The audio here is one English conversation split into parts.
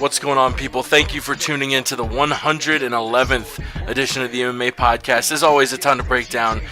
What's going on, people? Thank you for tuning in to the 111th edition of the MMA Podcast. There's always a ton to break down.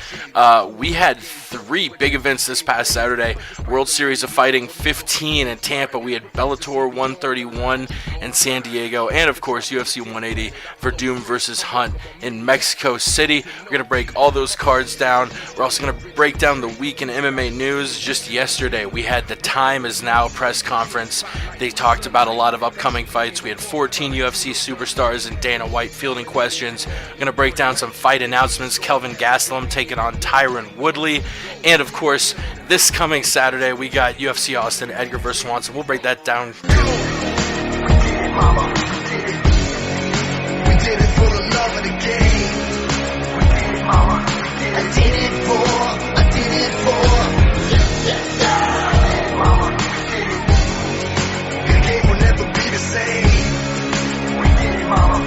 We had 3 big events this past Saturday. World Series of Fighting 15 in Tampa. We had Bellator 131 in San Diego. And, of course, UFC 180 for Doom versus Hunt in Mexico City. We're going to break all those cards down. We're also going to break down the week in MMA news. Just yesterday, we had the Time Is Now press conference. They talked about a lot of upcoming fights. We had 14 UFC superstars and Dana White fielding questions. We're going to break down some fight announcements. Kelvin Gastelum taking on Tyron Woodley. And, of course, this coming Saturday, we got UFC Austin, Edgar vs. Swanson. We'll break that down, too. We did it for the love of the game. We did it, mama. I did it for. Mama. The game will never be the same. We did it, mama.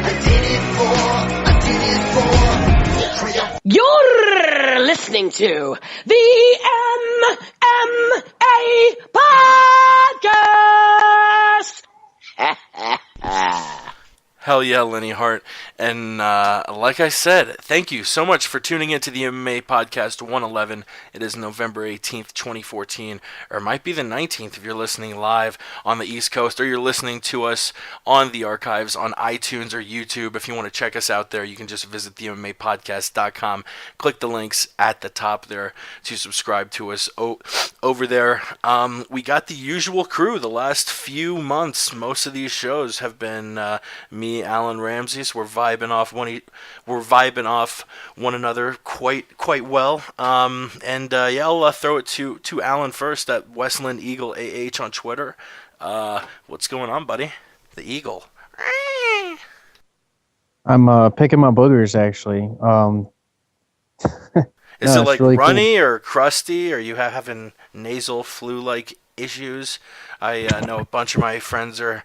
I did it for. You're listening to the MMA Podcast. Hell yeah, Lenny Hart. And like I said, thank you so much for tuning into the MMA Podcast 111. It is November 18th, 2014, or it might be the 19th if you're listening live on the East Coast, or you're listening to us on the archives on iTunes or YouTube. If you want to check us out there, you can just visit the MMApodcast.com. Click the links at the top there to subscribe to us over there. We got the usual crew the last few months. Most of these shows have been me, Alan Ramsey. So we're vibing off one another quite well. I'll throw it to Alan first at Westland Eagle AH on Twitter. What's going on, buddy? The Eagle. I'm picking my boogers, actually. Is it like really runny cool. Or crusty? Or are you having nasal flu-like issues? I know a bunch of my friends are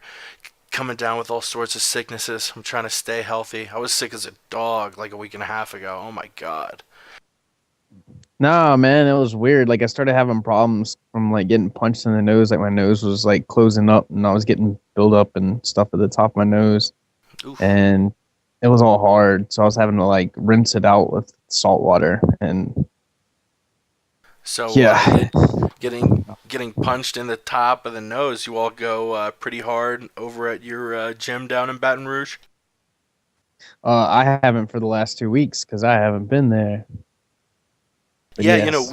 coming down with all sorts of sicknesses. I'm trying to stay healthy. I was sick as a dog like a week and a half ago. Oh my god. Nah, man, it was weird. Like, I started having problems from like getting punched in the nose. Like, my nose was like closing up, and I was getting buildup and stuff at the top of my nose. Oof. And it was all hard. So I was having to like rinse it out with salt water. And so yeah, getting punched in the top of the nose. You all go pretty hard over at your gym down in Baton Rouge? I haven't for the last 2 weeks because I haven't been there. But yeah, yes. You know,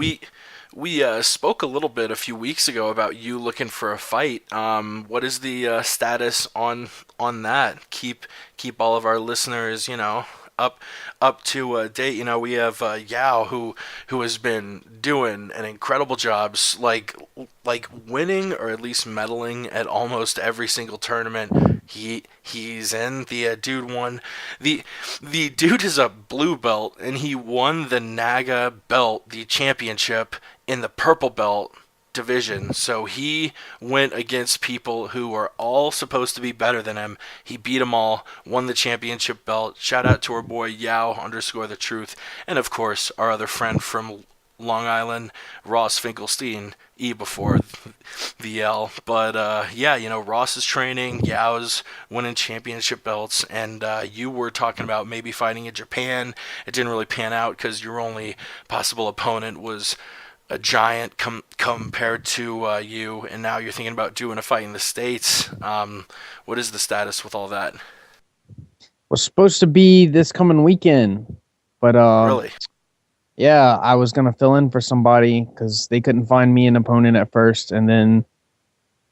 we spoke a little bit a few weeks ago about you looking for a fight. What is the status on that? Keep all of our listeners, you know, up to date. You know, we have Yao who has been doing an incredible job, like winning or at least medaling at almost every single tournament he's in. The dude won. The dude is a blue belt, and he won the NAGA belt, the championship, in the purple belt division. So he went against people who were all supposed to be better than him. He beat them all, won the championship belt. Shout out to our boy Yao_the truth, and of course our other friend from Long Island, Ross Finkelstein, E before the L. But yeah, you know, Ross is training, Yao's winning championship belts, and you were talking about maybe fighting in Japan. It didn't really pan out because your only possible opponent was a giant compared to you, and now you're thinking about doing a fight in the States. What is the status with all that? Was supposed to be this coming weekend, but really? Yeah, I was gonna fill in for somebody because they couldn't find me an opponent at first, and then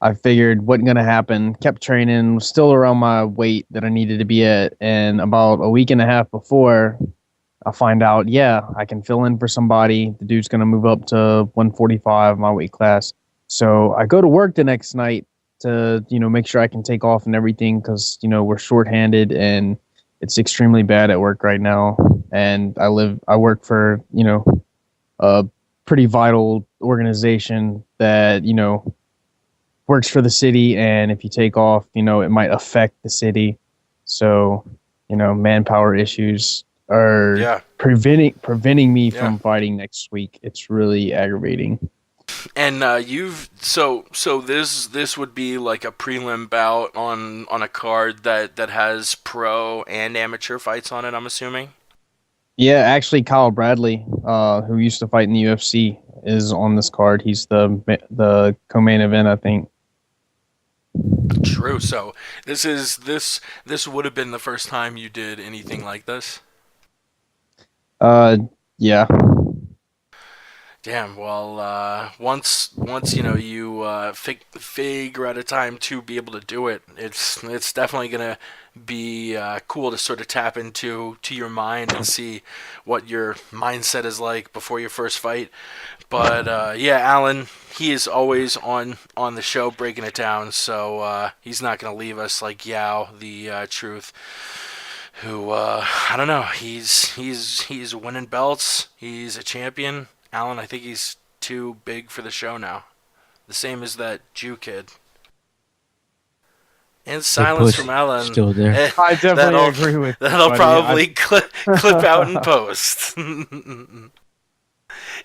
I figured wasn't gonna happen. Kept training, was still around my weight that I needed to be at, and about a week and a half before, I find out, yeah, I can fill in for somebody. The dude's going to move up to 145, my weight class. So I go to work the next night to, you know, make sure I can take off and everything because, you know, we're shorthanded and it's extremely bad at work right now. And I work for, you know, a pretty vital organization that, you know, works for the city. And if you take off, you know, it might affect the city. So, you know, manpower issues are preventing me from fighting next week. It's really aggravating. And you've so this would be like a prelim bout on a card that has pro and amateur fights on it, I'm assuming. Yeah, actually, Kyle Bradley, who used to fight in the UFC, is on this card. He's the co-main event, I think. True. So this would have been the first time you did anything like this. Uh, yeah, Damn. Well, once you figure out a time to be able to do it, it's definitely gonna be cool to sort of tap into your mind and see what your mindset is like before your first fight. But yeah, Alan, he is always on the show breaking it down, so he's not gonna leave us like Yao, the truth. Who I don't know. He's winning belts. He's a champion. Alan, I think he's too big for the show now. The same as that Jew kid. And silence from Alan. Still there. I definitely that'll, agree with that'll buddy. probably clip out in post.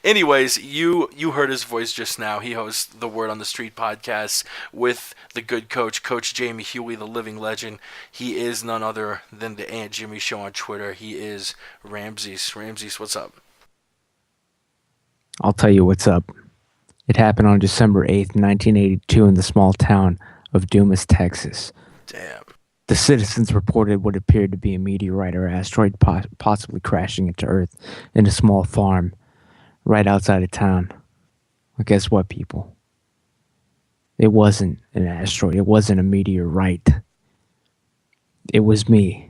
Anyways, you heard his voice just now. He hosts the Word on the Street podcast with the good coach, Coach Jamie Huey, the living legend. He is none other than the Aunt Jimmy Show on Twitter. He is Ramses. Ramses, what's up? I'll tell you what's up. It happened on December 8th, 1982 in the small town of Dumas, Texas. Damn. The citizens reported what appeared to be a meteorite or asteroid possibly crashing into Earth in a small farm right outside of town. Well, guess what, people? It wasn't an asteroid. It wasn't a meteorite. It was me.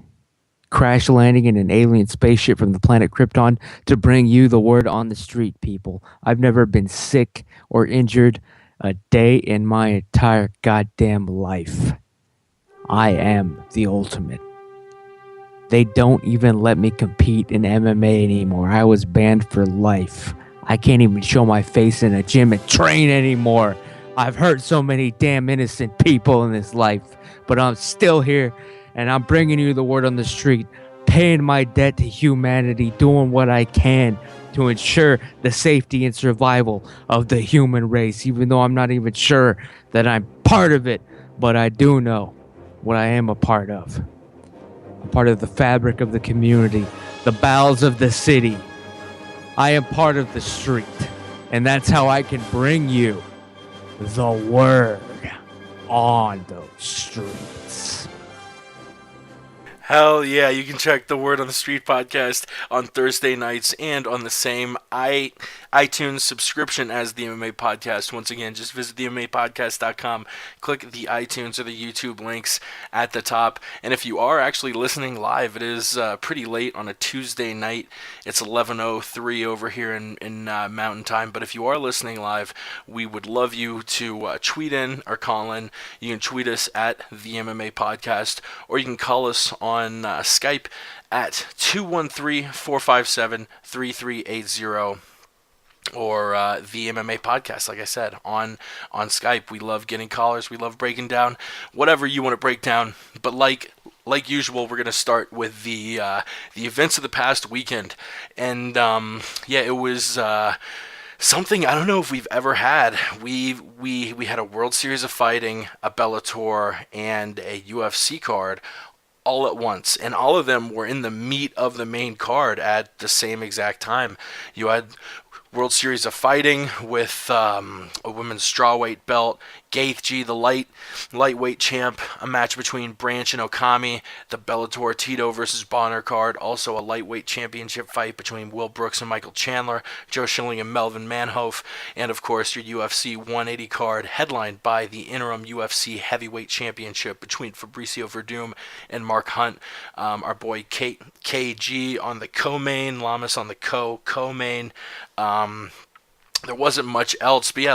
Crash landing in an alien spaceship from the planet Krypton to bring you the word on the street, people. I've never been sick or injured a day in my entire goddamn life. I am the ultimate. They don't even let me compete in MMA anymore. I was banned for life. I can't even show my face in a gym and train anymore. I've hurt so many damn innocent people in this life, but I'm still here, and I'm bringing you the word on the street, paying my debt to humanity, doing what I can to ensure the safety and survival of the human race, even though I'm not even sure that I'm part of it, but I do know what I am a part of. I'm part of the fabric of the community, the bowels of the city. I am part of the street, and that's how I can bring you the word on those streets. Hell yeah, you can check the Word on the Street podcast on Thursday nights and on the same iTunes subscription as the MMA Podcast. Once again, just visit the MMApodcast.com, click the iTunes or the YouTube links at the top. And if you are actually listening live, it is pretty late on a Tuesday night. It's 11:03 over here in Mountain Time. But if you are listening live, we would love you to tweet in or call in. You can tweet us at the MMA Podcast, or you can call us on Skype at 213-457-3380, or the MMA Podcast, like I said, on Skype. We love getting callers. We love breaking down whatever you want to break down. But like usual, we're going to start with the events of the past weekend. And yeah, it was something I don't know if we've ever had. We had a World Series of Fighting, a Bellator, and a UFC card all at once, and all of them were in the meat of the main card at the same exact time. You had World Series of Fighting with a women's strawweight belt, Gaethje, the lightweight champ, a match between Branch and Okami, the Bellator Tito versus Bonner card, also a lightweight championship fight between Will Brooks and Michael Chandler, Joe Schilling and Melvin Manhoef, and of course your UFC 180 card headlined by the interim UFC heavyweight championship between Fabricio Verdum and Mark Hunt. Our boy KG on the co-main, Lamas on the co-main. There wasn't much else, but yeah,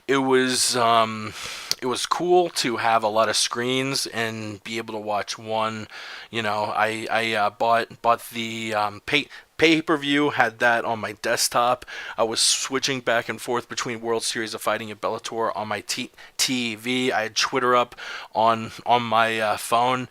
it was cool to have a lot of screens and be able to watch one. You know, I bought the pay-per-view, had that on my desktop. I was switching back and forth between World Series of Fighting and Bellator on my TV. I had Twitter up on my phone,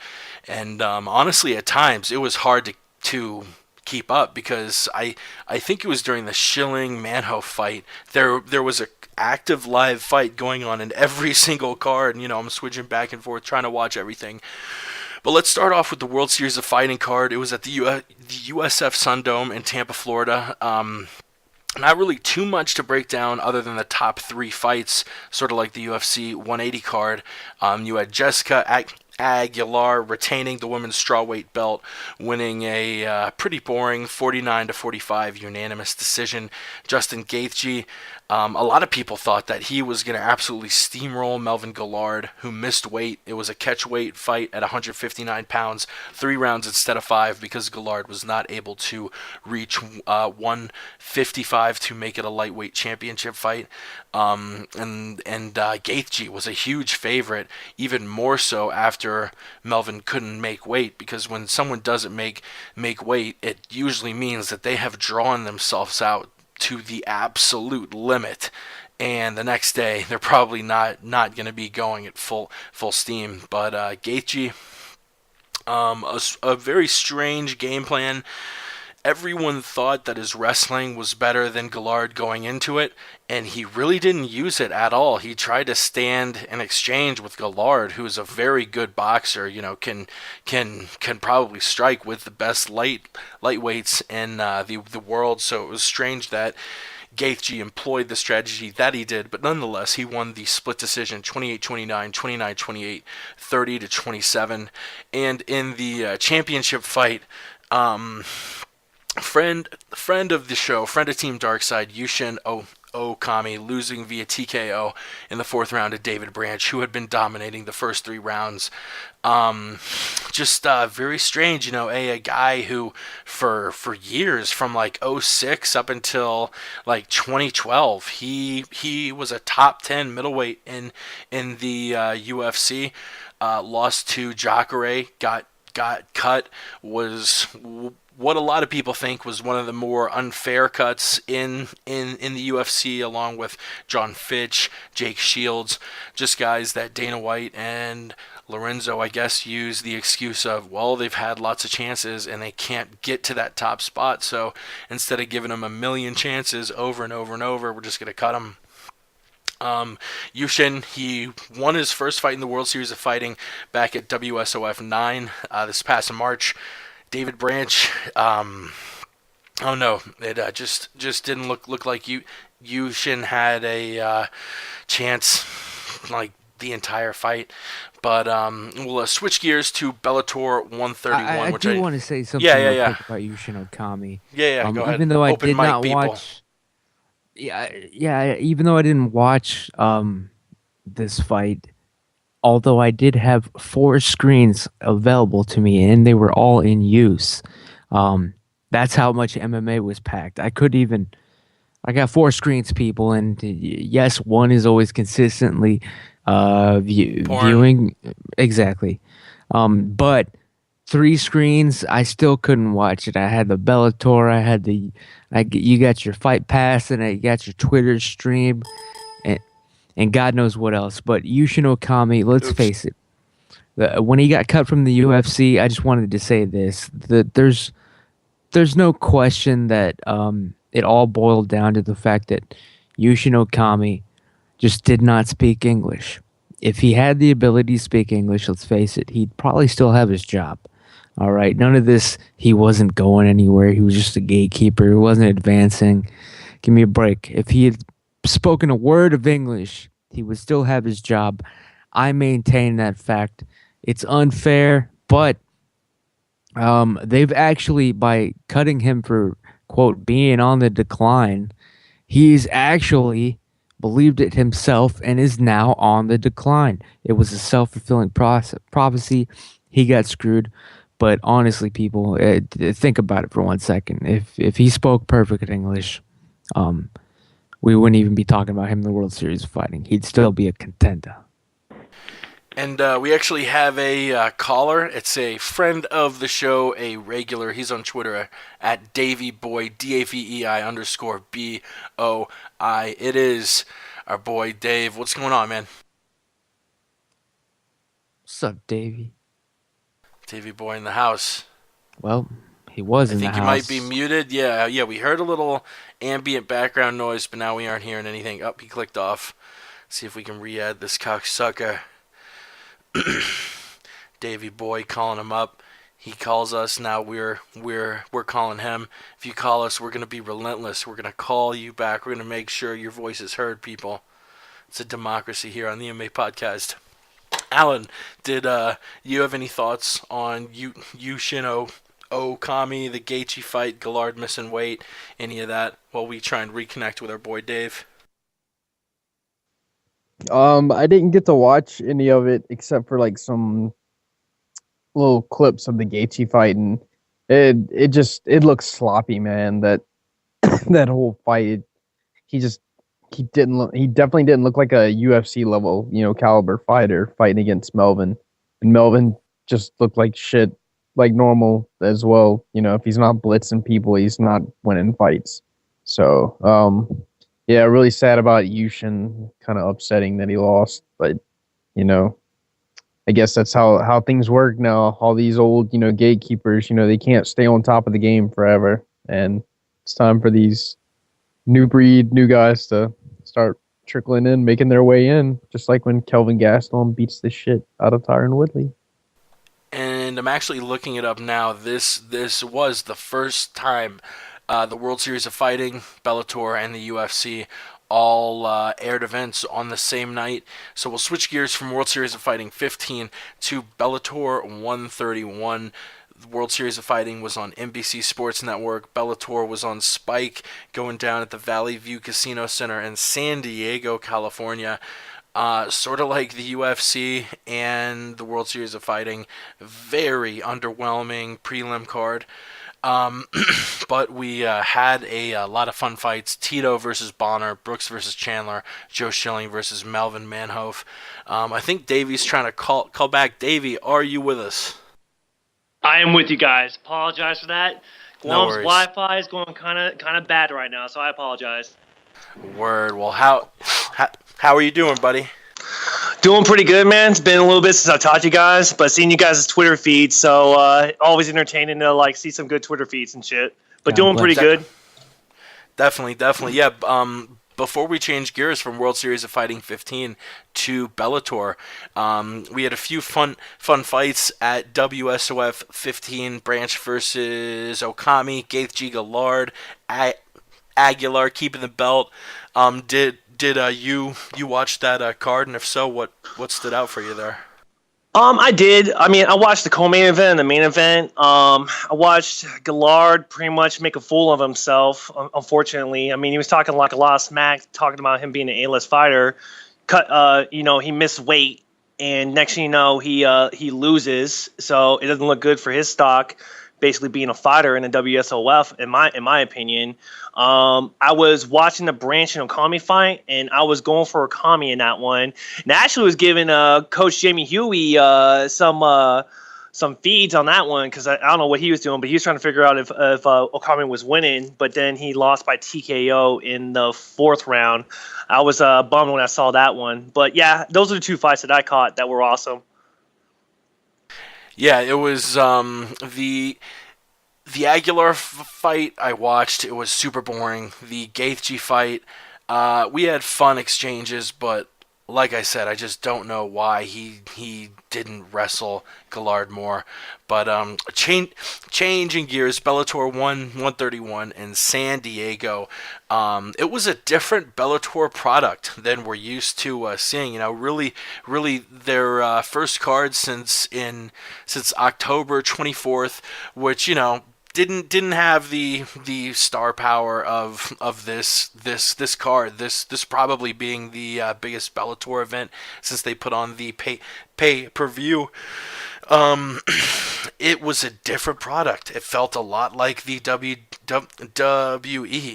and honestly, at times it was hard to keep up, because I think it was during the Schilling Manho fight. There was a active live fight going on in every single card. And, I'm switching back and forth trying to watch everything. But let's start off with the World Series of Fighting card. It was at the USF Sundome in Tampa, Florida. Not really too much to break down other than the top 3 fights, sort of like the UFC 180 card. You had Jessica Aguilar retaining the women's strawweight belt, winning a pretty boring 49-45 unanimous decision. Justin Gaethje, a lot of people thought that he was going to absolutely steamroll Melvin Guillard, who missed weight. It was a catchweight fight at 159 pounds, 3 rounds instead of 5, because Guillard was not able to reach 155 to make it a lightweight championship fight. And Gaethje was a huge favorite, even more so after Melvin couldn't make weight, because when someone doesn't make weight, it usually means that they have drawn themselves out to the absolute limit, and the next day they're probably not going to be going at full steam. But Gaethje, a very strange game plan. Everyone thought that his wrestling was better than Guillard going into it, and he really didn't use it at all. He tried to stand and exchange with Guillard, who is a very good boxer. Can probably strike with the best lightweights in the world. So it was strange that Gaethje employed the strategy that he did, but nonetheless, he won the split decision 28-29, 29-28, 30-27, and in the championship fight, friend of the show, friend of Team Darkside, Yushin Okami, losing via TKO in the 4th round to David Branch, who had been dominating the first 3 rounds. Just very strange, a guy who for years, from like 06 up until like 2012, he was a top 10 middleweight in the UFC. Lost to Jacare, got cut, was what a lot of people think was one of the more unfair cuts in the UFC, along with John Fitch, Jake Shields, just guys that Dana White and Lorenzo, I guess, use the excuse of, well, they've had lots of chances and they can't get to that top spot, so instead of giving them a million chances over and over and over, we're just going to cut them. Yushin, he won his first fight in the World Series of Fighting back at WSOF 9 this past March. David Branch, oh no, it just didn't look like Yushin had a chance like the entire fight. But we'll switch gears to Bellator 131. I do want to say something real quick about Yushin Okami. Yeah, go ahead. Even though I Open did mic, not people. watch, even though I didn't watch this fight, although I did have 4 screens available to me and they were all in use. That's how much MMA was packed. I got 4 screens, people, and yes, one is always consistently viewing. Exactly. But 3 screens, I still couldn't watch it. I had the Bellator, you got your Fight Pass, and I got your Twitter stream, and God knows what else. But Yushin Okami, let's face it, when he got cut from the UFC, I just wanted to say this, that there's no question that it all boiled down to the fact that Yushin Okami just did not speak English. If he had the ability to speak English, let's face it, he'd probably still have his job. All right, none of this, he wasn't going anywhere, he was just a gatekeeper, he wasn't advancing. Give me a break. If he had spoken a word of English, he would still have his job. I maintain that fact. It's unfair, but they've actually, by cutting him for, quote, being on the decline, he's actually believed it himself and is now on the decline. It was a self-fulfilling prophecy. He got screwed. But honestly, people, think about it for 1 second. If he spoke perfect English, we wouldn't even be talking about him in the World Series of Fighting. He'd still be a contender. And we actually have a caller. It's a friend of the show, a regular. He's on Twitter at DaveyBoy, DAVEI_BOI. It is our boy Dave. What's going on, man? What's up, Davey? Davey Boy in the house. Well, He was I in the think you might be house. muted. Yeah, we heard a little ambient background noise, but now we aren't hearing anything. Up, he clicked off. See if we can re-add this cocksucker. Davy boy calling him up. He calls us. Now we're calling him. If you call us, we're gonna be relentless. We're gonna call you back. We're gonna make sure your voice is heard, people. It's a democracy here on the MMA Podcast. Alan, did you have any thoughts on Yushin Okami, the Gaethje fight, Gallard missing weight, any of that? While we try and reconnect with our boy Dave. I didn't get to watch any of it except for like some little clips of the Gaethje fight, and it looks sloppy, man. That that whole fight, he just he definitely didn't look like a UFC level, caliber fighter fighting against Melvin. And Melvin just looked like shit, like normal as well. If he's not blitzing people, he's not winning fights. So, yeah, really sad about Yushin, kind of upsetting that he lost, but you know, I guess that's how things work now. All these old, gatekeepers, they can't stay on top of the game forever, and it's time for these new breed, new guys to start trickling in, making their way in, just like when Kelvin Gastelum beats the shit out of Tyron Woodley. And I'm actually looking it up now. This was the first time the World Series of Fighting, Bellator, and the UFC all aired events on the same night. So we'll switch gears from World Series of Fighting 15 to Bellator 131. The World Series of Fighting was on NBC Sports Network. Bellator was on Spike, going down at the Valley View Casino Center in San Diego, California. Sort of like the UFC and the World Series of Fighting. Very underwhelming prelim card. But we had a lot of fun fights. Tito versus Bonner, Brooks versus Chandler, Joe Schilling versus Melvin Manhoef. I think Davey's trying to call back. Davey, are you with us? I am with you guys. Apologize for that. No Guam's worries. Wi-Fi is going kind of bad right now, so I apologize. Word. Well, how are you doing, buddy? Doing pretty good, man. It's been a little bit since I talked to you guys, but seeing you guys' Twitter feeds, so always entertaining to see some good Twitter feeds and shit. But God doing bless. pretty good. Definitely. Yeah. Before we change gears from World Series of Fighting 15 to Bellator, we had a few fun fights at WSOF 15. Branch versus Okami, Gaethje Gallard, Aguilar keeping the belt. Did you watch that card, and if so, what stood out for you there? I did. I mean, I watched the co-main event and the main event. I watched Gallard pretty much make a fool of himself, unfortunately. I mean, he was talking like a lot of smack, talking about him being an A-list fighter. He missed weight, and next thing you know, he loses. So it doesn't look good for his stock, basically being a fighter in the WSOF, in my opinion. I was watching the Branch and Okami fight, and I was going for Okami in that one. And I actually was giving Coach Jamie Huey some feeds on that one because I don't know what he was doing, but he was trying to figure out if Okami was winning. But then he lost by TKO in the fourth round. I was bummed when I saw that one. But yeah, those are the two fights that I caught that were awesome. Yeah, it was the Aguilar fight I watched. It was super boring. The Gaethje fight, we had fun exchanges, but like I said, I just don't know why he didn't wrestle Gallard more. But changing gears, Bellator 131 in San Diego. It was a different Bellator product than we're used to seeing. Really their first card since October 24th, which didn't have the star power of this card. This probably being the biggest Bellator event since they put on the pay per view. It was a different product. It felt a lot like the WWE.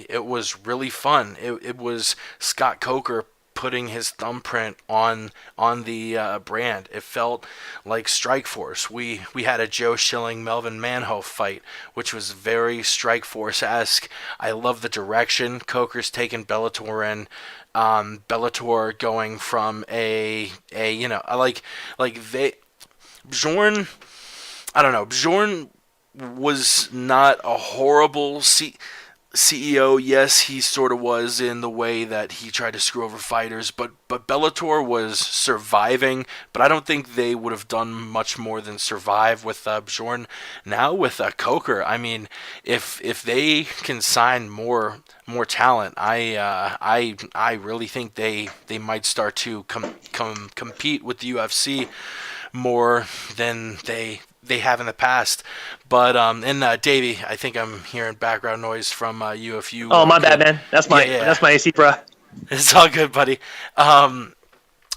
It was really fun. It was Scott Coker putting his thumbprint on the brand. It felt like Strikeforce. We had a Joe Schilling Melvin Manhoef fight, which was very Strikeforce-esque. I love the direction Coker's taken Bellator in. Bellator going from Bjorn. I don't know. Bjorn was not a horrible CEO. Yes, he sort of was in the way that he tried to screw over fighters, but Bellator was surviving. But I don't think they would have done much more than survive with Bjorn. Now with Coker, I mean, if they can sign more talent, I really think they might start to compete with the UFC more than they have in the past. But Davey, I think I'm hearing background noise from you. If you Oh, my bad, man. That's my that's my AC, bro. It's all good, buddy.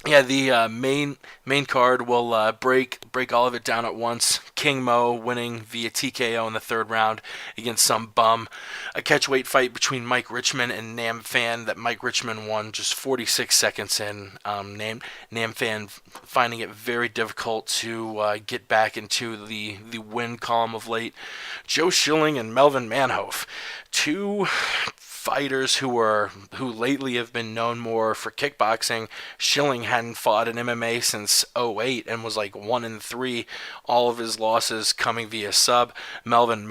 Yeah, the main card will break all of it down at once. King Mo winning via TKO in the third round against some bum. A catchweight fight between Mike Richman and Nam Fan that Mike Richman won just 46 seconds in. Nam Fan finding it very difficult to get back into the win column of late. Joe Schilling and Melvin Manhoef, two fighters who lately have been known more for kickboxing. Schilling hadn't fought in MMA since '08 and was like 1-3, all of his losses coming via sub. Melvin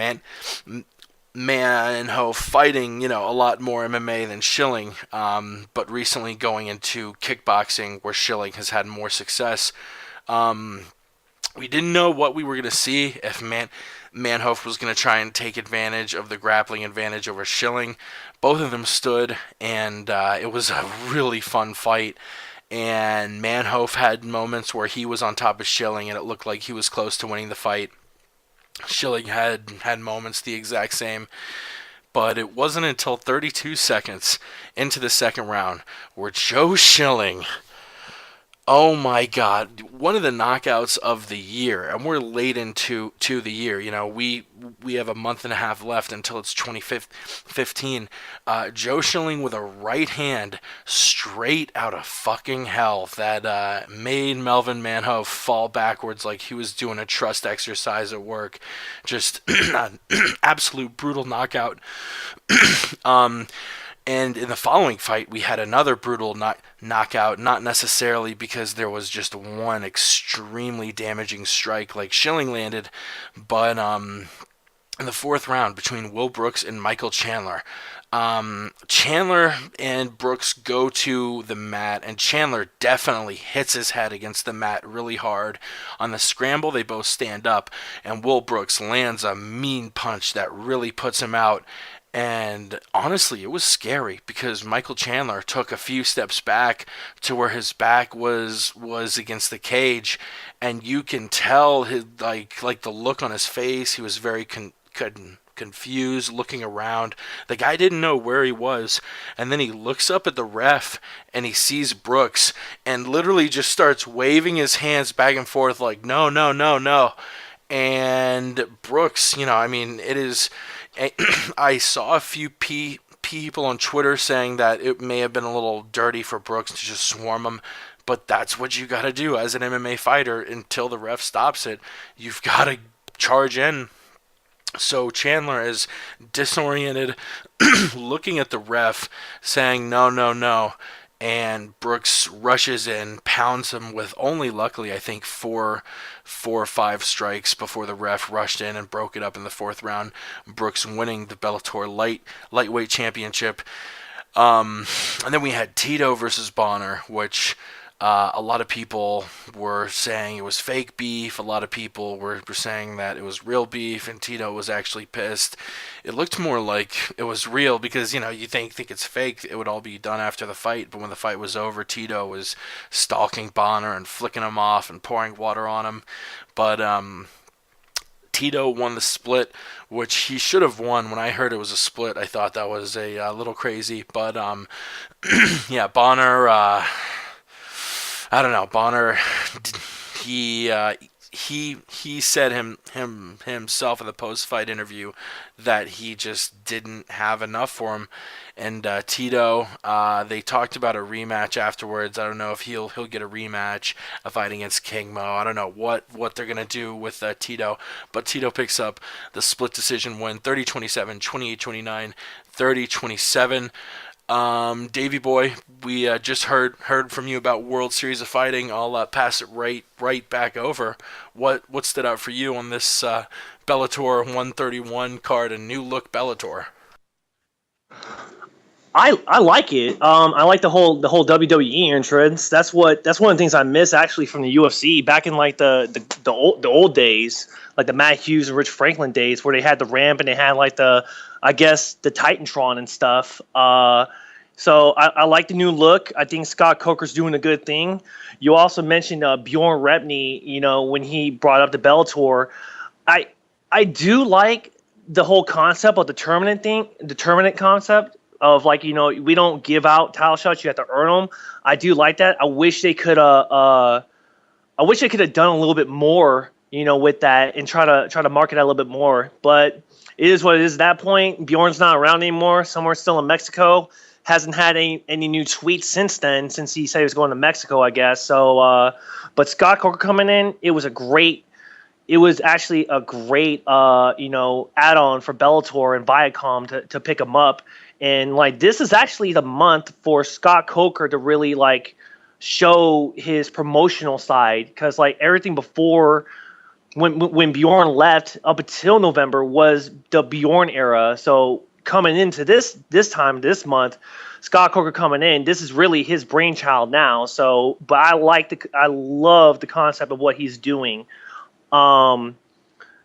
Manhoef fighting, a lot more MMA than Schilling, but recently going into kickboxing where Schilling has had more success. We didn't know what we were going to see, if Manhoef was going to try and take advantage of the grappling advantage over Schilling. Both of them stood, and it was a really fun fight. And Manhoef had moments where he was on top of Schilling, and it looked like he was close to winning the fight. Schilling had moments the exact same. But it wasn't until 32 seconds into the second round where Joe Schilling, oh my God, one of the knockouts of the year, and we're late into the year. We have a month and a half left until it's 2015. Joe Schilling with a right hand straight out of fucking hell that made Melvin Manhoef fall backwards like he was doing a trust exercise at work. Just an absolute brutal knockout. And in the following fight, we had another brutal knockout, not necessarily because there was just one extremely damaging strike like Schilling landed, but in the fourth round between Will Brooks and Michael Chandler. Chandler and Brooks go to the mat, and Chandler definitely hits his head against the mat really hard. On the scramble, they both stand up, and Will Brooks lands a mean punch that really puts him out. And honestly, it was scary because Michael Chandler took a few steps back to where his back was against the cage, and you can tell his like the look on his face. He was very confused, looking around. The guy didn't know where he was, and then he looks up at the ref and he sees Brooks and literally just starts waving his hands back and forth like no, no, no, no. And Brooks, it is. I saw a few people on Twitter saying that it may have been a little dirty for Brooks to just swarm him, but that's what you got to do as an MMA fighter until the ref stops it. You've got to charge in. So Chandler is disoriented, looking at the ref, saying no, no, no. And Brooks rushes in, pounds him with only, luckily, I think, four or five strikes before the ref rushed in and broke it up in the fourth round. Brooks winning the Bellator lightweight championship. And then we had Tito versus Bonner, which a lot of people were saying it was fake beef. A lot of people were saying that it was real beef, and Tito was actually pissed. It looked more like it was real because, you think it's fake. It would all be done after the fight, but when the fight was over, Tito was stalking Bonner and flicking him off and pouring water on him. But Tito won the split, which he should have won. When I heard it was a split, I thought that was a little crazy. But, yeah, Bonner... I don't know. Bonner, he said himself in the post-fight interview that he just didn't have enough for him. And Tito, they talked about a rematch afterwards. I don't know if he'll get a rematch, a fight against King Mo. I don't know what they're gonna do with Tito, but Tito picks up the split decision win, 30-27, 28-29, 30-27. Davey boy, we just heard from you about World Series of Fighting. I'll pass it right back over. What stood out for you on this Bellator 131 card, a new look Bellator? I like it. I like the whole WWE entrance. That's one of the things I miss actually from the UFC back in like the old days, like the Matt Hughes and Rich Franklin days, where they had the ramp and they had like the Titantron and stuff. So I like the new look. I think Scott Coker's doing a good thing. You also mentioned Bjorn Repney. You know, when he brought up the Bellator, I do like the whole concept of the tournament concept of like, you know, we don't give out title shots, you have to earn them. I do like that. I wish they could have done a little bit more, you know, with that and try to market that a little bit more. But it is what it is at that point. Bjorn's not around anymore. Somewhere still in Mexico. Hasn't had any new tweets since then, since he said he was going to Mexico, I guess. So, but Scott Coker coming in, it was actually a great, you know, add-on for Bellator and Viacom to pick him up. And like, this is actually the month for Scott Coker to really like show his promotional side, because like everything before when Bjorn left up until November was the Bjorn era. So coming into this month, Scott Coker coming in, this is really his brainchild now. So, but I love the concept of what he's doing.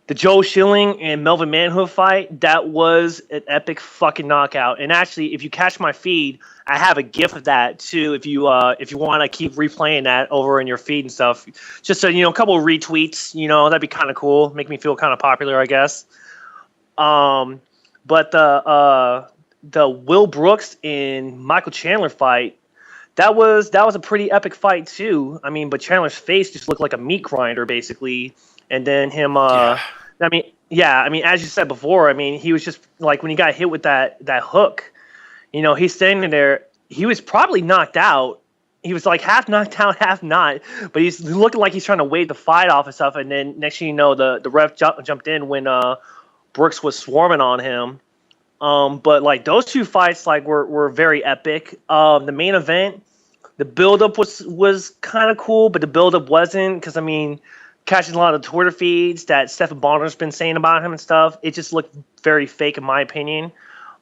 The Joe Schilling and Melvin Manhoef fight, that was an epic fucking knockout. And actually, if you catch my feed, I have a GIF of that too. If you want to keep replaying that over in your feed and stuff, just a couple of retweets, that'd be kind of cool. Make me feel kind of popular, I guess. But the Will Brooks and Michael Chandler fight, that was a pretty epic fight too. I mean, but Chandler's face just looked like a meat grinder basically. And then him, I mean, as you said before, I mean, he was just like when he got hit with that hook, he's standing there. He was probably knocked out. He was like half knocked out, half not. But he's looking like he's trying to wave the fight off and stuff. And then next thing you know, the ref jumped in when Brooks was swarming on him. But like those two fights, like were very epic. The main event, the buildup was kind of cool, but the buildup wasn't, because I mean, catching a lot of Twitter feeds that Stephan Bonner's been saying about him and stuff, it just looked very fake in my opinion.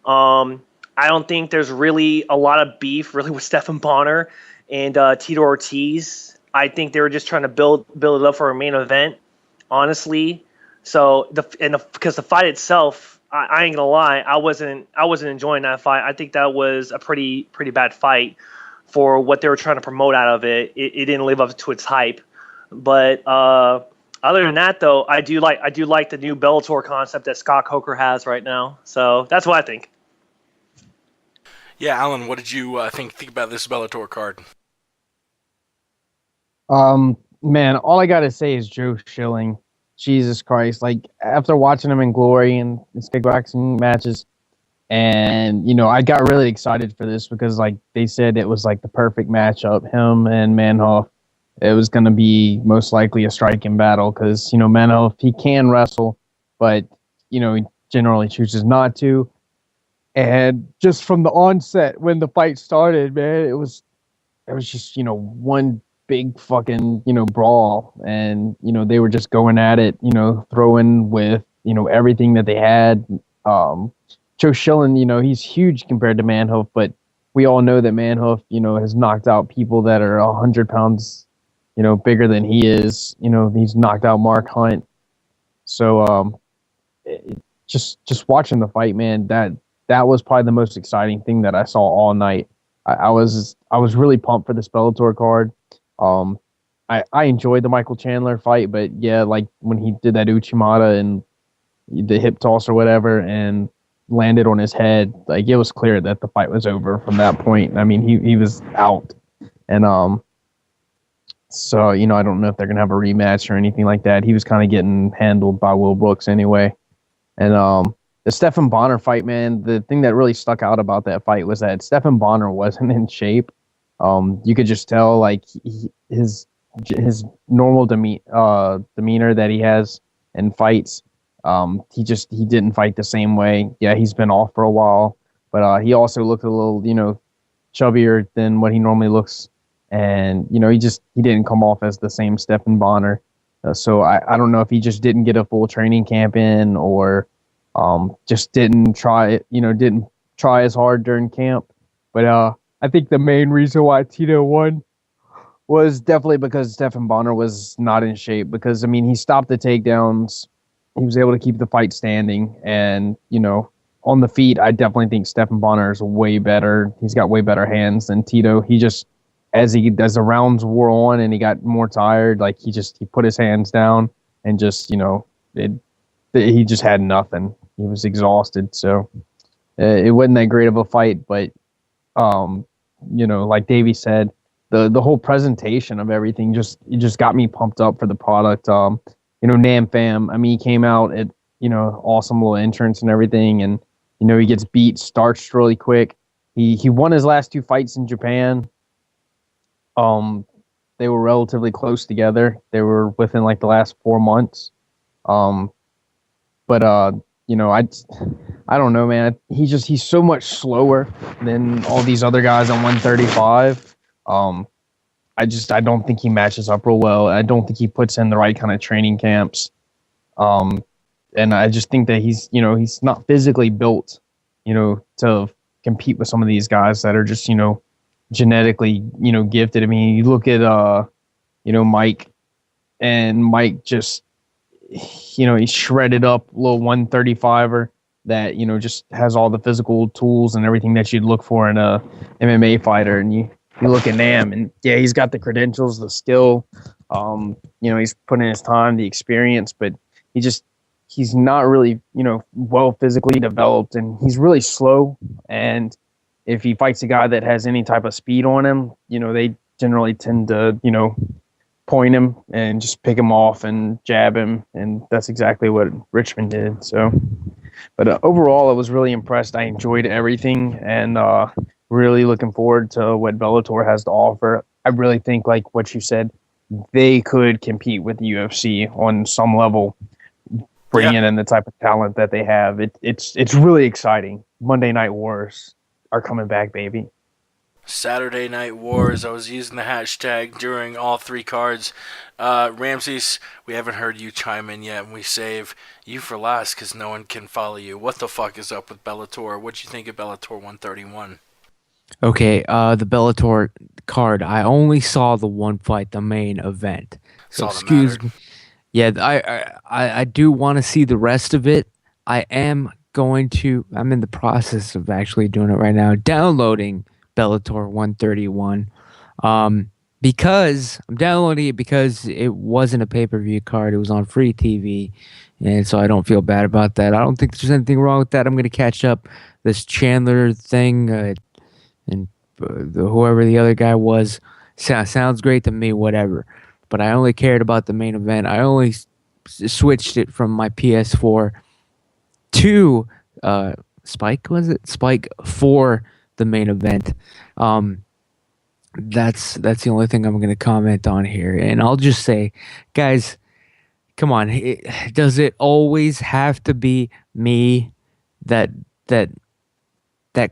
I don't think there's really a lot of beef really with Stephan Bonner and Tito Ortiz. I think they were just trying to build it up for a main event, honestly. So because the fight itself, I ain't gonna lie, I wasn't enjoying that fight. I think that was a pretty bad fight for what they were trying to promote out of it. It didn't live up to its hype. But other than that, though, I do like the new Bellator concept that Scott Coker has right now. So that's what I think. Yeah, Alan, what did you think about this Bellator card? Man, all I gotta say is Joe Schilling. Jesus Christ! Like after watching him in Glory and his kickboxing matches, and I got really excited for this because like they said it was like the perfect matchup, him and Manhoef. It was going to be most likely a striking battle because, Manhoef, he can wrestle, but, he generally chooses not to. And just from the onset, when the fight started, man, it was just, one big fucking, brawl. And, they were just going at it, throwing with, everything that they had. Joe Schilling, he's huge compared to Manhoef, but we all know that Manhoef, has knocked out people that are 100 pounds bigger than he is. He's knocked out Mark Hunt. So just watching the fight, man, that was probably the most exciting thing that I saw all night. I was really pumped for this Bellator card. I enjoyed the Michael Chandler fight, but yeah, like when he did that Uchimata and the hip toss or whatever and landed on his head, like it was clear that the fight was over from that point. I mean, he was out. And so, I don't know if they're going to have a rematch or anything like that. He was kind of getting handled by Will Brooks anyway. And the Stephan Bonner fight, man, the thing that really stuck out about that fight was that Stephan Bonner wasn't in shape. You could just tell, like, his normal demeanor that he has in fights, he didn't fight the same way. Yeah, he's been off for a while. but he also looked a little, chubbier than what he normally looks. And, he didn't come off as the same Stephen Bonner. So I don't know if he just didn't get a full training camp in, or just didn't try as hard during camp. But I think the main reason why Tito won was definitely because Stephen Bonner was not in shape. Because, I mean, he stopped the takedowns. He was able to keep the fight standing. And, on the feet, I definitely think Stephen Bonner is way better. He's got way better hands than Tito. He just, as the rounds wore on and he got more tired, like he put his hands down and just, he just had nothing. He was exhausted. So it wasn't that great of a fight. But, like Davey said, the whole presentation of everything just got me pumped up for the product. Nam Pham, I mean, he came out at, awesome little entrance and everything. And, he gets beat, starched really quick. He won his last 2 fights in Japan. They were relatively close together. They were within like the last 4 months. But I don't know, man. He's so much slower than all these other guys on 135. I don't think he matches up real well. I don't think he puts in the right kind of training camps. And I just think that he's not physically built, to compete with some of these guys that are just, genetically, gifted. I mean, you look at, Mike, and Mike just, he's shredded up little 135er that, just has all the physical tools and everything that you'd look for in a MMA fighter. And you look at Nam, and yeah, he's got the credentials, the skill, he's putting in his time, the experience, but he's not really, well physically developed, and he's really slow. And if he fights a guy that has any type of speed on him, they generally tend to, point him and just pick him off and jab him. And that's exactly what Richmond did. So, but overall, I was really impressed. I enjoyed everything, and really looking forward to what Bellator has to offer. I really think, like what you said, they could compete with the UFC on some level, bringing in the type of talent that they have. It's really exciting. Monday Night Wars are coming back, baby. Saturday Night Wars. I was using the hashtag during all 3 cards. Ramses, we haven't heard you chime in yet, and we save you for last because no one can follow you. What the fuck is up with Bellator? What'd you think of Bellator 131? Okay, the Bellator card. I only saw the one fight, the main event. So excuse me. Yeah, I do want to see the rest of it. I'm in the process of actually doing it right now, downloading Bellator 131. Because I'm downloading it because it wasn't a pay-per-view card. It was on free TV, and so I don't feel bad about that. I don't think there's anything wrong with that. I'm going to catch up this Chandler thing, and whoever the other guy was. Sounds great to me, whatever. But I only cared about the main event. I only switched it from my PS4 to Spike, was it? Spike for the main event. That's the only thing I'm going to comment on here. And I'll just say, guys, come on. Does it always have to be me that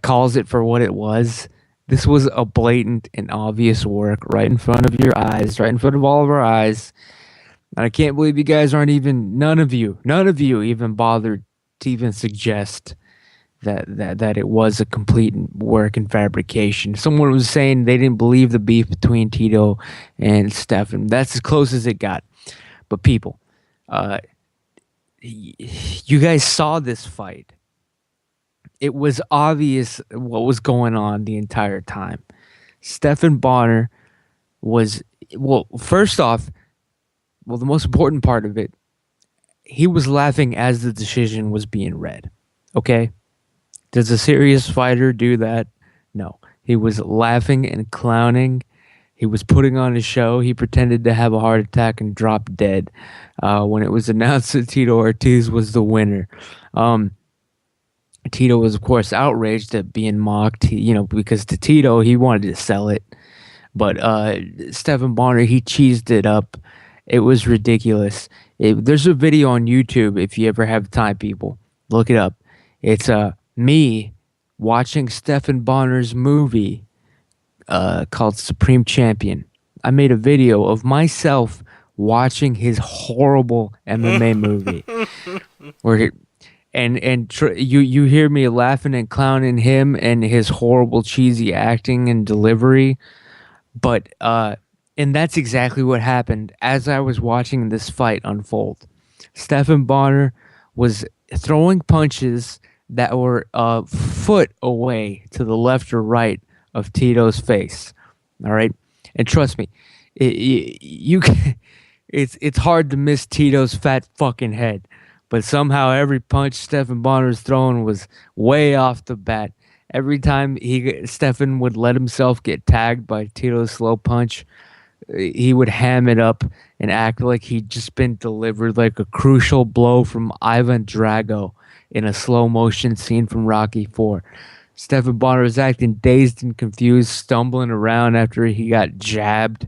calls it for what it was? This was a blatant and obvious work right in front of your eyes, right in front of all of our eyes. And I can't believe you guys none of you even bothered to even suggest that it was a complete work and fabrication. Someone was saying they didn't believe the beef between Tito and Stefan. That's as close as it got. But people, you guys saw this fight. It was obvious what was going on the entire time. Stephen Bonner was, first off, the most important part of it, he was laughing as the decision was being read. Okay? Does a serious fighter do that? No. He was laughing and clowning. He was putting on a show. He pretended to have a heart attack and drop dead when it was announced that Tito Ortiz was the winner. Tito was, of course, outraged at being mocked, because to Tito, he wanted to sell it. But Stephen Bonner, he cheesed it up. It was ridiculous. There's a video on YouTube, if you ever have time, people. Look it up. It's me watching Stephen Bonner's movie called Supreme Champion. I made a video of myself watching his horrible MMA movie, where you hear me laughing and clowning him and his horrible cheesy acting and delivery, but and that's exactly what happened as I was watching this fight unfold. Stephen Bonner was throwing punches that were a foot away to the left or right of Tito's face. All right, and trust me, you can, it's hard to miss Tito's fat fucking head, but somehow every punch Stephen Bonner's throwing was way off the bat. Every time Stephen would let himself get tagged by Tito's slow punch, he would ham it up and act like he'd just been delivered like a crucial blow from Ivan Drago in a slow motion scene from Rocky IV. Stephen Bonner was acting dazed and confused, stumbling around after he got jabbed.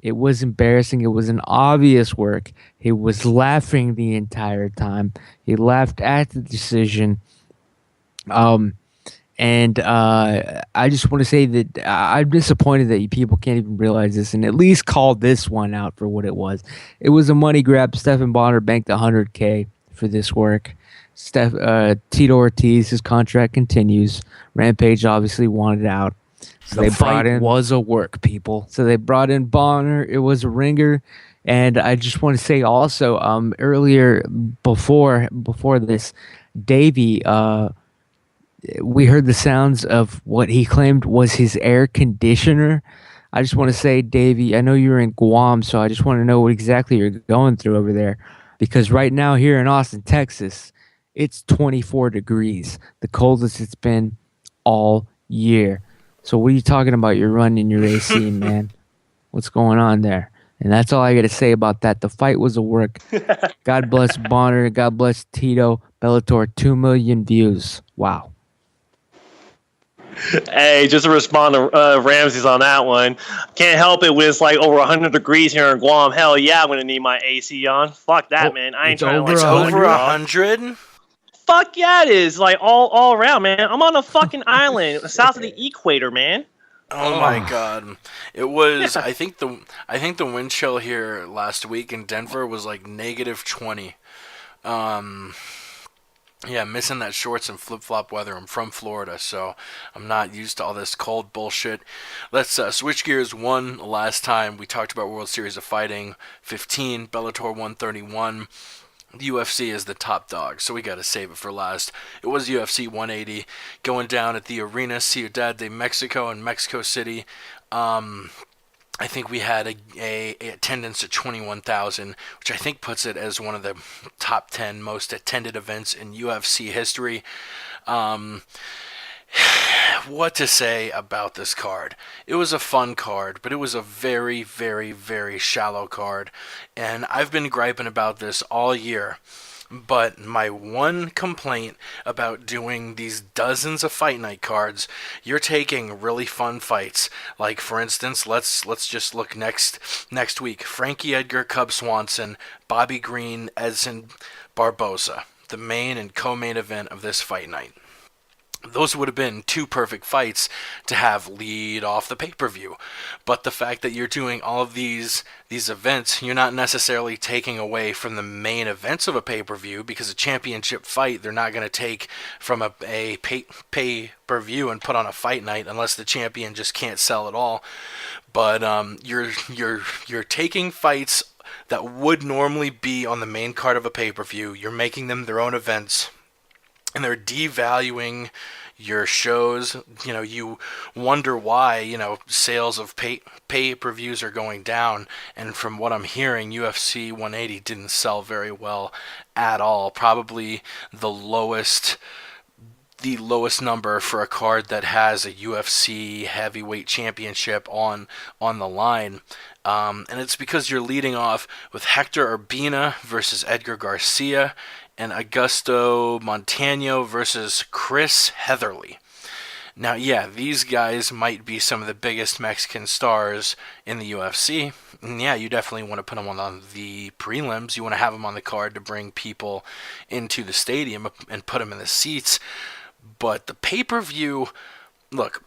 It was embarrassing. It was an obvious work. He was laughing the entire time. He laughed at the decision. And I just want to say that I'm disappointed that you people can't even realize this and at least call this one out for what it was. It was a money grab. Stephen Bonner banked $100K for this work. Tito Ortiz, his contract continues. Rampage obviously wanted out. So The they brought fight in was a work, people. So they brought in Bonner. It was a ringer. And I just want to say also, earlier before this, Davey, we heard the sounds of what he claimed was his air conditioner. I just want to say, Davey, I know you're in Guam, so I just want to know what exactly you're going through over there. Because right now here in Austin, Texas, it's 24 degrees, the coldest it's been all year. So what are you talking about? You're running your AC, man. What's going on there? And that's all I got to say about that. The fight was a work. God bless Bonner. God bless Tito. Bellator, 2 million views. Wow. Hey, just to respond to Ramsey's on that one, can't help it when it's like over 100 degrees here in Guam. Hell yeah, I'm gonna need my AC on. Fuck that, man. I ain't it's trying to over It's like over 100. 100. Fuck yeah, it is. Like all around, man. I'm on a fucking island south of the equator, man. Oh my god. It was I think the wind chill here last week in Denver was like -20. Yeah, missing that shorts and flip-flop weather. I'm from Florida, so I'm not used to all this cold bullshit. Let's switch gears one last time. We talked about World Series of Fighting 15, Bellator 131. The UFC is the top dog, so we got to save it for last. It was UFC 180 going down at the Arena Ciudad de Mexico in Mexico City. I think we had a attendance of 21,000, which I think puts it as one of the top 10 most attended events in UFC history. What to say about this card? It was a fun card, but it was a very, very, very shallow card. And I've been griping about this all year. But my one complaint about doing these dozens of fight night cards, you're taking really fun fights. Like, for instance, let's just look next week. Frankie Edgar, Cub Swanson, Bobby Green, Edson Barboza. The main and co-main event of this fight night. Those would have been two perfect fights to have lead off the pay-per-view. But the fact that you're doing all of these events, you're not necessarily taking away from the main events of a pay-per-view, because a championship fight they're not going to take from a pay-per-view and put on a fight night unless the champion just can't sell at all. But you're taking fights that would normally be on the main card of a pay-per-view. You're making them their own events. And they're devaluing your shows. You know, you wonder why, sales of pay-per-views are going down. And from what I'm hearing, UFC 180 didn't sell very well at all. Probably the lowest number for a card that has a UFC heavyweight championship on the line. And it's because you're leading off with Hector Urbina versus Edgar Garcia, and Augusto Montano versus Chris Heatherly. Now, yeah, these guys might be some of the biggest Mexican stars in the UFC. And yeah, you definitely want to put them on the prelims. You want to have them on the card to bring people into the stadium and put them in the seats. But the pay-per-view, look,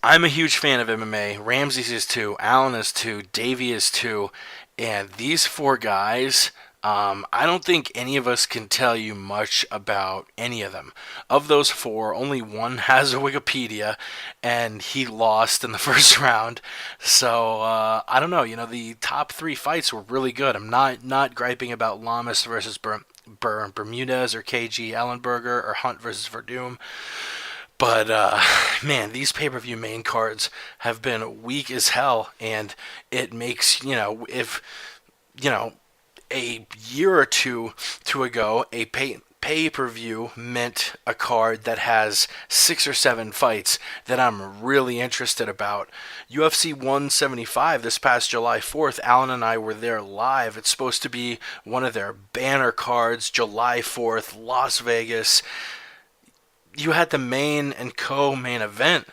I'm a huge fan of MMA. Ramsey is too, Allen is too, Davey is too, and these four guys, I don't think any of us can tell you much about any of them. Of those four, only one has a Wikipedia, and he lost in the first round. So I don't know. The top three fights were really good. I'm not griping about Lamas versus Bermudez or KG Ellenberger or Hunt versus Verdum. But, man, these pay-per-view main cards have been weak as hell, and it makes, if, a year or two ago, a pay-per-view meant a card that has 6 or 7 fights that I'm really interested about. UFC 175 this past July 4th, Alan and I were there live. It's supposed to be one of their banner cards, July 4th, Las Vegas. You had the main and co-main event,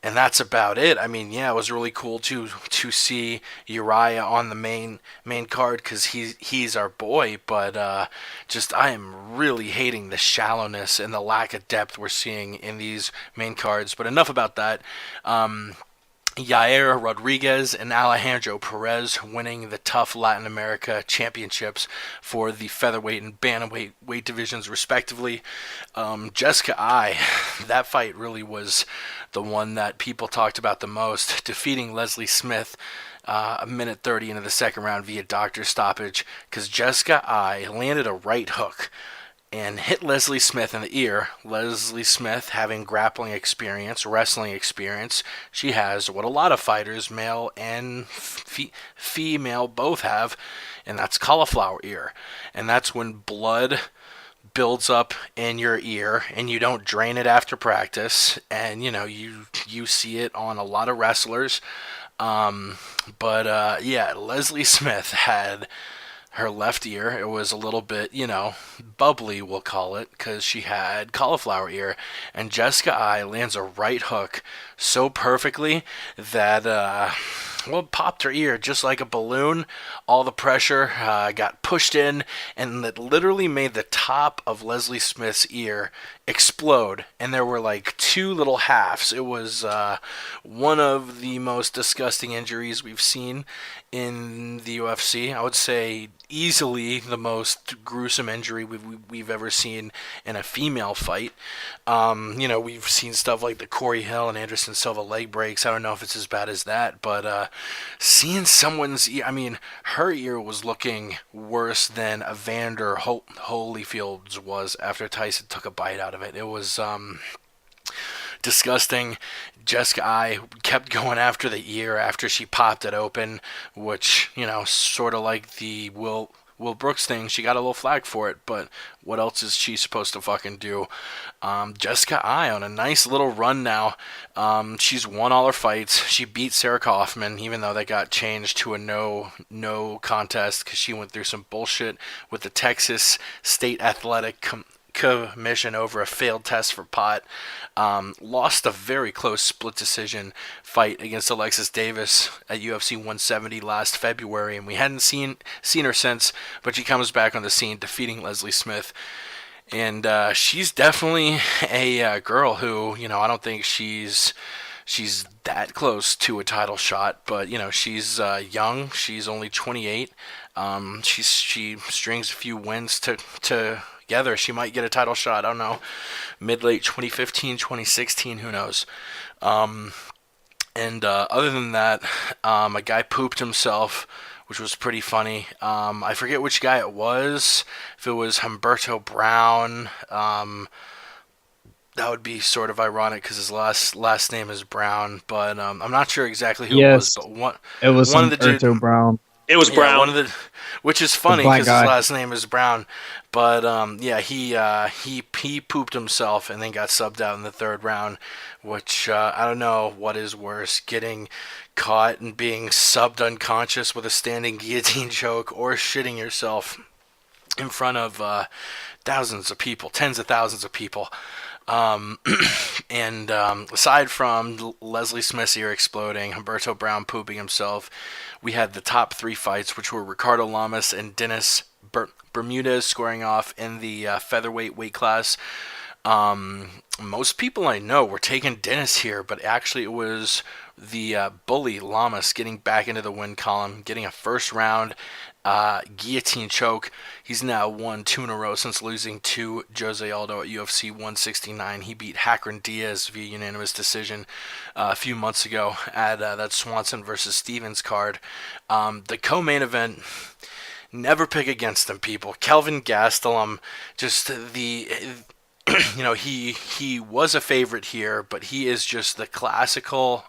and that's about it. I mean, yeah, it was really cool to see Uriah on the main card because he's our boy. But I am really hating the shallowness and the lack of depth we're seeing in these main cards. But enough about that. Yair Rodriguez and Alejandro Perez winning the Tough Latin America Championships for the featherweight and bantamweight weight divisions respectively. Jessica Ai, that fight really was the one that people talked about the most, defeating Leslie Smith a minute 30 into the second round via doctor stoppage because Jessica Ai landed a right hook and hit Leslie Smith in the ear. Leslie Smith, having grappling experience, wrestling experience, she has what a lot of fighters, male and female, both have, and that's cauliflower ear. And that's when blood builds up in your ear and you don't drain it after practice, and you see it on a lot of wrestlers. Yeah, Leslie Smith had her left ear. It was a little bit, bubbly, we'll call it, because she had cauliflower ear. And Jessica Ai lands a right hook so perfectly that, popped her ear just like a balloon. All the pressure got pushed in, and it literally made the top of Leslie Smith's ear explode. And there were like 2 little halves. It was one of the most disgusting injuries we've seen in the UFC. I would say easily the most gruesome injury we've ever seen in a female fight. We've seen stuff like the Corey Hill and Anderson Silva leg breaks. I don't know if it's as bad as that, but seeing someone's ear, her ear was looking worse than Evander Holyfield's was after Tyson took a bite out of it. It was disgusting. Jessica Ai kept going after the ear after she popped it open, which, sort of like the Will Brooks thing, she got a little flag for it, but what else is she supposed to fucking do? Jessica Ai on a nice little run now. She's won all her fights. She beat Sarah Kaufman, even though they got changed to a no contest because she went through some bullshit with the Texas State Athletic Commission over a failed test for pot. Lost a very close split decision fight against Alexis Davis at UFC 170 last February, and we hadn't seen her since, but she comes back on the scene defeating Leslie Smith. And she's definitely a girl who, I don't think she's that close to a title shot, but she's young. She's only 28. She strings a few wins together. She might get a title shot. I don't know, mid-late 2015, 2016. Who knows? Other than that, a guy pooped himself, which was pretty funny. I forget which guy it was. If it was Humberto Brown, that would be sort of ironic because his last name is Brown, but I'm not sure exactly who it was. But it was one of the Humberto Brown. It was Brown. Which is funny because his last name is Brown. But he pooped himself and then got subbed out in the third round, which I don't know what is worse, getting caught and being subbed unconscious with a standing guillotine choke, or shitting yourself in front of thousands of people, tens of thousands of people. Aside from Leslie Smith's ear exploding, Humberto Brown pooping himself, we had the top 3 fights, which were Ricardo Lamas and Dennis Bermudez scoring off in the featherweight weight class. Most people I know were taking Dennis here, but actually it was the bully Lamas getting back into the win column, getting a first round guillotine choke. He's now won 2 in a row since losing to Jose Aldo at UFC 169. He beat Hackran Diaz via unanimous decision a few months ago at that Swanson versus Stevens card. The co-main event, never pick against them, people. Kelvin Gastelum, just the he was a favorite here, but he is just the classical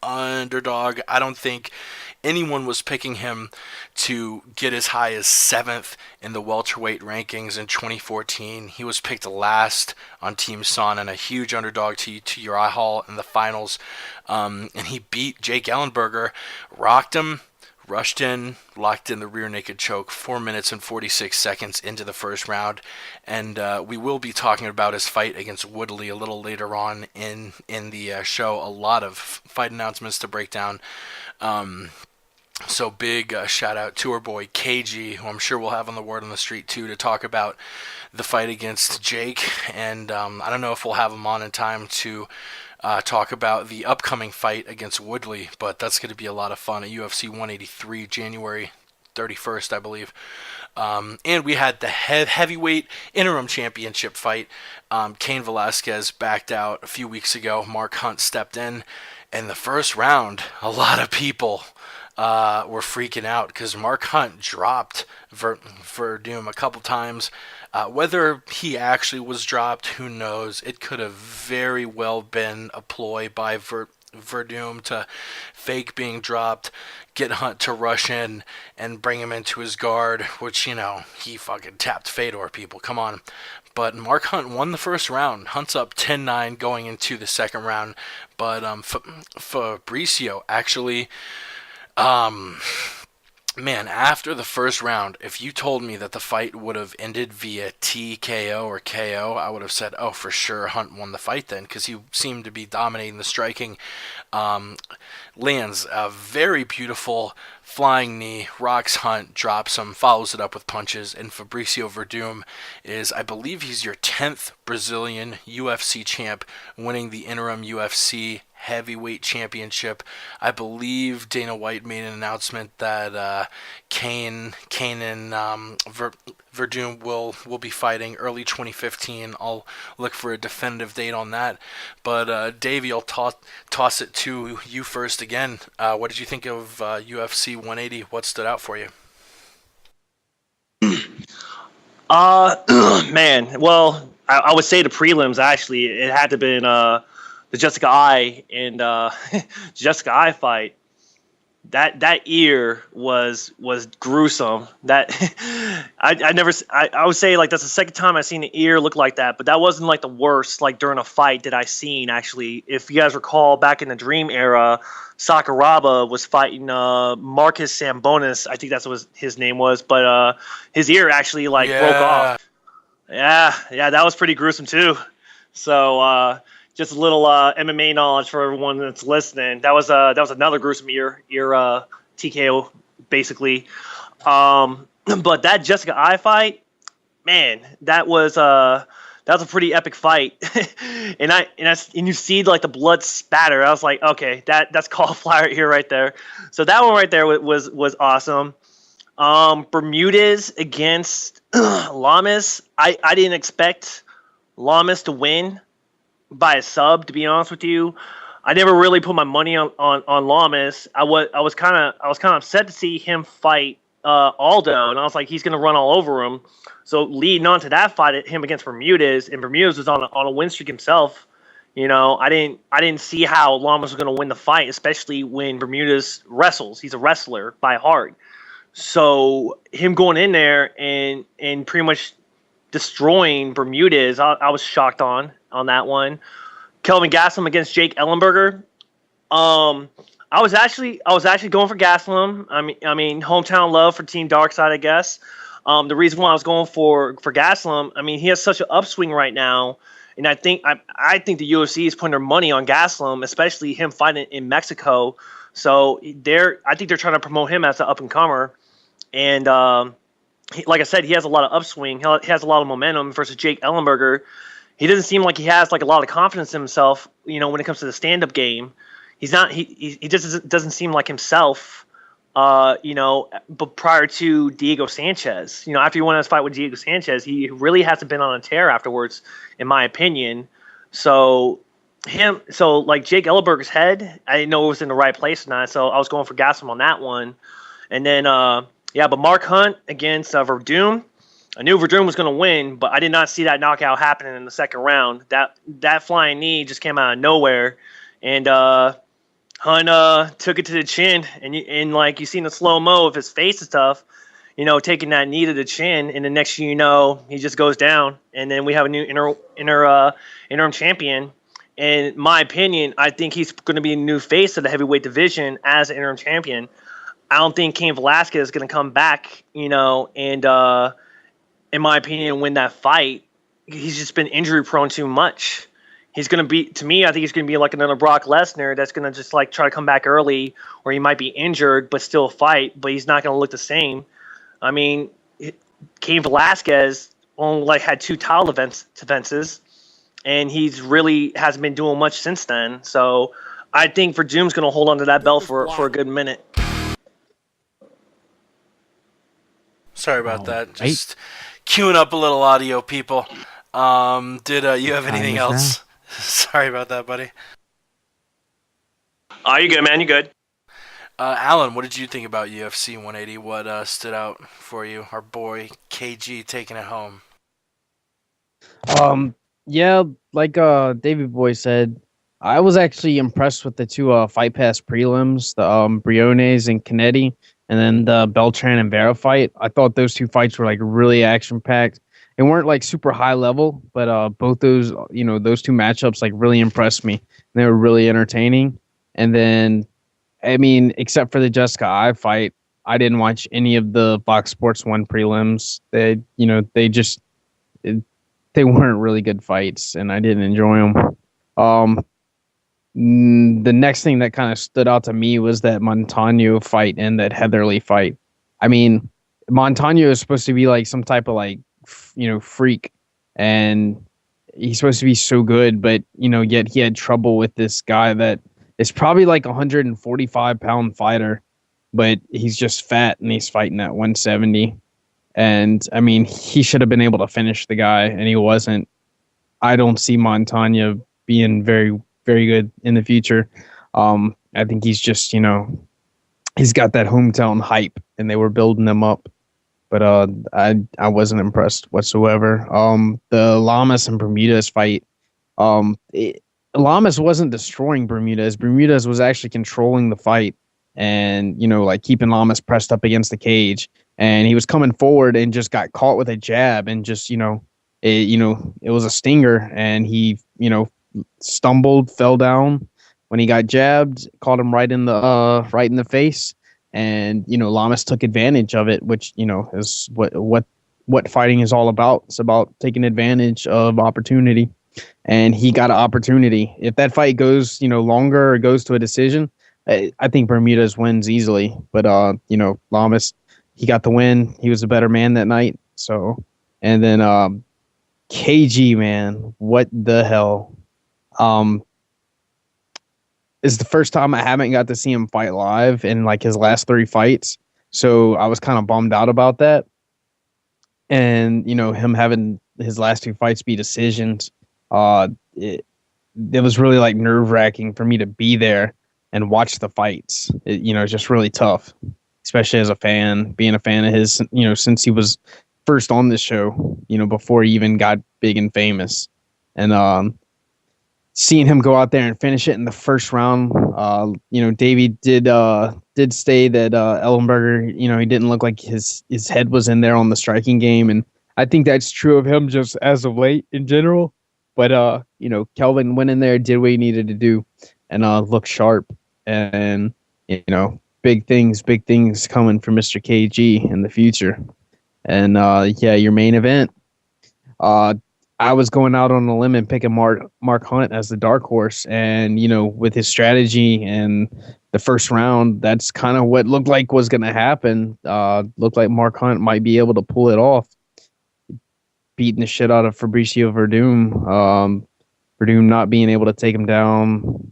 underdog. I don't think anyone was picking him to get as high as 7th in the welterweight rankings in 2014. He was picked last on Team Son and a huge underdog to Uriah Hall in the finals. And he beat Jake Ellenberger, rocked him, rushed in, locked in the rear naked choke 4 minutes and 46 seconds into the first round. And we will be talking about his fight against Woodley a little later on in the show. A lot of fight announcements to break down. So big shout out to our boy KG, who I'm sure we'll have on the word on the street too, to talk about the fight against Jake. And I don't know if we'll have him on in time to talk about the upcoming fight against Woodley, but that's going to be a lot of fun at UFC 183, January 31st, I believe. And we had the heavyweight interim championship fight. Cain Velasquez backed out a few weeks ago. Mark Hunt stepped in. In the first round, a lot of people were freaking out because Mark Hunt dropped Verdum a couple times. Whether he actually was dropped, who knows? It could have very well been a ploy by Verdum to fake being dropped, get Hunt to rush in and bring him into his guard, which, he fucking tapped Fedor, people. Come on. But Mark Hunt won the first round. Hunt's up 10-9 going into the second round. But Fabricio actually... Man, after the first round, if you told me that the fight would have ended via TKO or KO, I would have said, oh, for sure, Hunt won the fight then, because he seemed to be dominating the striking. Lands a very beautiful flying knee, rocks Hunt, drops him, follows it up with punches, and Fabricio Verdum is, I believe he's your 10th Brazilian UFC champ, winning the interim UFC heavyweight championship. I believe Dana White made an announcement that Cain and Verdum will be fighting early 2015. I'll look for a definitive date on that. But Davey, I'll toss it to you first again. What did you think of UFC 180? What stood out for you? Man, well, I would say the prelims, actually. It had to have been the Jessica Eye and Jessica Eye fight. That ear was gruesome. That I would say, like, that's the second time I've seen an ear look like that, but that wasn't like the worst, like, during a fight that I seen, actually. If you guys recall, back in the Dream era, Sakuraba was fighting Marcus Sambonis. I think that's what his name was, but his ear actually broke off. Yeah, that was pretty gruesome too. So just a little MMA knowledge for everyone that's listening. That was another gruesome ear TKO, basically. But that Jessica Eye fight, man, that was a pretty epic fight. and you see like the blood spatter. I was like, okay, that's cauliflower ear right there. So that one right there was awesome. Bermudez against Lamas. I didn't expect Lamas to win by a sub, to be honest with you. I never really put my money on Lamas. I was kind of upset to see him fight Aldo, and I was like, he's gonna run all over him. So leading on to that fight, him against Bermudez, and Bermudez was on a win streak himself. I didn't see how Lamas was gonna win the fight, especially when Bermudez wrestles. He's a wrestler by heart. So him going in there and pretty much destroying Bermudez, I was shocked on that one. Kelvin Gastelum against Jake Ellenberger. I was actually going for Gastelum. I mean, hometown love for Team Darkside, I guess. The reason why I was going for Gastelum, I mean, he has such an upswing right now, and I think the UFC is putting their money on Gastelum, especially him fighting in Mexico. So I think they're trying to promote him as an up and comer, and like I said, he has a lot of upswing. He has a lot of momentum versus Jake Ellenberger. he doesn't seem like he has like a lot of confidence in himself. When it comes to the stand-up game, he's not. He just doesn't seem like himself. But prior to Diego Sanchez, after he won his fight with Diego Sanchez, he really hasn't been on a tear afterwards, in my opinion. So like Jake Ellenberger's head, I didn't know it was in the right place or not, so I was going for Gastelum on that one. And then, but Mark Hunt against Verdum. I knew Verdum was going to win, but I did not see that knockout happening in the second round. That flying knee just came out of nowhere, and Hunt took it to the chin, and like you see in the slow-mo of his face and stuff, taking that knee to the chin, and the next thing you know, he just goes down, and then we have a new interim champion. And in my opinion, I think he's going to be a new face of the heavyweight division as an interim champion. I don't think Cain Velasquez is going to come back, and in my opinion, win that fight. He's just been injury prone too much. He's going to be, to me, I think he's going to be like another Brock Lesnar that's going to just like try to come back early, or he might be injured but still fight, but he's not going to look the same. I mean, Cain Velasquez only had 2 title defenses, and he's really hasn't been doing much since then. So I think Verdum's going to hold on to that belt for a good minute. Sorry about that. Just queuing up a little audio, people. Did you have anything else? Sorry about that, buddy. Oh, you good, man? You good? Alan, what did you think about UFC 180? What stood out for you? Our boy KG taking it home. Yeah, like David Boy said, I was actually impressed with the 2 Fight Pass prelims, the Briones and Canetti, and then the Beltran and Vera fight. I thought those 2 fights were like really action packed. They weren't like super high level, but both those, those 2 matchups like really impressed me. They were really entertaining. And then, I mean, except for the Jessica I fight, I didn't watch any of the Fox Sports 1 prelims. They weren't really good fights, and I didn't enjoy them. The next thing that kind of stood out to me was that Montano fight and that Heatherly fight. I mean, Montano is supposed to be like some type of like, freak, and he's supposed to be so good, but yet he had trouble with this guy that is probably like 145-pound fighter, but he's just fat and he's fighting at 170. And I mean, he should have been able to finish the guy, and he wasn't. I don't see Montano being very, very good in the future. I think he's just, he's got that hometown hype, and they were building him up. But I wasn't impressed whatsoever. The Lamas and Bermudez fight, Lamas wasn't destroying Bermudez. Bermudez was actually controlling the fight, and like keeping Lamas pressed up against the cage. And he was coming forward and just got caught with a jab, and just it was a stinger, and he stumbled, fell down when he got jabbed, caught him right in the face. And Lamas took advantage of it, which is what fighting is all about. It's about taking advantage of opportunity, and he got an opportunity. If that fight goes longer or goes to a decision, I think Bermudez wins easily. But Lamas, he got the win. He was a better man that night. So, and then KG, man, what the hell? It's the first time I haven't got to see him fight live in like his last 3 fights. So I was kind of bummed out about that. And, him having his last 2 fights be decisions, it was really like nerve wracking for me to be there and watch the fights. It's just really tough, especially as a fan, being a fan of his, since he was first on this show, before he even got big and famous. And, seeing him go out there and finish it in the first round, Davey did say that Ellenberger, he didn't look like his head was in there on the striking game, and I think that's true of him just as of late in general. But Kelvin went in there, did what he needed to do, and looked sharp. And big things coming for Mr. KG in the future. And your main event. I was going out on a limb and picking Mark Hunt as the dark horse, and with his strategy and the first round, that's kind of what looked like was going to happen. Looked like Mark Hunt might be able to pull it off. beating the shit out of Fabricio Verdum. Verdum not being able to take him down.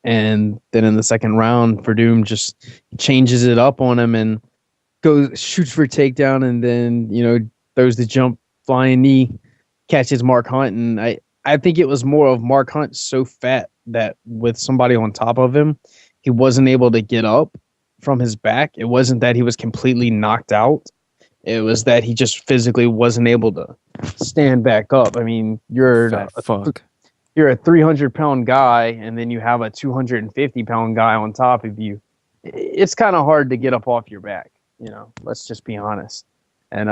And then in the second round, Verdum just changes it up on him and shoots for a takedown, and then, throws the jump flying knee, catches Mark Hunt. And I think it was more of Mark Hunt so fat that with somebody on top of him, he wasn't able to get up from his back. It wasn't that he was completely knocked out. It was that he just physically wasn't able to stand back up. I mean, you're a 300-pound guy, and then you have a 250-pound guy on top of you. It's kind of hard to get up off your back. Let's just be honest. And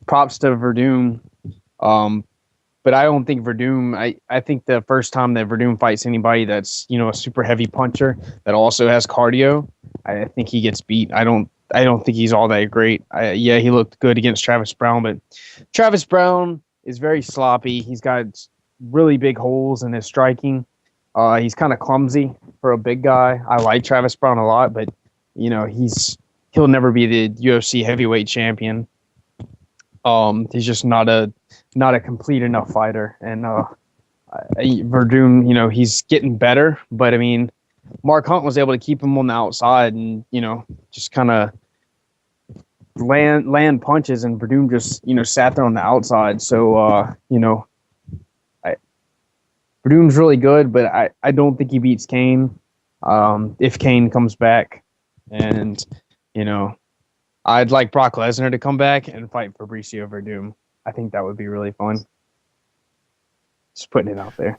props to Verdum. But I don't think Verdum. I think the first time that Verdum fights anybody that's a super heavy puncher that also has cardio, I think he gets beat. I don't think he's all that great. He looked good against Travis Brown, but Travis Brown is very sloppy. He's got really big holes in his striking. He's kind of clumsy for a big guy. I like Travis Brown a lot, but he'll never be the UFC heavyweight champion. He's just not a complete enough fighter. And Verdum, he's getting better, but I mean, Mark Hunt was able to keep him on the outside and just kind of land punches, and Verdum just sat there on the outside. So Verdum's really good, but I don't think he beats Kane if Kane comes back. And I'd like Brock Lesnar to come back and fight Fabricio Verdum. I think that would be really fun. Just putting it out there.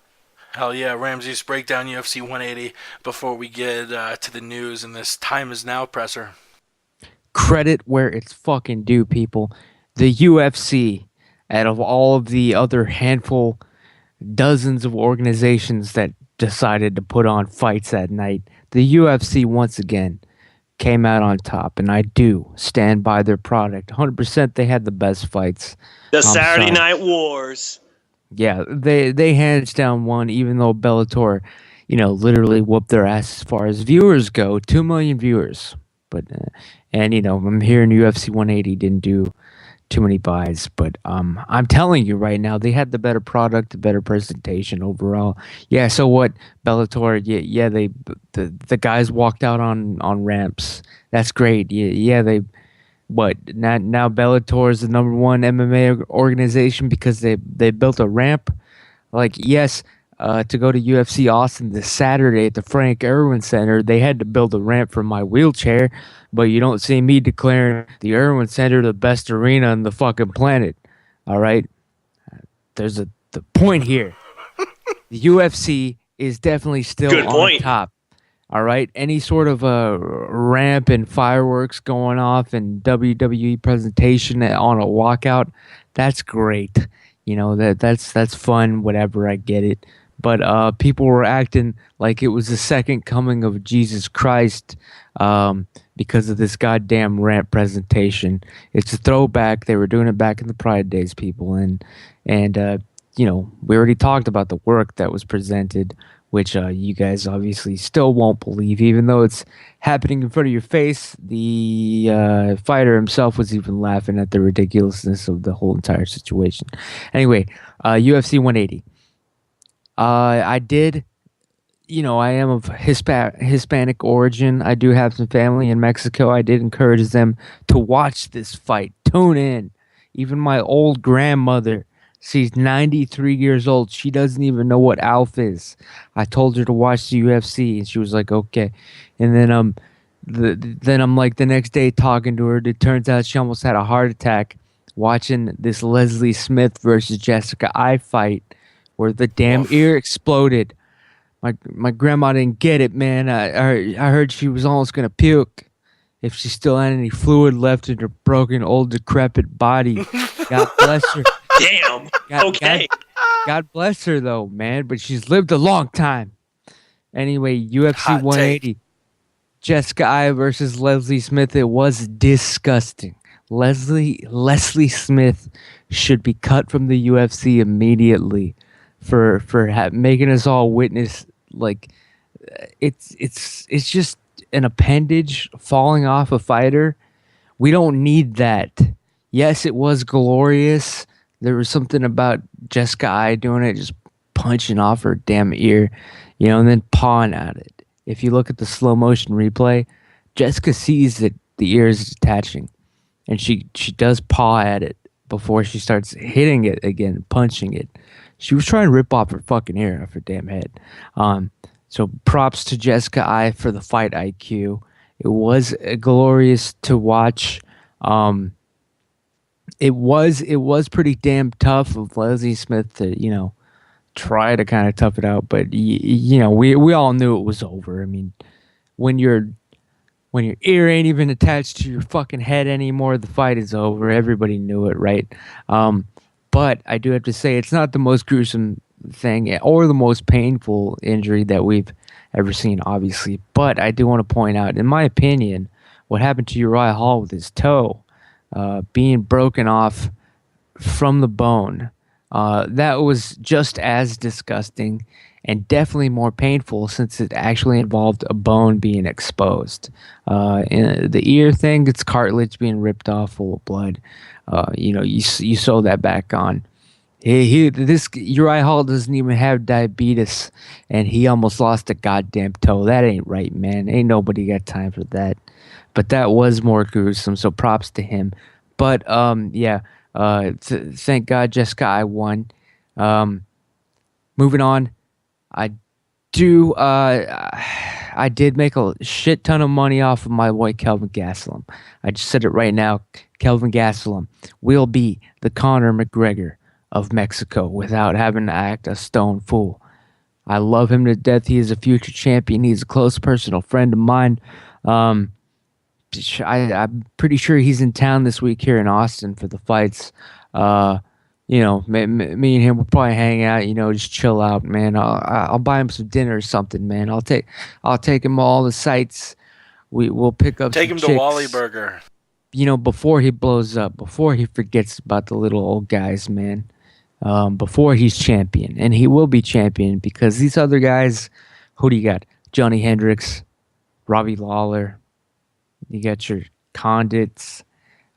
Hell yeah, Ramsey's breakdown UFC 180 before we get to the news and this time is now presser. Credit where it's fucking due, people. The UFC, out of all of the other handful, dozens of organizations that decided to put on fights that night, the UFC once again came out on top, and I do stand by their product. 100% they had the best fights. The Saturday Night Wars. Yeah, they hands down won, even though Bellator, literally whooped their ass as far as viewers go. 2 million viewers. But and I'm hearing UFC 180 didn't do too many buys, but I'm telling you right now, they had the better product, the better presentation overall. Yeah, so what, Bellator? Yeah, the guys walked out on ramps. That's great. Yeah, they. What now? Bellator is the number one MMA organization because they built a ramp. Like, yes, to go to UFC Austin this Saturday at the Frank Irwin Center, they had to build a ramp for my wheelchair, but you don't see me declaring the Irwin Center the best arena on the fucking planet. All right, there's the point here. The UFC is definitely still on top. All right, any sort of a ramp and fireworks going off and WWE presentation on a walkout, that's great. That's fun. Whatever, I get it. But people were acting like it was the second coming of Jesus Christ because of this goddamn ramp presentation. It's a throwback. They were doing it back in the Pride days, people, and we already talked about the work that was presented, which you guys obviously still won't believe, even though it's happening in front of your face. The fighter himself was even laughing at the ridiculousness of the whole entire situation. Anyway, UFC 180. I did, I am of Hispanic origin. I do have some family in Mexico. I did encourage them to watch this fight. Tune in. Even my old grandmother, she's 93 years old. She doesn't even know what ALF is. I told her to watch the UFC, and she was like, okay. And then then I'm like the next day talking to her. It turns out she almost had a heart attack watching this Leslie Smith versus Jessica I fight, where the damn ear exploded. My grandma didn't get it, man. I heard she was almost gonna puke if she still had any fluid left in her broken, old, decrepit body. God bless her. Damn. Okay. God bless her, though, man. But she's lived a long time. Anyway, UFC 180. Jessica I versus Leslie Smith. It was disgusting. Leslie Smith should be cut from the UFC immediately for making us all witness. Like, it's just an appendage falling off a fighter. We don't need that. Yes, it was glorious. There was something about Jessica I doing it, just punching off her damn ear, and then pawing at it. If you look at the slow motion replay, Jessica sees that the ear is detaching, and she does paw at it before she starts hitting it again, punching it. She was trying to rip off her fucking ear off her damn head. So props to Jessica I for the fight IQ. It was glorious to watch. It was pretty damn tough of Leslie Smith to try to kind of tough it out, but we all knew it was over. I mean, when your ear ain't even attached to your fucking head anymore, the fight is over. Everybody knew it, right? But I do have to say, it's not the most gruesome thing or the most painful injury that we've ever seen, obviously. But I do want to point out, in my opinion, what happened to Uriah Hall with his toe being broken off from the bone, that was just as disgusting and definitely more painful since it actually involved a bone being exposed. In the ear thing, it's cartilage being ripped off full of blood. You sew that back on. This Uriah Hall doesn't even have diabetes, and he almost lost a goddamn toe. That ain't right, man. Ain't nobody got time for that. But that was more gruesome, so props to him. But yeah, thank God Jessica I won. Moving on, I do. I did make a shit ton of money off of my boy Kelvin Gastelum. I just said it right now. Kelvin Gastelum will be the Conor McGregor of Mexico without having to act a stone fool. I love him to death. He is a future champion. He's a close personal friend of mine. I'm pretty sure he's in town this week here in Austin for the fights. Me and him will probably hang out. Just chill out, man. I'll buy him some dinner or something, man. I'll take him all the sights. We'll pick up. Take some him chicks. to Wally Burger. Before he blows up, before he forgets about the little old guys, man. Before he's champion, and he will be champion because these other guys. Who do you got? Johnny Hendricks, Robbie Lawler. You got your Condits.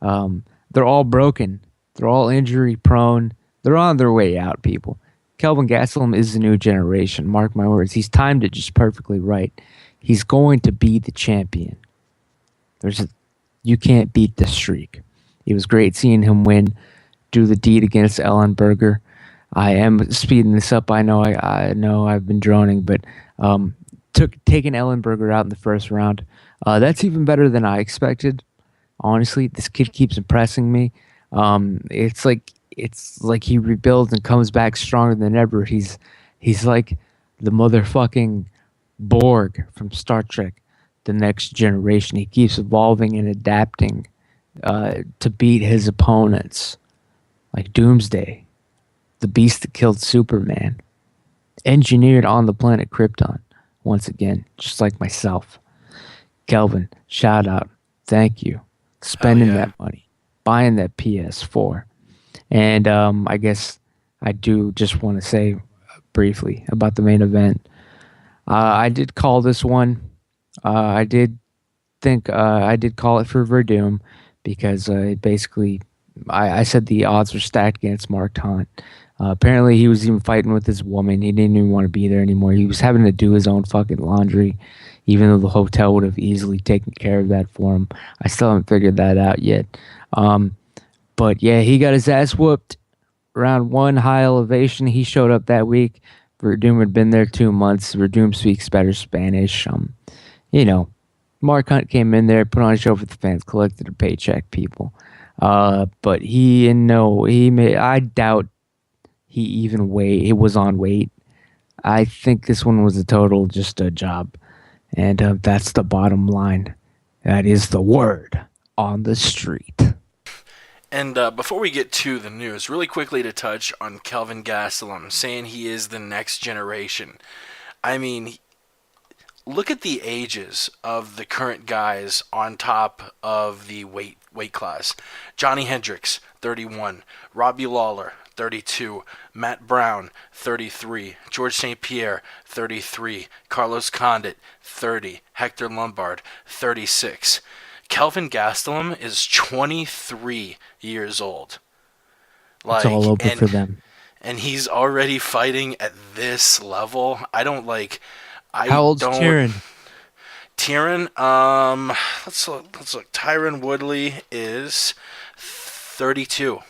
They're all broken. They're all injury prone. They're on their way out, people. Kelvin Gastelum is the new generation. Mark my words. He's timed it just perfectly right. He's going to be the champion. You can't beat the streak. It was great seeing him win, do the deed against Ellen Berger. I am speeding this up. I know I've been droning, but taking Ellen Berger out in the first round, that's even better than I expected. Honestly, this kid keeps impressing me. It's like he rebuilds and comes back stronger than ever. He's like the motherfucking Borg from Star Trek, The Next Generation. He keeps evolving and adapting to beat his opponents, like Doomsday, the beast that killed Superman, engineered on the planet Krypton. Once again, just like myself. Kelvin, shout out. Thank you. Spending that money. Buying that PS4. And I guess I do just want to say briefly about the main event. I did call this one. I did call it for Verdum because basically I said the odds were stacked against Mark Taunt. Apparently he was even fighting with his woman. He didn't even want to be there anymore. He was having to do his own fucking laundry, even though the hotel would have easily taken care of that for him. I still haven't figured that out yet. But yeah, he got his ass whooped. Round one, high elevation. He showed up that week. Verdum had been there 2 months. Verdum speaks better Spanish. Mark Hunt came in there, put on a show for the fans, collected a paycheck, people. But I doubt he even was on weight. I think this one was a total just a job. And that's the bottom line. That is the word on the street. And before we get to the news, really quickly to touch on Kelvin Gastelum, saying he is the next generation. I mean, look at the ages of the current guys on top of the weight class. Johnny Hendricks, 31. Robbie Lawler, 32. Matt Brown, 33. George St. Pierre, 33. Carlos Condit, 30. Hector Lombard, 36. Kelvin Gastelum is 23 years old. It's all over for them. And he's already fighting at this level. I don't. How old's Tyron? Tyron, let's look. Tyron Woodley is 32.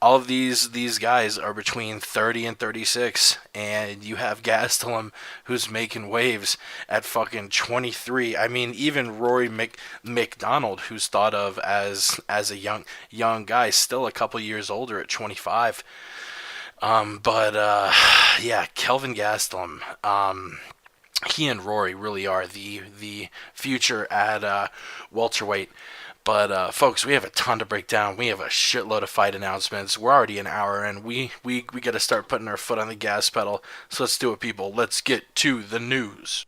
All of these guys are between 30 and 36, and you have Gastelum who's making waves at fucking 23. I mean, even Rory McDonald, who's thought of as a young guy, still a couple years older at 25. Yeah, Kelvin Gastelum. He and Rory really are the future at welterweight. But folks, we have a ton to break down. We have a shitload of fight announcements. We're already an hour in. We got to start putting our foot on the gas pedal. So let's do it, people. Let's get to the news.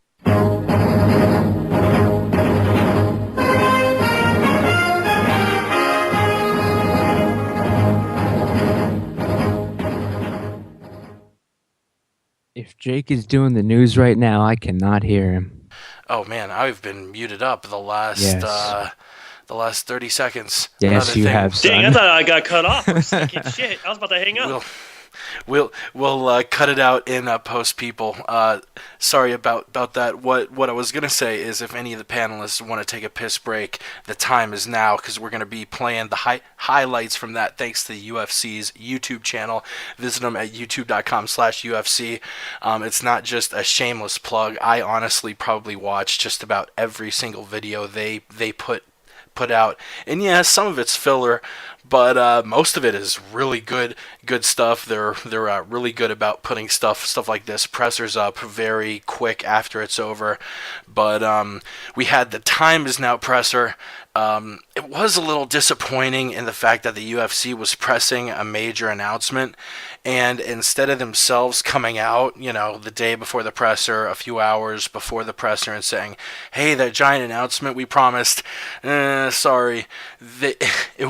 If Jake is doing the news right now, I cannot hear him. Oh man, I've been muted up the last 30 seconds. Yes, you have, son. Dang, I thought I got cut off for a second. Shit, I was about to hang up. We'll cut it out in post, people. Sorry about that. What I was gonna say is, if any of the panelists want to take a piss break, the time is now, because we're gonna be playing the highlights from that. Thanks to the UFC's YouTube channel. Visit them at youtube.com/UFC. It's not just a shameless plug. I honestly probably watch just about every single video they put out, and yeah, some of it's filler, but most of it is really good stuff. They're really good about putting stuff like this, pressers, up very quick after it's over. But we had the Time Is Now presser. It was a little disappointing in the fact that the UFC was pressing a major announcement, and instead of themselves coming out, the day before the presser, a few hours before the presser, and saying, "Hey, that giant announcement we promised, sorry," it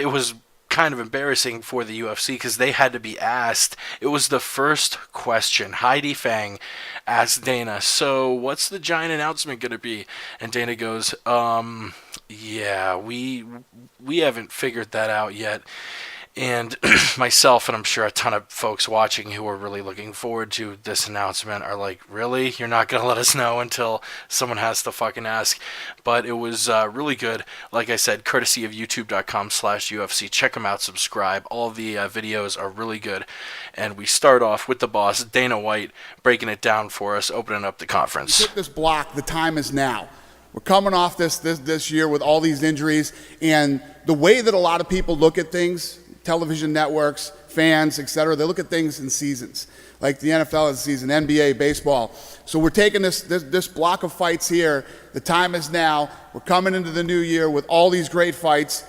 was kind of embarrassing for the UFC, because they had to be asked. It was the first question. Heidi Fang asked Dana, "So what's the giant announcement going to be?" And Dana goes, yeah, we haven't figured that out yet." And myself, and I'm sure a ton of folks watching who are really looking forward to this announcement, are like, "Really? You're not going to let us know until someone has to fucking ask?" But it was really good. Like I said, courtesy of youtube.com/UFC. Check them out, subscribe. All the videos are really good. And we start off with the boss, Dana White, breaking it down for us, opening up the conference. We took this block, the time is now. We're coming off this year with all these injuries, and the way that a lot of people look at things, television networks, fans, etc., they look at things in seasons. Like the NFL has a season, NBA, baseball. So we're taking this block of fights here. The time is now. We're coming into the new year with all these great fights.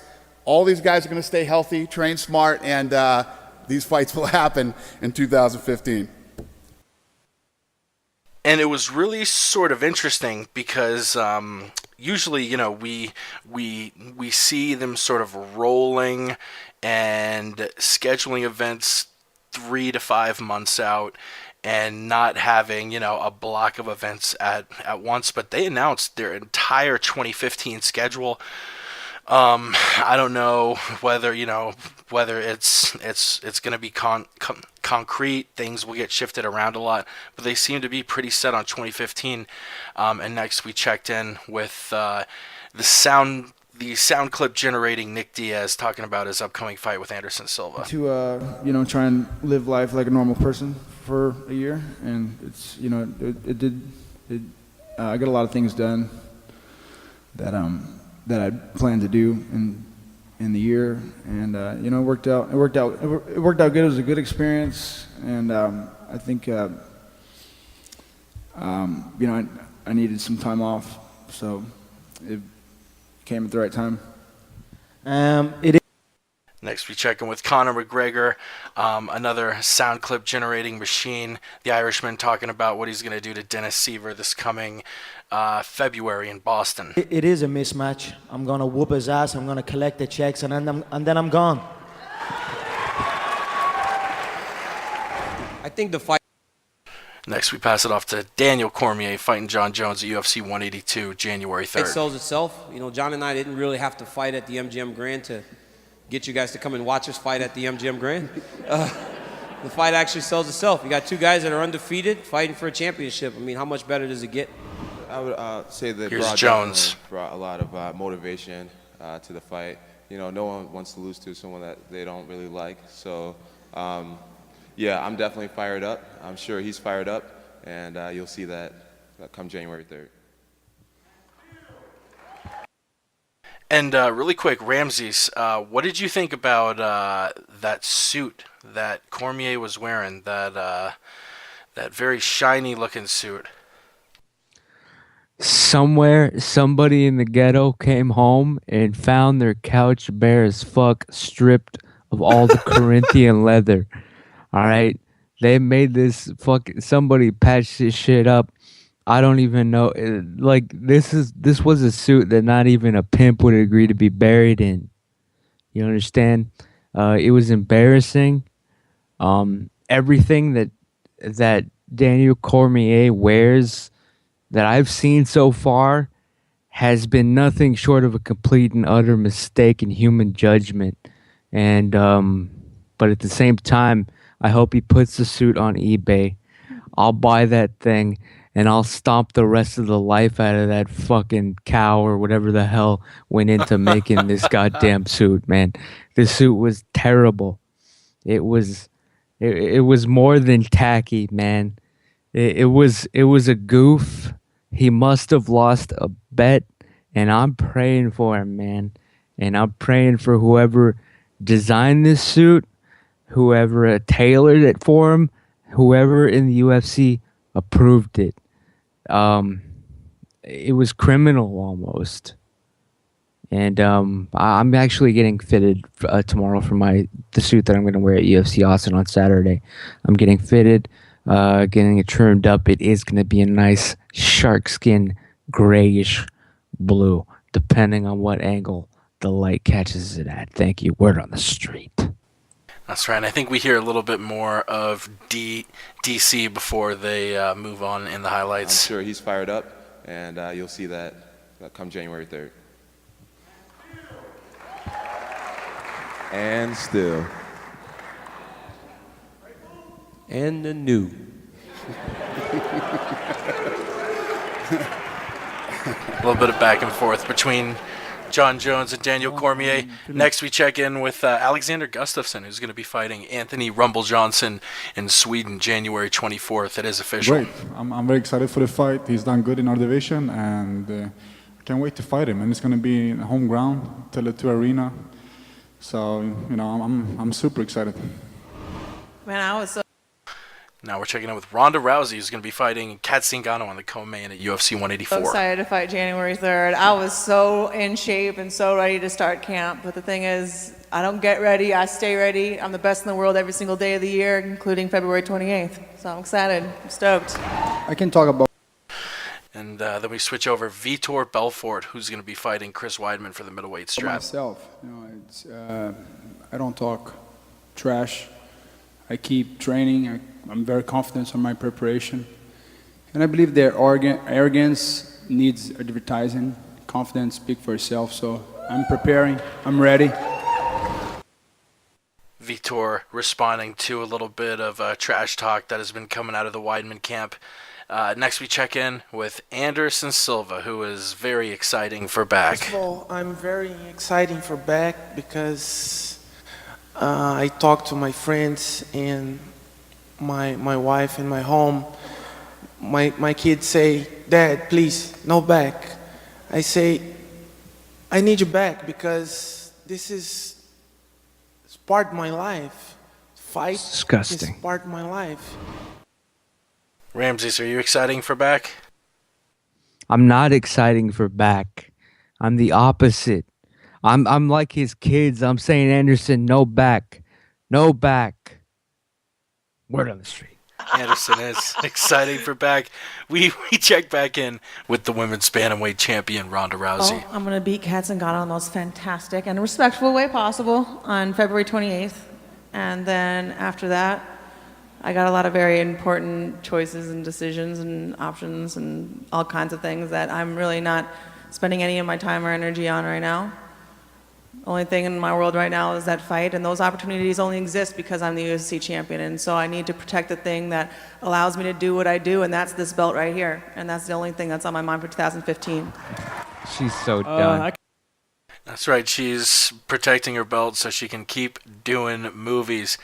All these guys are going to stay healthy, train smart, and these fights will happen in 2015. And it was really sort of interesting because usually, we see them sort of rolling and scheduling events 3 to 5 months out, and not having, a block of events at once. But they announced their entire 2015 schedule. I don't know whether it's going to be concrete. Things will get shifted around a lot, but they seem to be pretty set on 2015. And next we checked in with the sound clip generating Nick Diaz talking about his upcoming fight with Anderson Silva. To try and live life like a normal person for a year, and it's I got a lot of things done that I planned to do in the year, and it worked out good. It was a good experience, and I think I needed some time off, so it came at the right time. Next, we check in with Conor McGregor, another sound clip generating machine. The Irishman talking about what he's going to do to Dennis Seaver this coming February in Boston. It is a mismatch. I'm going to whoop his ass. I'm going to collect the checks, and then I'm gone. I think the fight. Next, we pass it off to Daniel Cormier fighting John Jones at UFC 182, January It 3rd. sells itself. You know, John and I didn't really have to fight at the MGM Grand to get you guys to come and watch us fight at the MGM Grand. The fight actually sells itself. You got two guys that are undefeated fighting for a championship. I mean, how much better does it get? I would say that Here's Jones. brought a lot of motivation to the fight. You know, no one wants to lose to someone that they don't really like. So, yeah, I'm definitely fired up. I'm sure he's fired up, and you'll see that come January 3rd. And really quick, Ramses, what did you think about that suit that Cormier was wearing? That very shiny looking suit. Somewhere, somebody in the ghetto came home and found their couch bare as fuck, stripped of all the Corinthian leather. All right, they made this somebody patched this shit up. I don't even know. This was a suit that not even a pimp would agree to be buried in. You understand? It was embarrassing. Everything that Daniel Cormier wears that I've seen so far has been nothing short of a complete and utter mistake in human judgment. And but at the same time, I hope he puts the suit on eBay. I'll buy that thing and I'll stomp the rest of the life out of that fucking cow or whatever the hell went into making this goddamn suit, man. This suit was terrible. It was more than tacky, man. It was a goof. He must have lost a bet, and I'm praying for him, man. And I'm praying for whoever designed this suit, whoever tailored it for him, whoever in the UFC approved it. It was criminal almost. And I'm actually getting fitted tomorrow for the suit that I'm going to wear at UFC Austin on Saturday. I'm getting fitted, getting it trimmed up. It is going to be a nice shark skin grayish blue, depending on what angle the light catches it at. Thank you. Word on the street. That's right. And I think we hear a little bit more of DC before they move on in the highlights. I'm sure he's fired up, and you'll see that come January 3rd. And still. And the new. A little bit of back and forth between John Jones and Daniel Cormier. Next, we check in with Alexander Gustafsson, who's going to be fighting Anthony Rumble Johnson in Sweden, January 24th. It is official. Great. I'm very excited for the fight. He's done good in our division, and I can't wait to fight him. And it's going to be in home ground, Tele2 Arena. So, you know, I'm super excited. Man, I was so... Now we're checking in with Ronda Rousey, who's going to be fighting Kat Zingano on the co-main at UFC 184. So excited to fight January 3rd. I was so in shape and so ready to start camp. But the thing is, I don't get ready. I stay ready. I'm the best in the world every single day of the year, including February 28th. So I'm excited. I'm stoked. I can talk about. And then we switch over Vitor Belfort, who's going to be fighting Chris Weidman for the middleweight strap. Myself, you know, it's, I don't talk trash. I keep training. I'm very confident on my preparation. And I believe their arrogance needs advertising. Confidence speaks for itself. So I'm preparing. I'm ready. Vitor responding to a little bit of trash talk that has been coming out of the Weidman camp. Next, we check in with Anderson Silva, who is very exciting for back. First of all, I'm very exciting for back because I talk to my friends and my wife in my home. My kids say, "Dad, please, no back." I say, "I need you back because this is part of my life. Fight Disgusting. is part of my life." Ramses, are you exciting for back? I'm not exciting for back. I'm the opposite. I'm like his kids. I'm saying, Anderson, no back. No back. Word on the street. Anderson is exciting for back. We check back in with the women's bantamweight champion, Ronda Rousey. I'm going to beat Kat Zingano in the most fantastic and respectful way possible on February 28th. And then after that, I got a lot of very important choices and decisions and options and all kinds of things that I'm really not spending any of my time or energy on right now. Only thing in my world right now is that fight, and those opportunities only exist because I'm the UFC champion, and so I need to protect the thing that allows me to do what I do, and that's this belt right here, and that's the only thing that's on my mind for 2015. She's so done. That's right. She's protecting her belt so she can keep doing movies.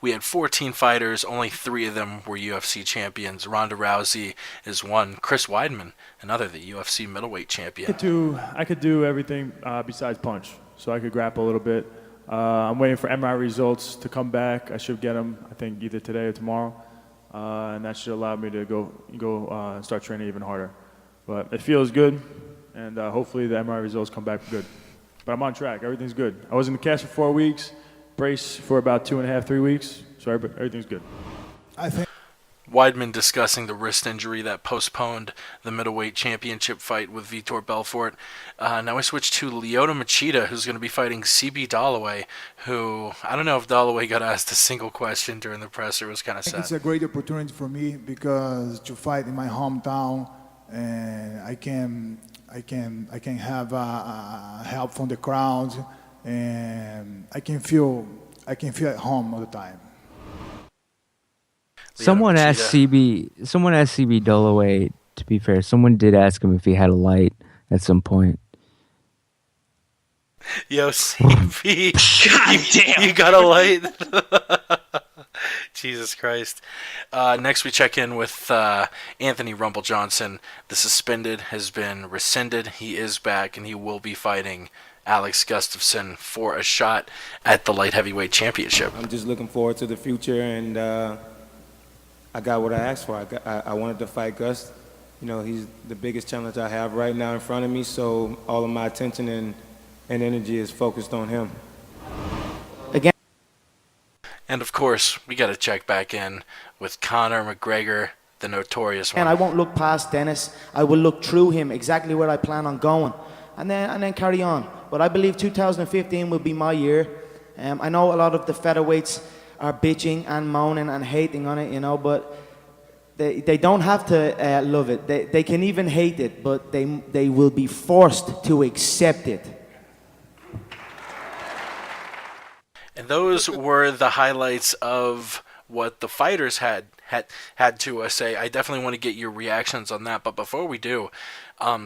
We had 14 fighters. Only 3 of them were UFC champions. Ronda Rousey is one. Chris Weidman, another, the UFC middleweight champion. I could do everything besides punch. So I could grapple a little bit. I'm waiting for MRI results to come back. I should get them, I think, either today or tomorrow. And that should allow me to go start training even harder. But it feels good, and hopefully the MRI results come back good. But I'm on track. Everything's good. I was in the cast for 4 weeks. Brace for about 2.5, 3 weeks. So everything's good. I think Weidman discussing the wrist injury that postponed the middleweight championship fight with Vitor Belfort. Now we switch to Lyoto Machida, who's going to be fighting CB Dalloway, who, I don't know if Dalloway got asked a single question during the presser. It was kind of sad. it's a great opportunity for me because to fight in my hometown, and I can have help from the crowd, and I can feel at home all the time. Someone asked CB Dalloway, to be fair, someone did ask him if he had a light at some point. Yo, CB, God damn. you got a light? Jesus Christ. Next we check in with Anthony Rumble Johnson. The suspended has been rescinded. He is back, and he will be fighting Alex Gustafsson for a shot at the light heavyweight championship. I'm just looking forward to the future, and I got what I asked for. I wanted to fight Gus. You know, he's the biggest challenge I have right now in front of me, so all of my attention and energy is focused on him. Again. And of course, we got to check back in with Conor McGregor, the notorious one. And I won't look past Dennis. I will look through him exactly where I plan on going, and then carry on. But I believe 2015 will be my year. I know a lot of the featherweights are bitching and moaning and hating on it, you know, but they don't have to love it. They can even hate it, but they will be forced to accept it. And those were the highlights of what the fighters had to say. I definitely want to get your reactions on that. But before we do,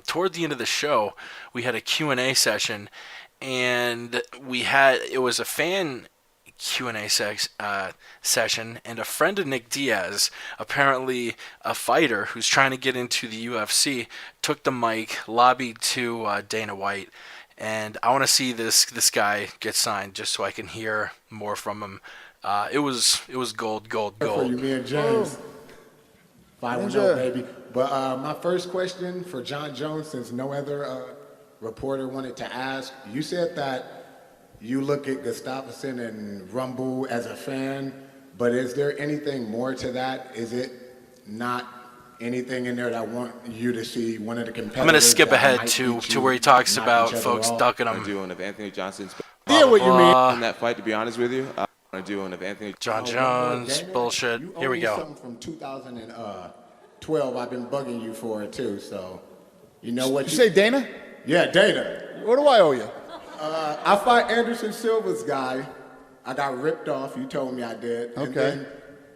toward the end of the show, we had a Q&A session, and it was a fan Q&A session, and a friend of Nick Diaz, apparently a fighter who's trying to get into the UFC, took the mic, lobbied to Dana White, and I want to see this guy get signed just so I can hear more from him. It was gold. For you, me and James. 5-0, baby. But my first question for John Jones, since no other reporter wanted to ask, you said that you look at Gustafsson and Rumble as a fan, but is there anything more to that? Is it not anything in there that I want you to see one of the competitors? I'm going to skip ahead to where he talks about folks ducking him. Doing if Anthony Johnson's Yeah, what you mean? in that fight, to be honest with you. I'm doing if Anthony John Jones bullshit. Here we go. Something from 2012. I've been bugging you for it too. So, you know what? You say Dana? Yeah, Dana. What do I owe you? I fought Anderson Silva's guy. I got ripped off. You told me I did. Okay. And then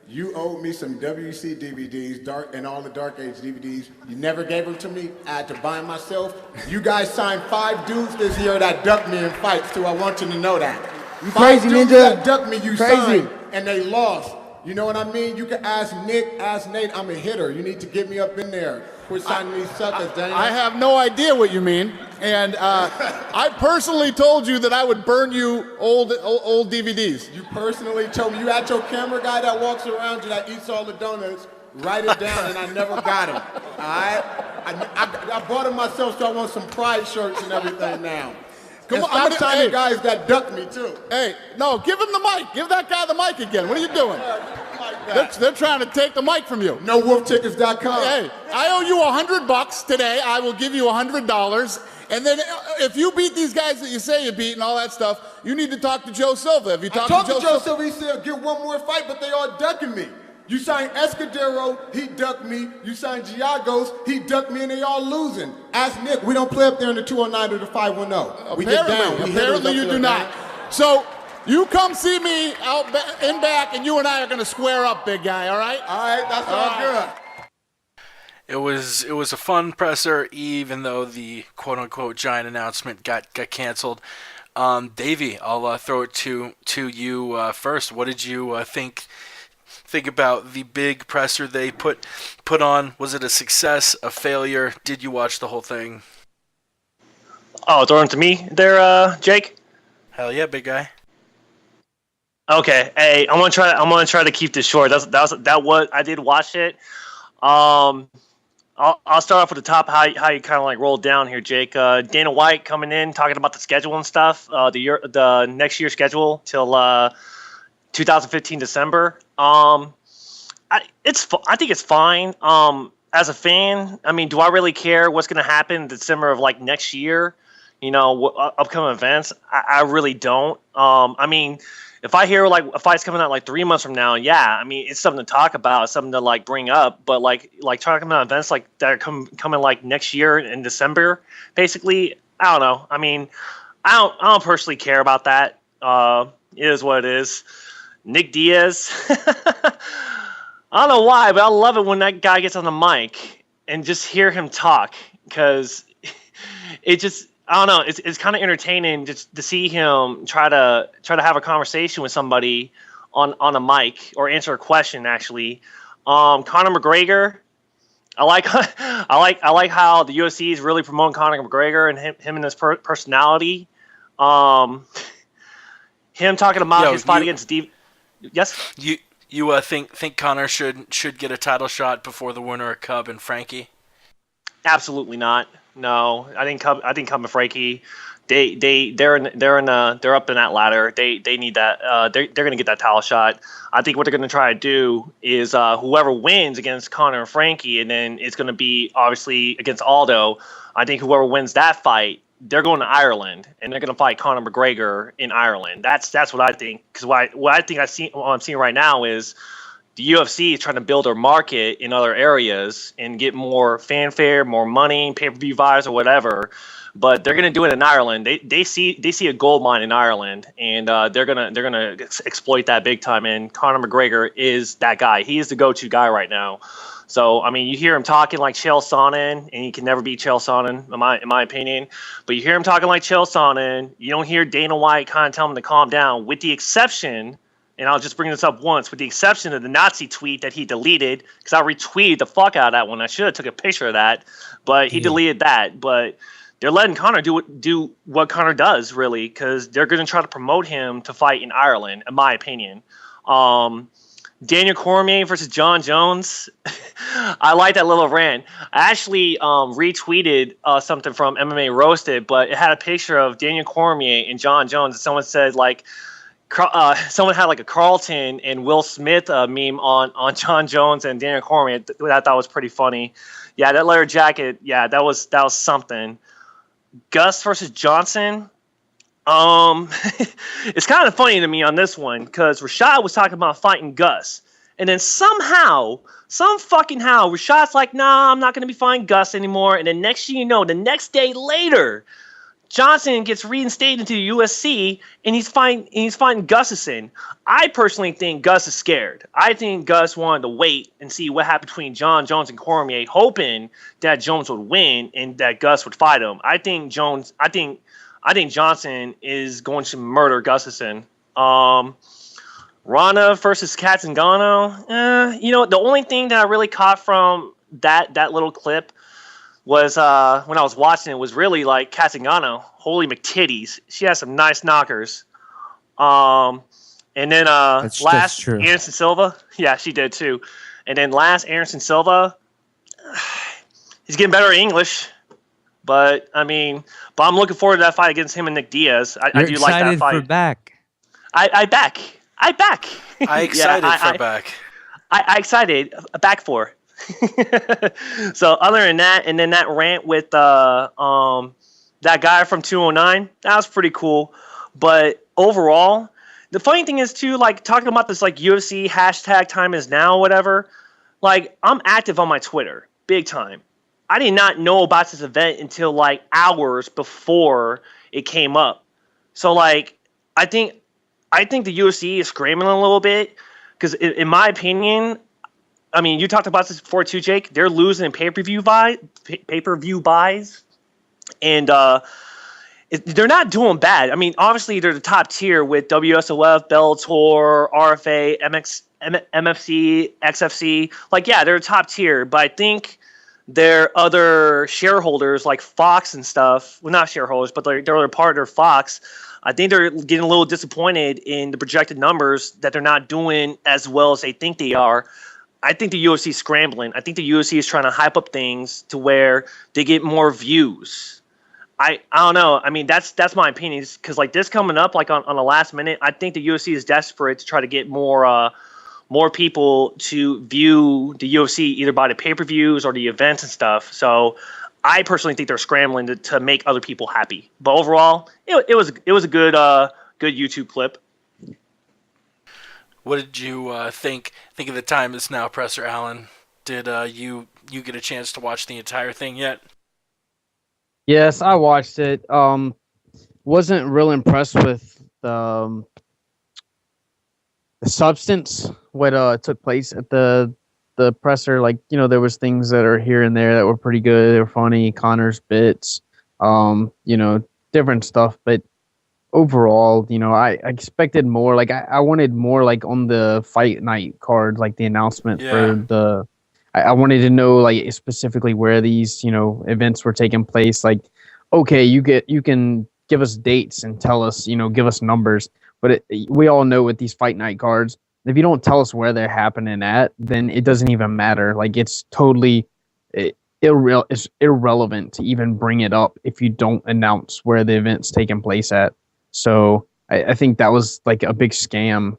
you owed me some WC DVDs, and all the Dark Age DVDs. You never gave them to me. I had to buy them myself. You guys signed 5 dudes this year that ducked me in fights too. I want you to know that. You 5 crazy, dudes Ninja. that ducked me, you Crazy. signed, and they lost. You know what I mean? You can ask Nick, ask Nate. I'm a hitter. You need to get me up in there. Quit signing these suckers, Dana. I have no idea what you mean. And I personally told you that I would burn you old DVDs. You personally told me. You had your camera guy that walks around you that eats all the donuts. Write it down, and I never got him. All right? I bought him myself, so I want some Pride shirts and everything now. Come on, stop signing guys that duck me, too. Hey, no, give him the mic. Give that guy the mic again. What are you doing? They're trying to take the mic from you. NoWolfTickets.com. Hey, I owe you $100 today. I will give you $100. And then if you beat these guys that you say you beat and all that stuff, you need to talk to Joe Silva. Have you I talked talked to Joe Silva? He said, get one more fight, but they all ducking me. You signed Escudero, he ducked me. You signed Giagos, he ducked me, and they all losing. Ask Nick, we don't play up there in the 209 or the 510. We get down. Apparently you do not. So you come see me out in back, and you and I are going to square up, big guy, all right? All right, that's all good. It was a fun presser, even though the quote-unquote giant announcement got canceled. Davey, I'll throw it to you first. What did you think about the big presser they put on? Was it a success, a failure? Did you watch the whole thing? Oh, throwing it to me there, Jake? Hell yeah, big guy. Okay, hey, I'm gonna try to keep this short. I did watch it. I'll start off with the top. How you kind of like rolled down here, Jake. Dana White coming in talking about the schedule and stuff. The next year's schedule till 2015 December. I think it's fine. As a fan, I mean, do I really care what's going to happen in December of like next year? You know, upcoming events. I really don't. I mean, if I hear like a fight's coming out like 3 months from now, yeah, I mean, it's something to talk about, something to like bring up. But like talking about events like that are coming like next year in December, basically, I don't know. I mean, I don't personally care about that. It is what it is. Nick Diaz. I don't know why, but I love it when that guy gets on the mic and just hear him talk, because it just, I don't know, it's kind of entertaining just to see him try to have a conversation with somebody on a mic or answer a question. Actually, Conor McGregor, I like how the UFC is really promoting Conor McGregor and him and his personality. Him talking about his fight against Steve. Yes. You think Conor should get a title shot before the winner of Cub and Frankie? Absolutely not. No, I think Cub and Frankie, they're up in that ladder. They need that. They're gonna get that title shot. I think what they're gonna try to do is whoever wins against Conor and Frankie, and then it's gonna be obviously against Aldo. I think whoever wins that fight, they're going to Ireland and they're gonna fight Conor McGregor in Ireland. That's what I think. Because what I'm seeing right now is the UFC is trying to build their market in other areas and get more fanfare, more money, pay-per-view buys or whatever. But they're gonna do it in Ireland. They see a gold mine in Ireland, and they're gonna exploit that big time. And Conor McGregor is that guy. He is the go-to guy right now. So I mean, you hear him talking like Chael Sonnen, and he can never beat Chael Sonnen, in my opinion. But you hear him talking like Chael Sonnen. You don't hear Dana White kind of tell him to calm down, with the exception. And I'll just bring this up once, with the exception of the Nazi tweet that he deleted, because I retweeted the fuck out of that one. I should have took a picture of that, but he deleted that. But they're letting Conor do what Conor does, really, because they're going to try to promote him to fight in Ireland, in my opinion. Daniel Cormier versus John Jones. I like that little rant. I actually retweeted something from MMA Roasted, but it had a picture of Daniel Cormier and John Jones, and someone said like, someone had like a Carlton and Will Smith meme on John Jones and Daniel Cormier. That I thought was pretty funny. Yeah, that leather jacket. Yeah, that was something. Gus versus Johnson. It's kind of funny to me on this one because Rashad was talking about fighting Gus, and then somehow, Rashad's like, "Nah, I'm not going to be fighting Gus anymore." And then next thing you know, the next day later, Johnson gets reinstated into the UFC, and he's fighting Gustafsson. I personally think Gus is scared. I think Gus wanted to wait and see what happened between John Jones and Cormier, hoping that Jones would win and that Gus would fight him. I think Johnson is going to murder Gustafsson. Ronda versus Katzengano. The only thing that I really caught from that little clip was when I was watching it was really like Katzengano. Holy McTitties. She has some nice knockers. And then last Anderson Silva. Yeah, she did too. And then last Anderson Silva. He's getting better at English. But I'm looking forward to that fight against him and Nick Diaz. I do like that fight. For back. I back. I excited for back. I excited back for. So other than that, and then that rant with that guy from 209, that was pretty cool. But overall, the funny thing is too, like talking about this like UFC hashtag time is now, whatever. Like I'm active on my Twitter, big time. I did not know about this event until like hours before it came up. So like, I think the UFC is scrambling a little bit because in my opinion, I mean, you talked about this before too, Jake. They're losing in pay-per-view buys, and they're not doing bad. I mean, obviously they're the top tier with WSOF, Bellator, RFA, MFC, XFC. Like, yeah, they're top tier, but I think their other shareholders like Fox and stuff, well, not shareholders, but their other partner, Fox, I think they're getting a little disappointed in the projected numbers that they're not doing as well as they think they are. I think the UFC is scrambling. I think the UFC is trying to hype up things to where they get more views. I don't know. I mean, that's my opinion. Because like this coming up, like on the last minute, I think the UFC is desperate to try to get more people to view the UFC either by the pay-per-views or the events and stuff. So I personally think they're scrambling to make other people happy. But overall, it was a good YouTube clip. What did you think of the Time Is Now presser, Alan? Did you get a chance to watch the entire thing yet? Yes, I watched it. Wasn't real impressed with the substance, what took place at the presser. Like, you know, there was things that are here and there that were pretty good. They were funny, Connor's bits, you know, different stuff. But overall, you know, I expected more. Like, I wanted more, like, on the fight night card, like the announcement for the. I wanted to know, like, specifically where these, you know, events were taking place. Like, okay, you can give us dates and tell us, you know, give us numbers. But we all know with these fight night cards, if you don't tell us where they're happening at, then it doesn't even matter. Like, it's totally it's irrelevant to even bring it up if you don't announce where the event's taking place at. So I think that was like a big scam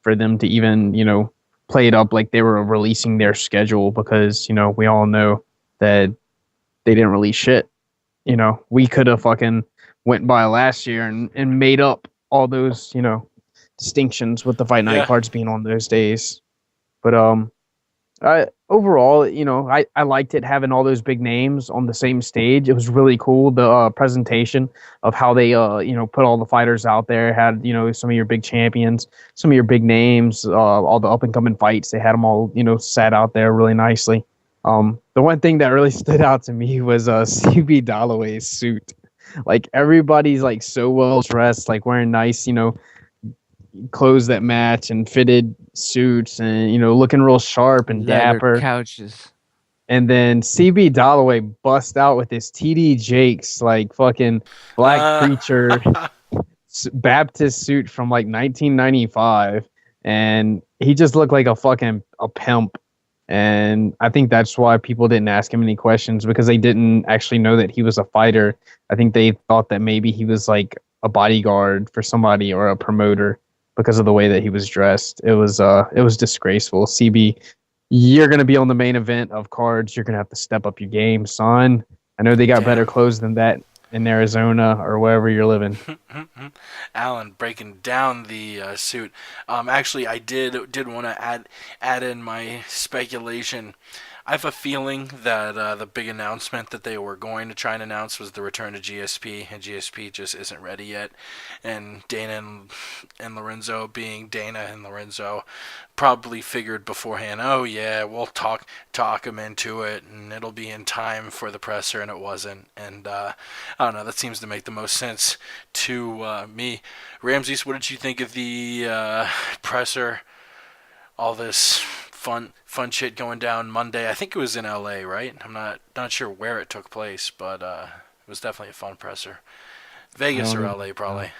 for them to even, you know, play it up like they were releasing their schedule, because, you know, we all know that they didn't release shit. You know, we could have fucking went by last year and made up all those, you know, distinctions with the fight night cards being on those days. But overall, you know, I liked it having all those big names on the same stage. It was really cool. The presentation of how they, you know, put all the fighters out there, had, you know, some of your big champions, some of your big names, all the up and coming fights. They had them all, you know, sat out there really nicely. The one thing that really stood out to me was CB Dalloway's suit. Like, everybody's like so well dressed, like wearing nice, you know, clothes that match and fitted suits, and, you know, looking real sharp and dapper. Couches. And then CB Dalloway bust out with his TD Jakes, like, fucking black preacher Baptist suit from like 1995, and he just looked like a pimp. And I think that's why people didn't ask him any questions, because they didn't actually know that he was a fighter. I think they thought that maybe he was like a bodyguard for somebody or a promoter because of the way that he was dressed. It was disgraceful. CB, you're going to be on the main event of cards. You're going to have to step up your game, son. I know they got better clothes than that in Arizona or wherever you're living. Alan, breaking down the suit. Actually, I did want to add in my speculation. I have a feeling that the big announcement that they were going to try and announce was the return to GSP, and GSP just isn't ready yet. And Dana and Lorenzo, being Dana and Lorenzo, probably figured beforehand, oh yeah, we'll talk him into it, and it'll be in time for the presser, and it wasn't. And I don't know, that seems to make the most sense to me. Ramses, what did you think of the presser? All this fun shit going down Monday. I think it was in LA, right? I'm not sure where it took place, but it was definitely a fun presser. Vegas or LA, probably.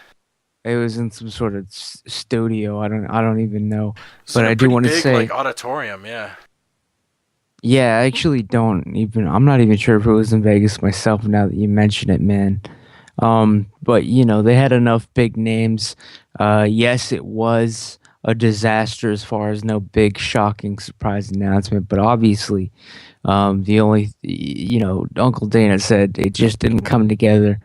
It was in some sort of studio. I don't even know. So but I do want to say, like, auditorium, yeah. Yeah, I actually don't even. I'm not even sure if it was in Vegas myself. Now that you mention it, man. But you know, they had enough big names. Yes, it was a disaster as far as no big shocking surprise announcement. But obviously, the only Uncle Dana said it just didn't come together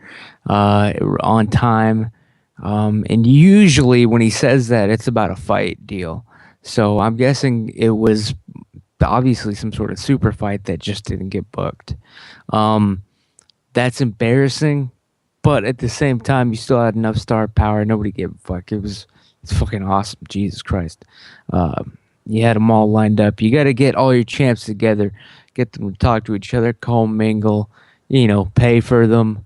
on time. And usually when he says that, it's about a fight deal. So I'm guessing it was obviously some sort of super fight that just didn't get booked. That's embarrassing, but at the same time, you still had enough star power. Nobody gave a fuck. It's fucking awesome. Jesus Christ. You had them all lined up. You got to get all your champs together, get them to talk to each other, commingle, pay for them,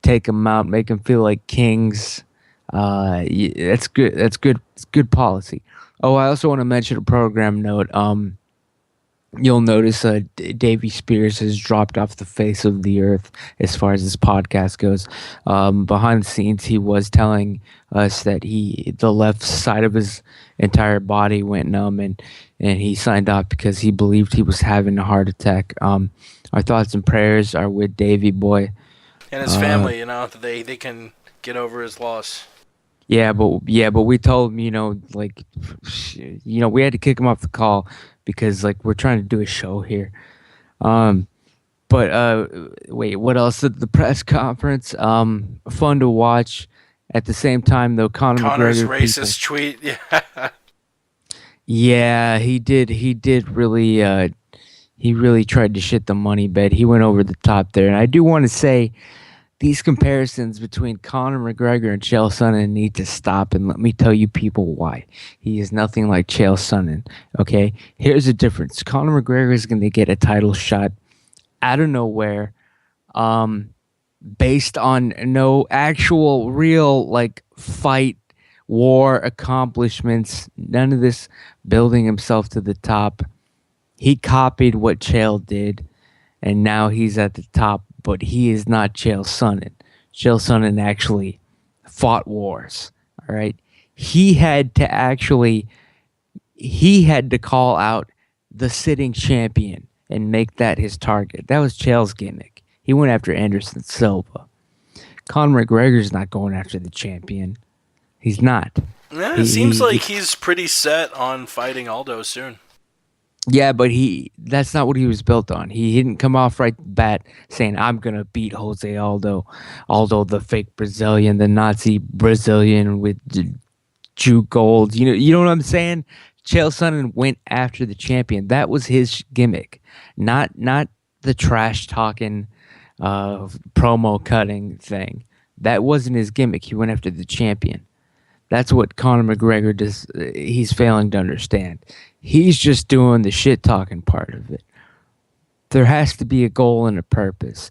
take them out, make them feel like kings. That's good. That's good. It's good policy. Oh, I also want to mention a program note. You'll notice Davey Spears has dropped off the face of the earth as far as this podcast goes. Behind the scenes, he was telling us that the left side of his entire body went numb, and he signed off because he believed he was having a heart attack. Our thoughts and prayers are with Davey boy and his family. They can get over his loss. Yeah, but we told him, we had to kick him off the call because we're trying to do a show here. But wait, what else? The press conference, fun to watch. At the same time, though, Connor's McGregor racist tweet, yeah. Yeah, he did. He did really. He really tried to shit the money bed. He went over the top there, and I do want to say, these comparisons between Conor McGregor and Chael Sonnen need to stop, and let me tell you people why. He is nothing like Chael Sonnen, okay? Here's the difference. Conor McGregor is going to get a title shot out of nowhere based on no actual real, fight, war, accomplishments, none of this building himself to the top. He copied what Chael did, and now he's at the top. But he is not Chael Sonnen. Chael Sonnen actually fought wars. All right. He had to call out the sitting champion and make that his target. That was Chael's gimmick. He went after Anderson Silva. Conor McGregor's not going after the champion. He's not. Yeah, it seems like he's pretty set on fighting Aldo soon. Yeah, but that's not what he was built on. He didn't come off right bat saying, I'm going to beat Jose Aldo. Aldo, the fake Brazilian, the Nazi Brazilian with Jew gold. You know what I'm saying? Chael Sonnen went after the champion. That was his gimmick. Not the trash talking, promo cutting thing. That wasn't his gimmick. He went after the champion. That's what Conor McGregor does. He's failing to understand. He's just doing the shit talking part of it. There has to be a goal and a purpose.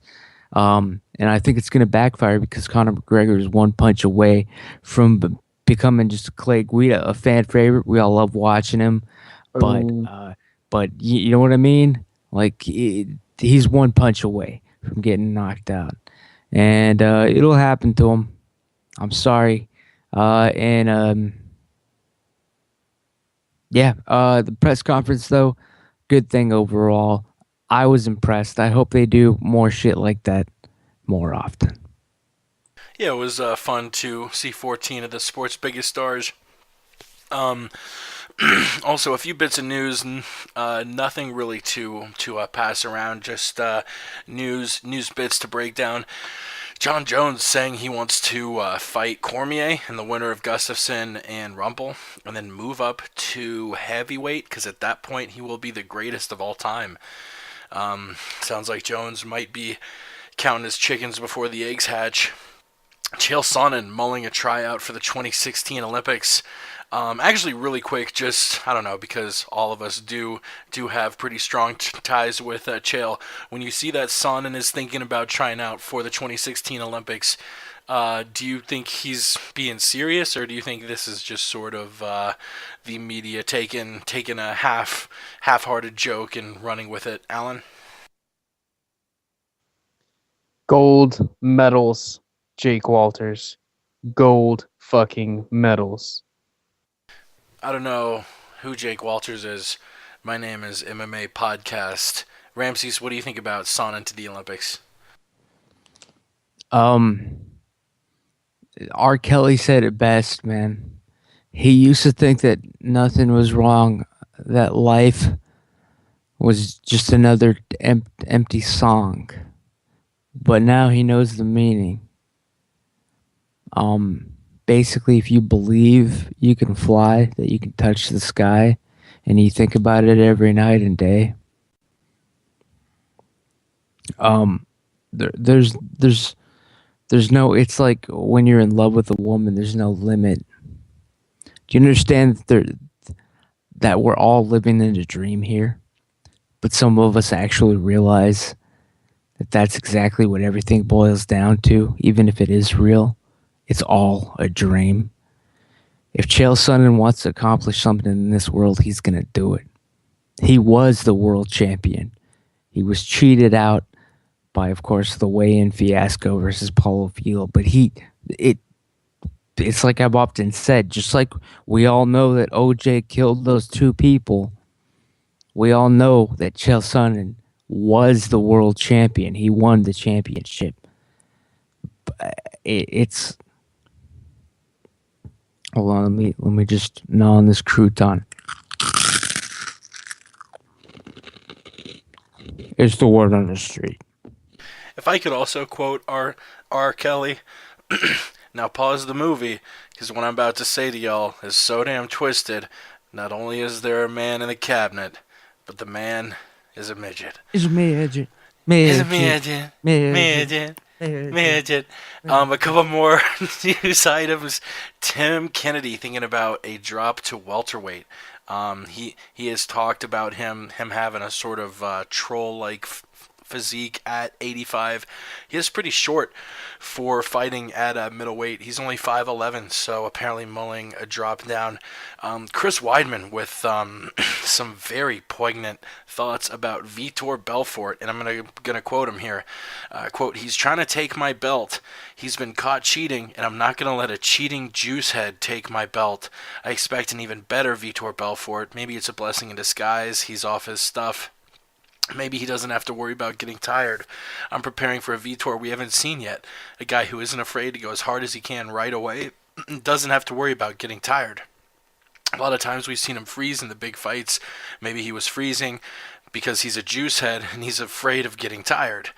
And I think it's going to backfire because Conor McGregor is one punch away from becoming just a Clay Guida, a fan favorite. We all love watching him. But you know what I mean? He's one punch away from getting knocked out. And it'll happen to him. I'm sorry. The press conference, though, good thing overall. I was impressed. I hope they do more shit like that more often. Yeah, it was fun to see 14 of the sport's biggest stars. Also, a few bits of news, nothing really to pass around, just news bits to break down. John Jones saying he wants to fight Cormier and the winner of Gustafsson and Rumpel, and then move up to heavyweight, because at that point he will be the greatest of all time. Sounds like Jones might be counting his chickens before the eggs hatch. Chael Sonnen mulling a tryout for the 2016 Olympics. Actually, really quick, just, I don't know, because all of us do have pretty strong ties with Chael. When you see that Sonnen is thinking about trying out for the 2016 Olympics, do you think he's being serious, or do you think this is just sort of the media taking a half-hearted joke and running with it? Alan? Gold medals, Jake Walters. Gold fucking medals. I don't know who Jake Walters is. My name is MMA Podcast. Ramses, what do you think about Sonnen to the Olympics? R. Kelly said it best, man. He used to think that nothing was wrong, that life was just another empty song. But now he knows the meaning. Basically, if you believe you can fly, that you can touch the sky, and you think about it every night and day, there's no. It's like when you're in love with a woman, there's no limit. Do you understand that we're all living in a dream here? But some of us actually realize that that's exactly what everything boils down to, even if it is real. It's all a dream. If Chael Sonnen wants to accomplish something in this world, he's going to do it. He was the world champion. He was cheated out by, of course, the weigh-in fiasco versus Paulo Filho. But it's like I've often said, just like we all know that OJ killed those two people, we all know that Chael Sonnen was the world champion. He won the championship. It's... Hold on, let me just gnaw on this crouton. It's the word on the street. If I could also quote R. Kelly, now pause the movie, because what I'm about to say to y'all is so damn twisted. Not only is there a man in the cabinet, but the man is a midget. It's a midget. It's a midget. Midget. A couple more news items. Tim Kennedy thinking about a drop to welterweight. He has talked about him having a sort of troll-like physique at 85. He is pretty short for fighting at middleweight. He's only 5'11", so apparently mulling a drop down. Chris Weidman with some very poignant thoughts about Vitor Belfort, and I'm gonna quote him here. Quote, "He's trying to take my belt. He's been caught cheating, and I'm not gonna let a cheating juicehead take my belt. I expect an even better Vitor Belfort. Maybe it's a blessing in disguise. He's off his stuff. Maybe he doesn't have to worry about getting tired. I'm preparing for a Vitor we haven't seen yet. A guy who isn't afraid to go as hard as he can right away. Doesn't have to worry about getting tired. A lot of times we've seen him freeze in the big fights. Maybe he was freezing because he's a juice head and he's afraid of getting tired.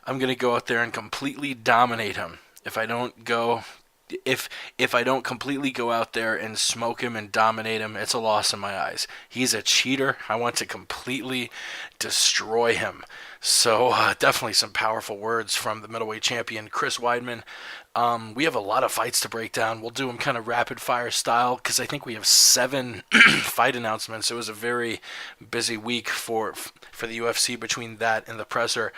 I'm going to go out there and completely dominate him. If I don't completely go out there and smoke him and dominate him, it's a loss in my eyes. He's a cheater. I want to completely destroy him." So definitely some powerful words from the middleweight champion, Chris Weidman. We have a lot of fights to break down. We'll do them kind of rapid fire style because I think we have 7 fight announcements. It was a very busy week for the UFC between that and the presser.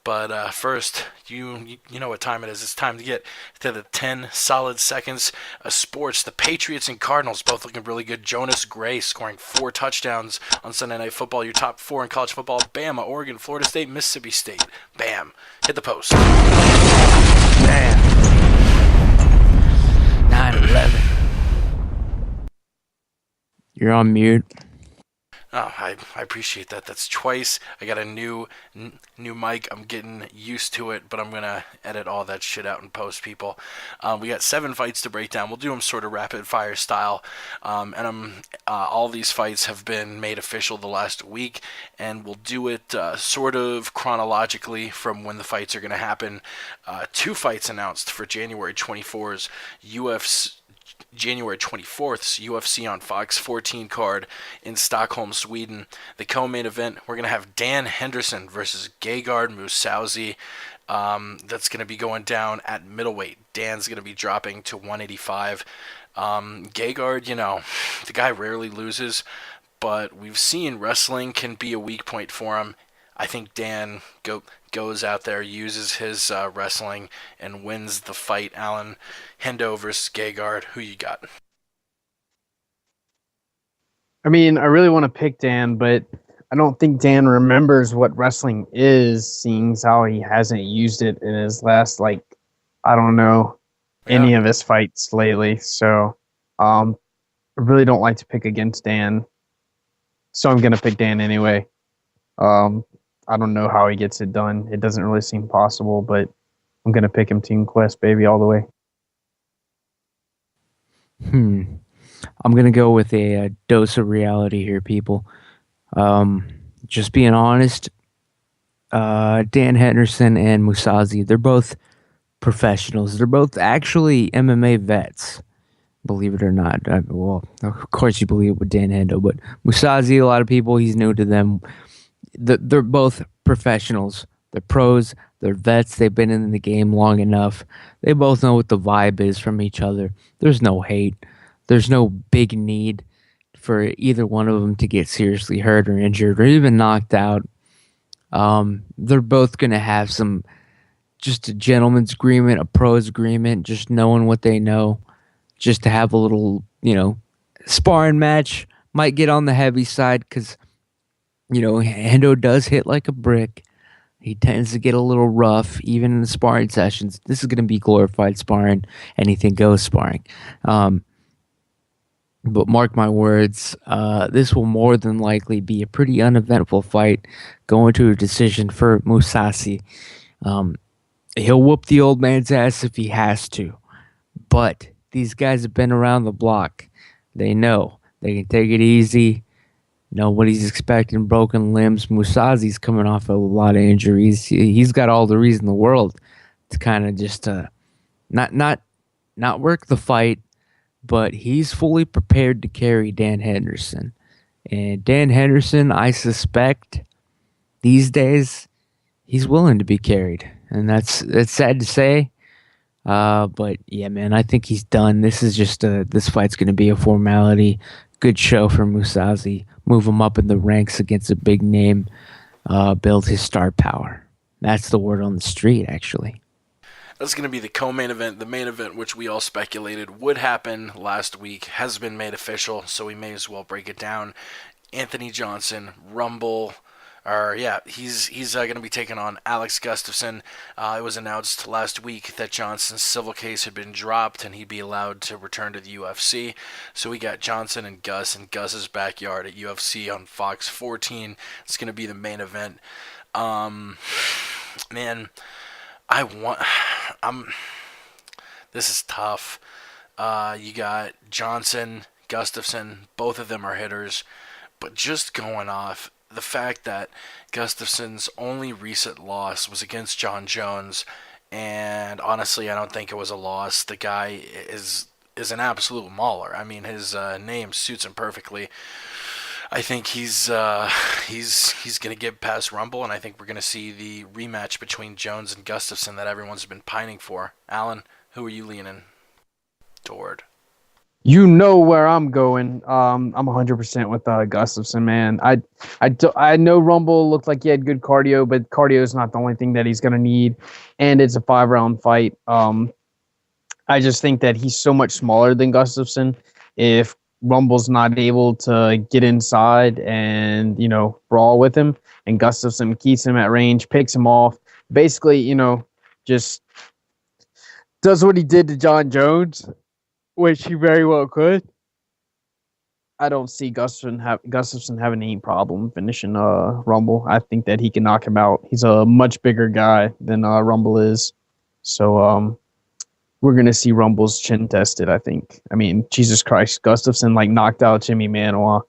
But first, you know what time it is. It's time to get to the 10 solid seconds of sports. The Patriots and Cardinals both looking really good. Jonas Gray scoring 4 touchdowns on Sunday Night Football. Your top 4 in college football: Bama, Oregon, Florida State, Mississippi State. Bam. Hit the post. Bam. 9/11. You're on mute. Oh, I appreciate that. That's twice. I got a new mic. I'm getting used to it, but I'm going to edit all that shit out in post, people. We got 7 fights to break down. We'll do them sort of rapid fire style. All these fights have been made official the last week, and we'll do it sort of chronologically from when the fights are going to happen. 2 fights announced for January 24's January 24th's UFC on Fox 14 card in Stockholm, Sweden. The co-main event, we're going to have Dan Henderson versus Gegard Mousasi. That's going to be going down at middleweight. Dan's going to be dropping to 185. Gegard, the guy rarely loses, but we've seen wrestling can be a weak point for him. I think Dan goes out there, uses his wrestling, and wins the fight. Alan, Hendo versus Gegard. Who you got? I mean, I really want to pick Dan, but I don't think Dan remembers what wrestling is, seeing how he hasn't used it in his last, any of his fights lately. So I really don't like to pick against Dan. So I'm going to pick Dan anyway. I don't know how he gets it done. It doesn't really seem possible, but I'm going to pick him Team Quest, baby, all the way. I'm gonna go with a dose of reality here, people. Just being honest, Dan Henderson and Musazi, they're both professionals. They're both actually MMA vets, believe it or not. Well, of course you believe it with Dan Hendo, but Musazi, a lot of people, he's new to them. They're both professionals. They're pros. They're vets. They've been in the game long enough. They both know what the vibe is from each other. There's no hate. There's no big need for either one of them to get seriously hurt or injured or even knocked out. They're both going to have just a gentleman's agreement, a pro's agreement, just knowing what they know, just to have a little, sparring match. Might get on the heavy side because, Hendo does hit like a brick. He tends to get a little rough, even in the sparring sessions. This is going to be glorified sparring, anything goes sparring. But mark my words, this will more than likely be a pretty uneventful fight, going to a decision for Musashi. He'll whoop the old man's ass if he has to. But these guys have been around the block. They know. They can take it easy. Nobody's expecting broken limbs. Musazi's coming off a lot of injuries. He's got all the reason in the world to kind of just not work the fight, but he's fully prepared to carry Dan Henderson. And Dan Henderson, I suspect, these days, he's willing to be carried. And that's sad to say. But yeah, man, I think he's done. This is just this fight's going to be a formality. Good show for Musashi. Move him up in the ranks against a big name. Build his star power. That's the word on the street, actually. That's going to be the co-main event. The main event, which we all speculated would happen last week, has been made official, so we may as well break it down. Anthony Johnson, Rumble, he's going to be taking on Alex Gustafsson. It was announced last week that Johnson's civil case had been dropped and he'd be allowed to return to the UFC. So we got Johnson and Gus in Gus's backyard at UFC on Fox 14. It's going to be the main event. This is tough. You got Johnson, Gustafsson, both of them are hitters, but just going off the fact that Gustafsson's only recent loss was against John Jones, and honestly, I don't think it was a loss. The guy is an absolute mauler. I mean, his name suits him perfectly. I think he's going to get past Rumble, and I think we're going to see the rematch between Jones and Gustafsson that everyone's been pining for. Alan, who are you leaning toward? You know where I'm going. I'm 100% with Gustafsson, man. I know Rumble looked like he had good cardio, but cardio is not the only thing that he's going to need, and it's a 5-round fight. I just think that he's so much smaller than Gustafsson. If Rumble's not able to get inside and, brawl with him, and Gustafsson keeps him at range, picks him off, basically, just does what he did to John Jones, which he very well could. I don't see Gustafsson having any problem finishing Rumble. I think that he can knock him out. He's a much bigger guy than Rumble is. So we're going to see Rumble's chin tested, I think. I mean, Jesus Christ, Gustafsson knocked out Jimmy Manuwa,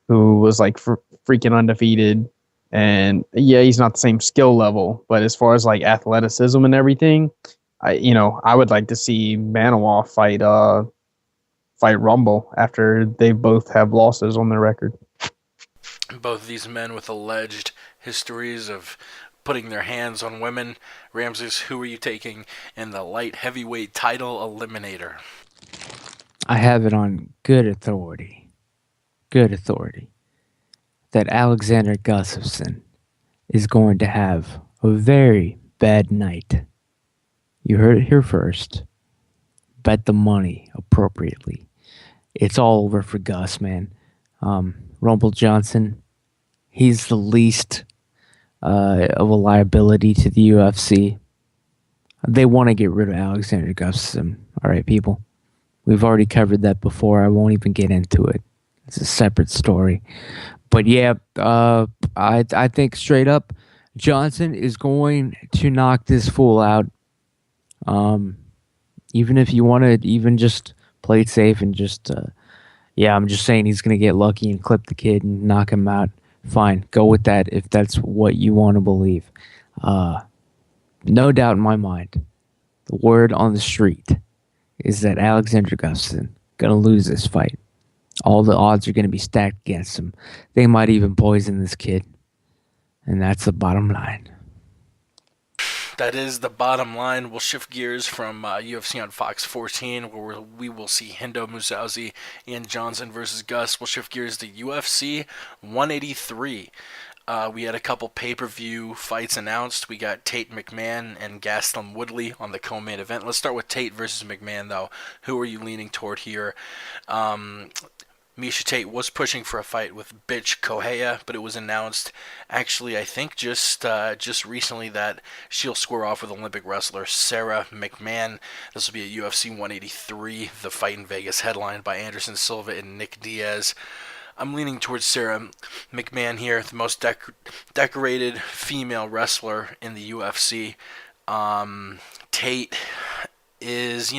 who was freaking undefeated. And yeah, he's not the same skill level, but as far as athleticism and everything, I would like to see Manuwa fight Rumble after they both have losses on their record. Both of these men with alleged histories of putting their hands on women. Ramses, who are you taking in the light heavyweight title eliminator? I have it on good authority, that Alexander Gustafsson is going to have a very bad night. You heard it here first. Bet the money appropriately. It's all over for Gus, man. Rumble Johnson, he's the least of a liability to the UFC. They want to get rid of Alexander Gustafsson. All right, people. We've already covered that before. I won't even get into it. It's a separate story. But yeah, I think straight up, Johnson is going to knock this fool out. Even if you want to even just play it safe and just Yeah, I'm just saying he's going to get lucky and clip the kid and knock him out. Fine, go with that if that's what you want to believe. No doubt in my mind, the word on the street is that Alexander Gustafsson going to lose this fight. All the odds are going to be stacked against him. They might even poison this kid. And that's the bottom line. That is the bottom line. We'll shift gears from UFC on Fox 14, where we will see Hendo Mousasi and Johnson versus Gus. We'll shift gears to UFC 183. We had a couple pay-per-view fights announced. We got Tate McMahon and Gaston Woodley on the co-main event. Let's start with Tate versus McMahon, though. Who are you leaning toward here? Miesha Tate was pushing for a fight with Bitch Kohea, but it was announced, actually, I think just recently, that she'll square off with Olympic wrestler Sarah McMahon. This will be at UFC 183, the fight in Vegas, headlined by Anderson Silva and Nick Diaz. I'm leaning towards Sarah McMahon here, the most decorated female wrestler in the UFC. Tate is,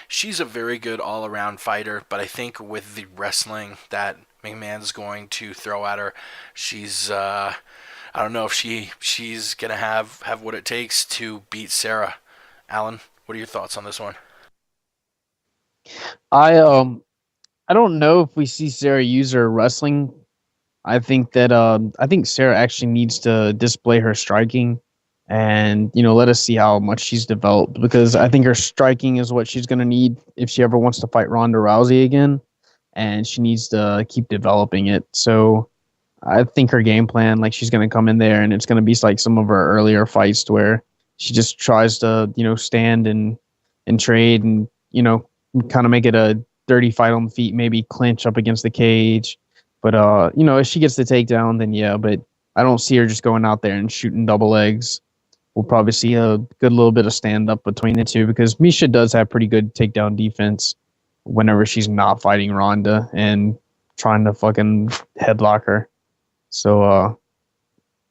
she's a very good all-around fighter, but I think with the wrestling that McMahon's going to throw at her, she's I don't know if she's gonna have what it takes to beat Sarah. Alan, what are your thoughts on this one? I don't know if we see Sarah use her wrestling. I think Sarah actually needs to display her striking and, let us see how much she's developed, because I think her striking is what she's going to need if she ever wants to fight Ronda Rousey again, and she needs to keep developing it. So I think her game plan, like, she's going to come in there and it's going to be like some of her earlier fights where she just tries to, stand and trade and, kind of make it a dirty fight on the feet, maybe clinch up against the cage. But, if she gets the takedown, then yeah, but I don't see her just going out there and shooting double legs. We'll probably see a good little bit of stand-up between the two, because Miesha does have pretty good takedown defense whenever she's not fighting Ronda and trying to fucking headlock her. So,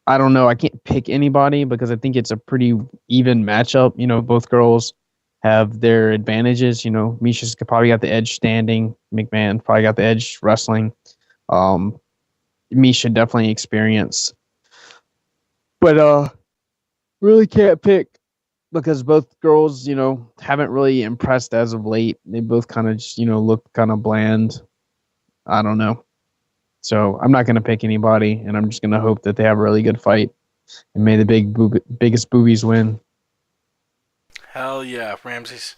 I don't know. I can't pick anybody because I think it's a pretty even matchup. Both girls have their advantages. Misha's probably got the edge standing. McMahon probably got the edge wrestling. Miesha definitely experience. But really can't pick because both girls, haven't really impressed as of late. They both kind of just, look kind of bland. I don't know. So I'm not going to pick anybody, and I'm just going to hope that they have a really good fight. And may the biggest boobies win. Hell yeah, Ramses.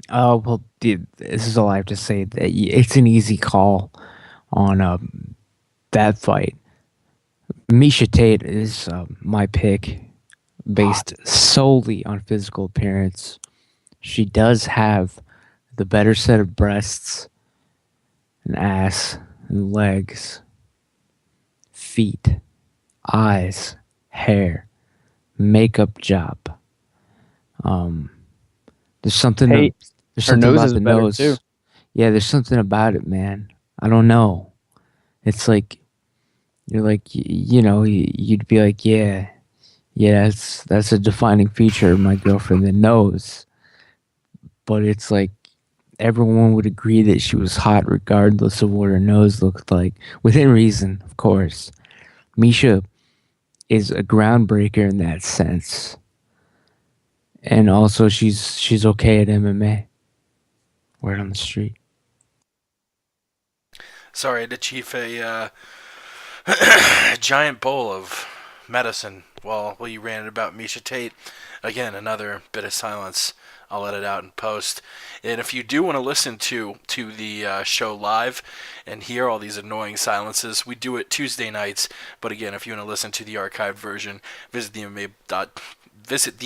Well, dude, this is all I have to say. That it's an easy call on that fight. Miesha Tate is my pick based solely on physical appearance. She does have the better set of breasts and ass and legs, feet, eyes, hair, makeup job. There's something. There's something nose about is the better nose. too. Yeah, there's something about it, man. I don't know. It's like you're like you'd be like, yeah, that's a defining feature of my girlfriend, the nose. But it's like everyone would agree that she was hot regardless of what her nose looked like, within reason, of course. Miesha is a groundbreaker in that sense. And also she's okay at MMA. Word on the street. Sorry to chief a giant bowl of medicine while you ranted about Miesha Tate. Again, another bit of silence. I'll edit out in post. And if you do want to listen to the show live and hear all these annoying silences, we do it Tuesday nights. But again, if you want to listen to the archived version, visit the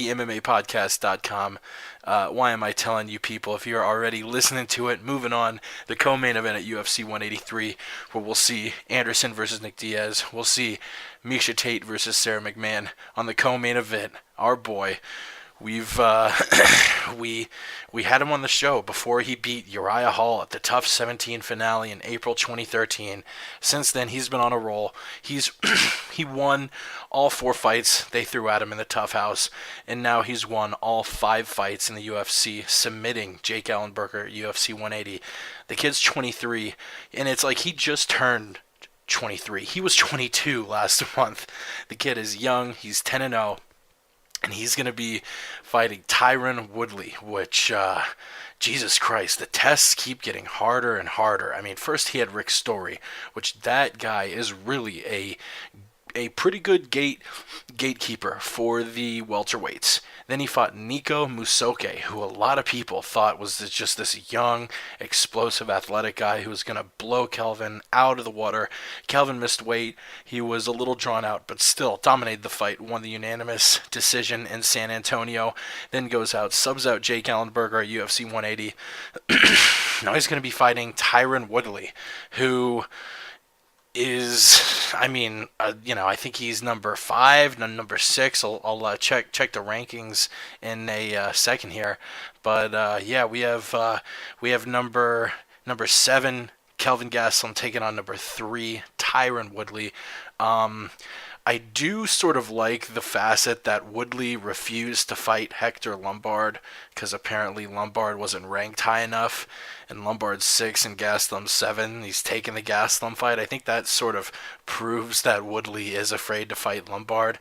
MMApodcast.com. Why am I telling you people? If you're already listening to it, moving on, the co-main event at UFC 183, where we'll see Anderson versus Nick Diaz. We'll see Miesha Tate versus Sarah McMahon on the co-main event. Our boy we've we had him on the show before he beat Uriah Hall at the Tough 17 finale in April 2013. Since then, he's been on a roll. He won all 4 fights they threw at him in the Tough House, and now he's won all 5 fights in the UFC, submitting Jake Ellenberger at UFC 180. The kid's 23, and it's like he just turned 23. He was 22 last month. The kid is young. He's 10-0. And he's going to be fighting Tyron Woodley, which, Jesus Christ, the tests keep getting harder and harder. I mean, first he had Rick Story, which that guy is really a pretty good gatekeeper for the welterweights. Then he fought Nico Musoke, who a lot of people thought was just this young, explosive, athletic guy who was going to blow Kelvin out of the water. Kelvin missed weight. He was a little drawn out, but still dominated the fight, won the unanimous decision in San Antonio. Then goes out, subs out Jake Ellenberger at UFC 180. Now he's going to be fighting Tyron Woodley, who is, I mean, I think he's number 5, number 6. I'll check the rankings in a second here, but yeah, we have number 7 Kelvin Gastelum taking on number 3 Tyron Woodley. I do sort of like the facet that Woodley refused to fight Hector Lombard because apparently Lombard wasn't ranked high enough, and Lombard's 6 and Gastelum's 7. He's taking the Gastelum fight. I think that sort of proves that Woodley is afraid to fight Lombard.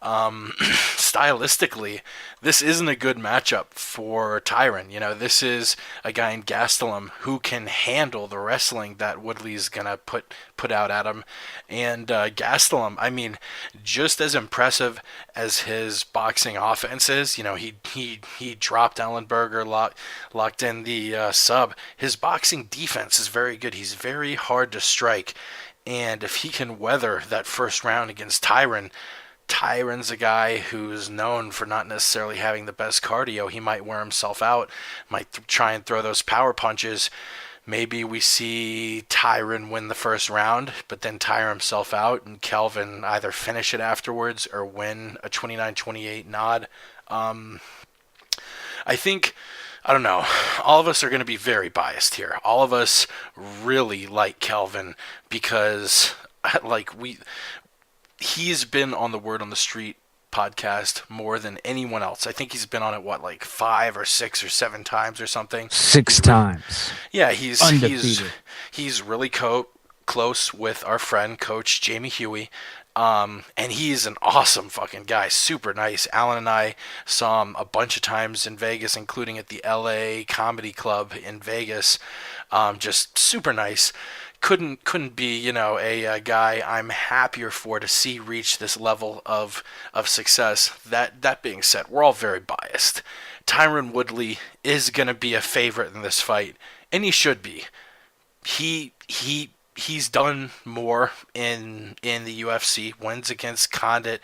Stylistically, this isn't a good matchup for Tyron. This is a guy in Gastelum who can handle the wrestling that Woodley's gonna put out at him. And Gastelum, I mean, just as impressive as his boxing offense is, he dropped Ellenberger, locked in the sub. His boxing defense is very good. He's very hard to strike, and if he can weather that first round against Tyron's a guy who's known for not necessarily having the best cardio. He might wear himself out, might try and throw those power punches. Maybe we see Tyron win the first round, but then tire himself out, and Kelvin either finish it afterwards or win a 29-28 nod. I think, I don't know, all of us are going to be very biased here. All of us really like Kelvin because, he's been on the Word on the Street podcast more than anyone else. I think he's been on it 5 or 6 or 7 times or something. 6 times. Yeah, Undefeated. he's really close with our friend Coach Jamie Huey. And he's an awesome fucking guy, super nice. Alan and I saw him a bunch of times in Vegas, including at the LA Comedy Club in Vegas. Just super nice. Couldn't be, a guy I'm happier for to see reach this level of success. That being said, we're all very biased. Tyron Woodley is gonna be a favorite in this fight, and he should be. He's done more in the UFC, wins against Condit,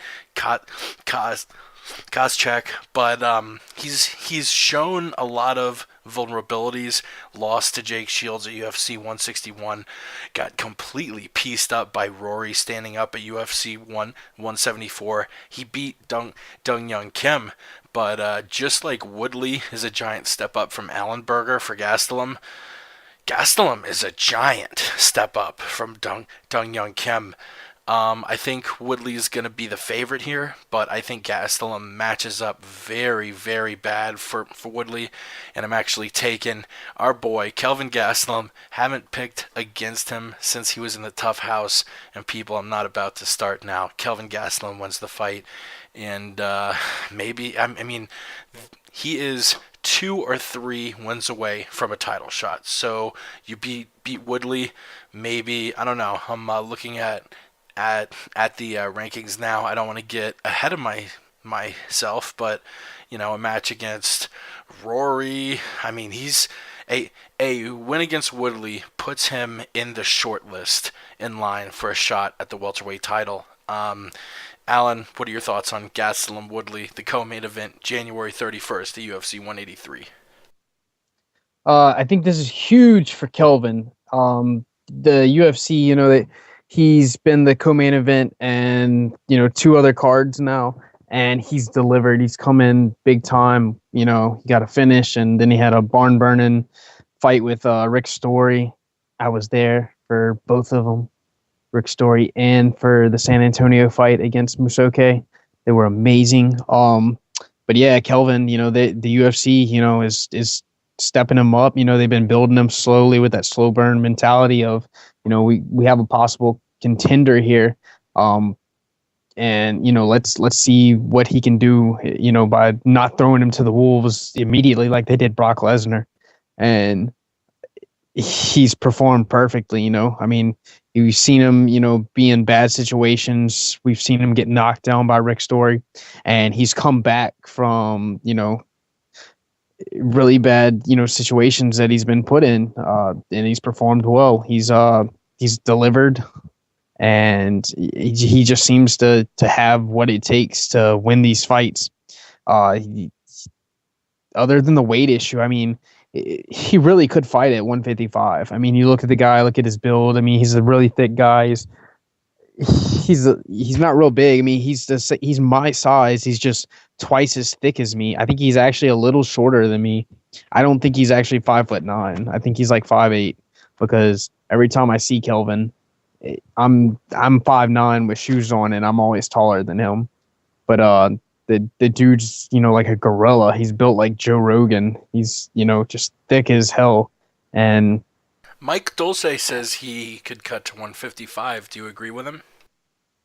Koscheck, but he's shown a lot of vulnerabilities. Lost to Jake Shields at UFC 161, got completely pieced up by Rory standing up at UFC 174. He beat Dong Young Kim, but just like Woodley is a giant step up from Ellenberger for Gastelum, Gastelum is a giant step up from Dong Young Kim. I think Woodley's going to be the favorite here, but I think Gastelum matches up very, very bad for Woodley, and I'm actually taking our boy Kelvin Gastelum. Haven't picked against him since he was in the Tough House, and people, I'm not about to start now. Kelvin Gastelum wins the fight, and maybe, I mean, he is 2 or 3 wins away from a title shot, so you beat Woodley, maybe, I don't know, I'm looking at the rankings now. I don't want to get ahead of myself, but a match against Rory. I mean, he's a win against Woodley puts him in the short list in line for a shot at the welterweight title. Alan, what are your thoughts on Gastelum Woodley, the co-main event, January 31st, the UFC 183? I think this is huge for Kelvin. The UFC, he's been the co-main event and 2 other cards now, and he's delivered. He's come in big time. You know, he got a finish, and then he had a barn burning fight with Rick Story. I was there for both of them, Rick Story and for the San Antonio fight against Musoke. They were amazing. But yeah, Kelvin, you know, the UFC, you know, is stepping him up. You know, they've been building him slowly with that slow burn mentality of, you know, we have a possible contender here. And you know, let's see what he can do, you know, by not throwing him to the wolves immediately like they did Brock Lesnar. And he's performed perfectly, you know. I mean, we've seen him, you know, be in bad situations. We've seen him get knocked down by Rick Story, and he's come back from, you know, really bad, you know, situations that he's been put in, and he's performed well. He's delivered, and he just seems to have what it takes to win these fights. Other than the weight issue, I mean, he really could fight at 155. I mean, you look at the guy, look at his build. I mean, he's a really thick guy. He's not real big. I mean, he's my size. He's just twice as thick as me. I think he's actually a little shorter than me. I don't think he's actually 5'9". I think he's like 5'8", because every time I see Kelvin, I'm 5'9" with shoes on, and I'm always taller than him. But the dude's, you know, like a gorilla. He's built like Joe Rogan. He's, you know, just thick as hell. And Mike Dulce says he could cut to 155. Do you agree with him?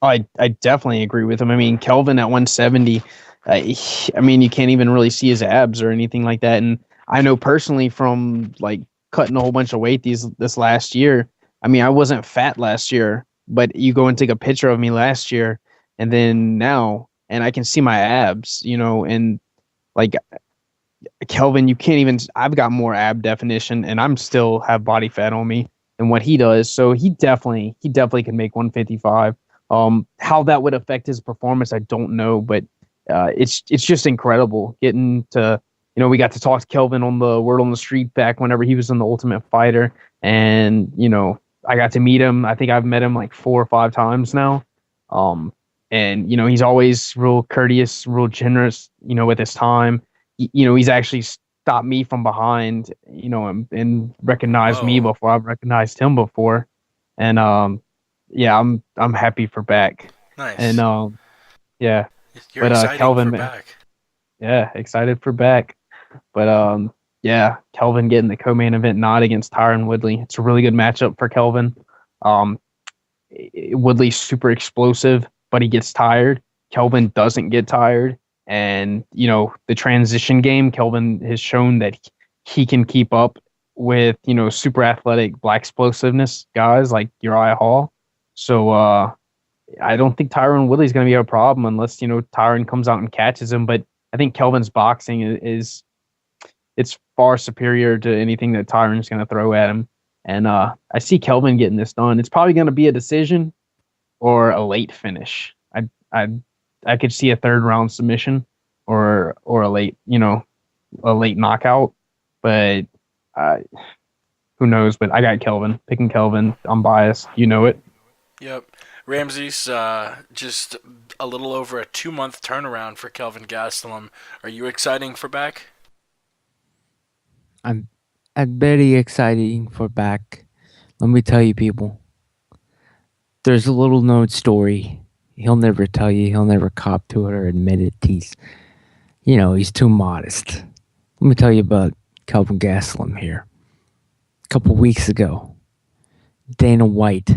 I definitely agree with him. I mean, Kelvin at 170, I mean, you can't even really see his abs or anything like that. And I know personally from like cutting a whole bunch of weight this last year. I mean, I wasn't fat last year, but you go and take a picture of me last year and then now, and I can see my abs, you know, and like Kelvin, you can't even, I've got more ab definition and I'm still have body fat on me than what he does. So he definitely can make 155. How that would affect his performance, I don't know, but it's just incredible getting to, you know, we got to talk to Kelvin on the Word on the Street back whenever he was in the Ultimate Fighter, and, you know, I got to meet him. I think I've met him like 4 or 5 times now. And, you know, he's always real courteous, real generous, you know, with his time. You know, he's actually stopped me from behind, you know, and recognized me before I've recognized him before. And, yeah, I'm happy for Back. Nice. And, yeah. You're excited Kelvin, for Back. Yeah, excited for Back. But, yeah, Kelvin getting the co-main event nod against Tyron Woodley. It's a really good matchup for Kelvin. Woodley's super explosive, but he gets tired. Kelvin doesn't get tired. And, you know, the transition game, Kelvin has shown that he can keep up with, you know, super athletic black explosiveness guys like Uriah Hall. So I don't think Tyron Woodley's going to be a problem unless, you know, Tyron comes out and catches him. But I think Kelvin's boxing it's far superior to anything that Tyron's going to throw at him. And I see Kelvin getting this done. It's probably going to be a decision or a late finish. I could see a 3rd round submission or a late, you know, a late knockout. But who knows? But I got Kelvin. Picking Kelvin. I'm biased. You know it. Yep. Ramsey's just a little over a 2-month turnaround for Kelvin Gastelum. Are you exciting for Back? I'm very exciting for Back. Let me tell you, people. There's a little known story. He'll never tell you. He'll never cop to it or admit it. He's too modest. Let me tell you about Kelvin Gastelum here. A couple weeks ago, Dana White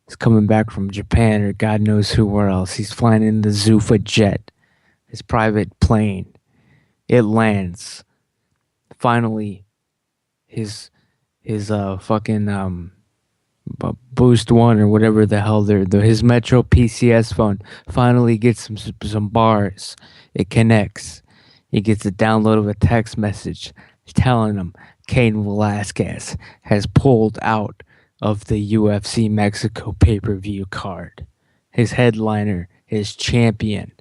is coming back from Japan or God knows who where else. He's flying in the Zuffa jet, his private plane. It lands. Finally, his fucking Boost One or whatever the hell his Metro PCS phone finally gets some bars. It connects. He gets a download of a text message telling him Cain Velasquez has pulled out of the UFC Mexico pay-per-view card. His headliner, his champion,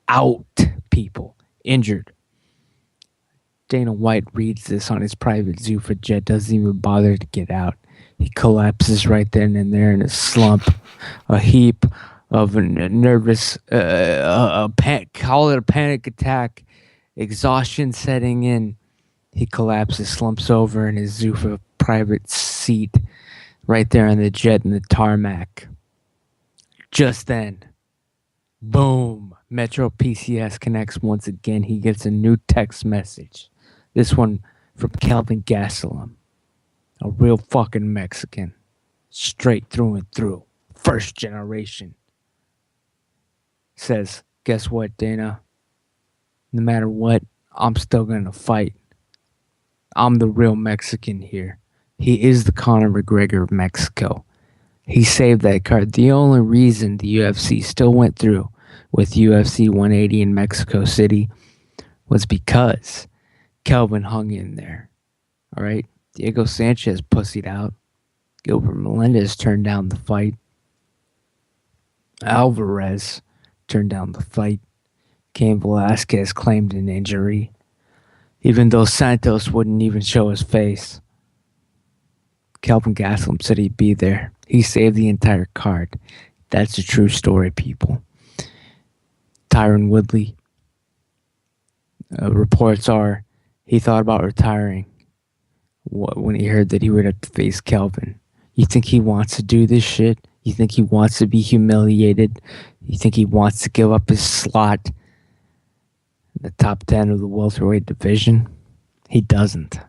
out, people, injured. Dana White reads this on his private Zuffa jet, doesn't even bother to get out. He collapses right then and there in a slump, a heap of a nervous, call it a panic attack, exhaustion setting in. He collapses, slumps over in his Zuffa private seat right there on the jet in the tarmac. Just then, boom, Metro PCS connects once again. He gets a new text message. This one from Kelvin Gastelum, a real fucking Mexican, straight through and through, first generation. Says, guess what, Dana? No matter what, I'm still going to fight. I'm the real Mexican here. He is the Conor McGregor of Mexico. He saved that card. The only reason the UFC still went through with UFC 180 in Mexico City was because Kelvin hung in there. All right? Diego Sanchez pussied out. Gilbert Melendez turned down the fight. Alvarez turned down the fight. Cain Velasquez claimed an injury, even though Santos wouldn't even show his face. Kelvin Gastelum said he'd be there. He saved the entire card. That's a true story, people. Tyron Woodley, reports are he thought about retiring when he heard that he would have to face Kelvin. You think he wants to do this shit? You think he wants to be humiliated? You think he wants to give up his slot in the top 10 of the welterweight division? He doesn't.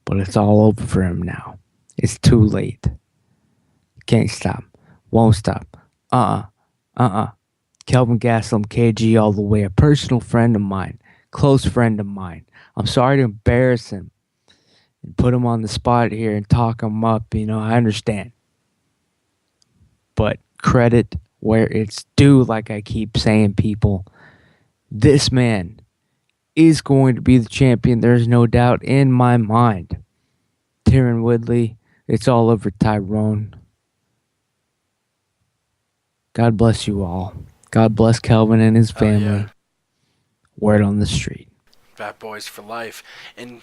But it's all over for him now. It's too late. Can't stop. Won't stop. Kelvin Gastelum, KG all the way. A personal friend of mine. Close friend of mine. I'm sorry to embarrass him and put him on the spot here and talk him up. You know, I understand. But credit where it's due, like I keep saying, people. This man is going to be the champion. There's no doubt in my mind. Tyron Woodley, it's all over Tyrone. God bless you all. God bless Kelvin and his family. Yeah. Word on the street. Fat Boys for life. And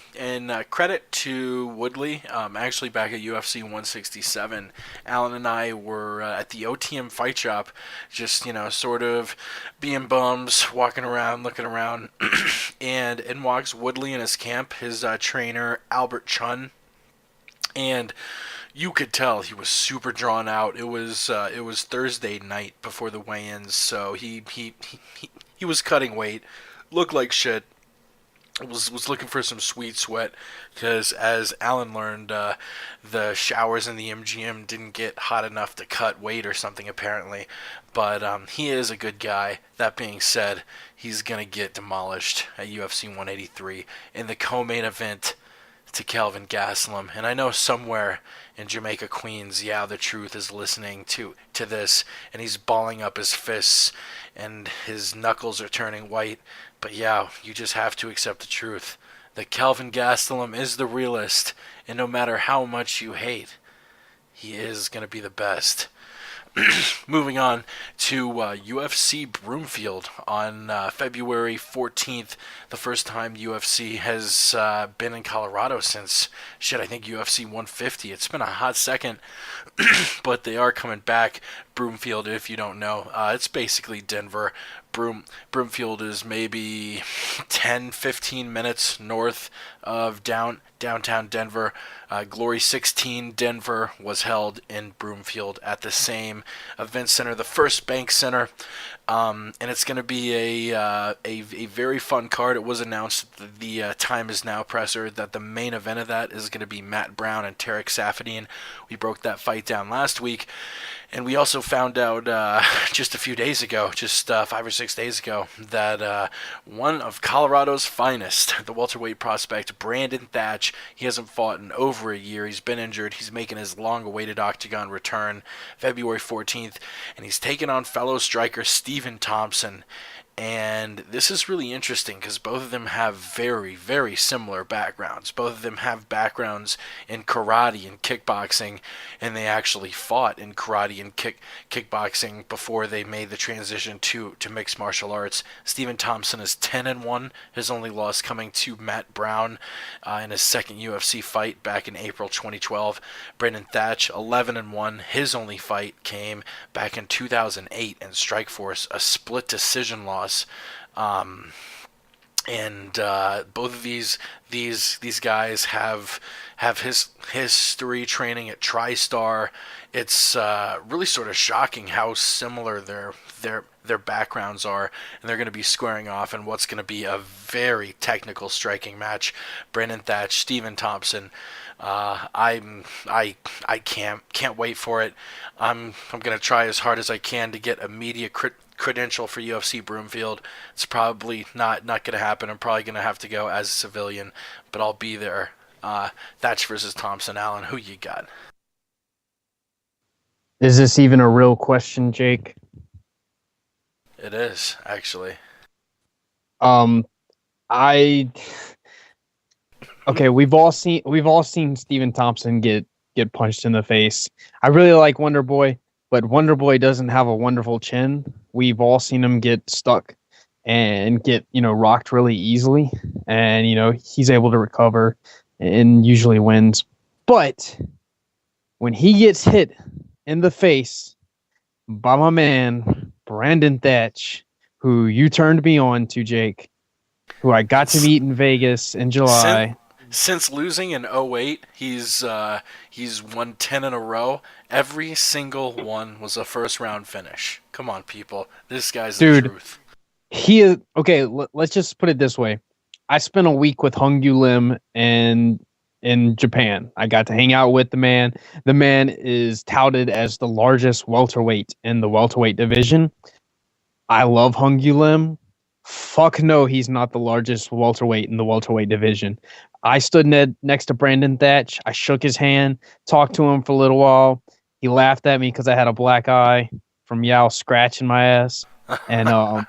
credit to Woodley. Actually, back at UFC 167, Alan and I were at the OTM Fight Shop, just, sort of being bums, walking around, looking around. And in walks Woodley in his camp, his trainer, Albert Chun. And you could tell he was super drawn out. It was Thursday night before the weigh-ins, so he was cutting weight, looked like shit. Was looking for some sweet sweat because, as Alan learned, the showers in the MGM didn't get hot enough to cut weight or something apparently. But he is a good guy. That being said, he's gonna get demolished at UFC 183 in the co-main event to Kelvin Gastelum. And I know somewhere in Jamaica, Queens, the truth is listening to this, and he's balling up his fists and his knuckles are turning white. But you just have to accept the truth that Kelvin Gastelum is the realest, and no matter how much you hate, he is going to be the best. Moving on to UFC Broomfield on February 14th, the first time UFC has been in Colorado since, I think UFC 150. It's been a hot second, but they are coming back. Broomfield, if you don't know, it's basically Denver. Broomfield is maybe 10-15 minutes north of downtown Denver. Glory 16 Denver was held in Broomfield at the same event center, the First Bank Center, and it's going to be a very fun card. It was announced at the Time Is Now presser that the main event of that is going to be Matt Brown and Tarek Safadine. We broke that fight down last week. And we also found out just a few days ago, 5 or 6 days ago, that one of Colorado's finest, the welterweight prospect, Brandon Thatch, he hasn't fought in over a year. He's been injured. He's making his long-awaited octagon return February 14th, and he's taking on fellow striker Stephen Thompson. And this is really interesting because both of them have very, very similar backgrounds. Both of them have backgrounds in karate and kickboxing, and they actually fought in karate and kickboxing before they made the transition to mixed martial arts. Stephen Thompson is 10-1, his only loss coming to Matt Brown in his second UFC fight back in April 2012. Brendan Thatch, 11-1, his only fight came back in 2008 in Strikeforce, a split decision loss. And both of these guys have his history training at TriStar. It's really sort of shocking how similar their backgrounds are, and they're going to be squaring off in what's going to be a very technical striking match. Brendan Thatch, Stephen Thompson. I can't wait for it. I'm going to try as hard as I can to get a media credential for UFC Broomfield. It's probably not going to happen. I'm probably going to have to go as a civilian, but I'll be there. Thatch versus Thompson. Alan, who you got? Is this even a real question, Jake? It is, actually. Okay, we've all seen Stephen Thompson get punched in the face. I really like Wonder Boy, but Wonder Boy doesn't have a wonderful chin. We've all seen him get stuck and get, rocked really easily, and he's able to recover and usually wins. But when he gets hit in the face by my man Brandon Thatch, who you turned me on to, Jake, who I got to meet in Vegas in July. Since losing in 2008, he's won 10 in a row. Every single one was a first round finish. Come on, people. This guy's the truth. He is okay. Let's just put it this way. I spent a week with Hung-Yu Lim in Japan. I got to hang out with the man. The man is touted as the largest welterweight in the welterweight division. I love Hung-Yu Lim. Fuck no, he's not the largest welterweight in the welterweight division. I stood next to Brandon Thatch. I shook his hand, talked to him for a little while. He laughed at me because I had a black eye from Yao scratching my ass. And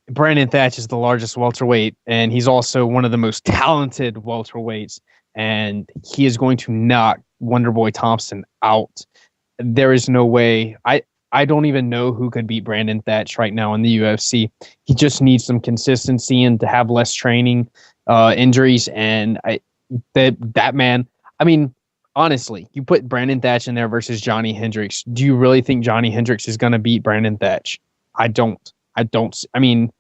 Brandon Thatch is the largest welterweight, and he's also one of the most talented welterweights. And he is going to knock Wonderboy Thompson out. There is no way. I don't even know who could beat Brandon Thatch right now in the UFC. He just needs some consistency and to have less training, injuries, and that man. I mean, honestly, you put Brandon Thatch in there versus Johnny Hendricks. Do you really think Johnny Hendricks is going to beat Brandon Thatch? I don't. I mean,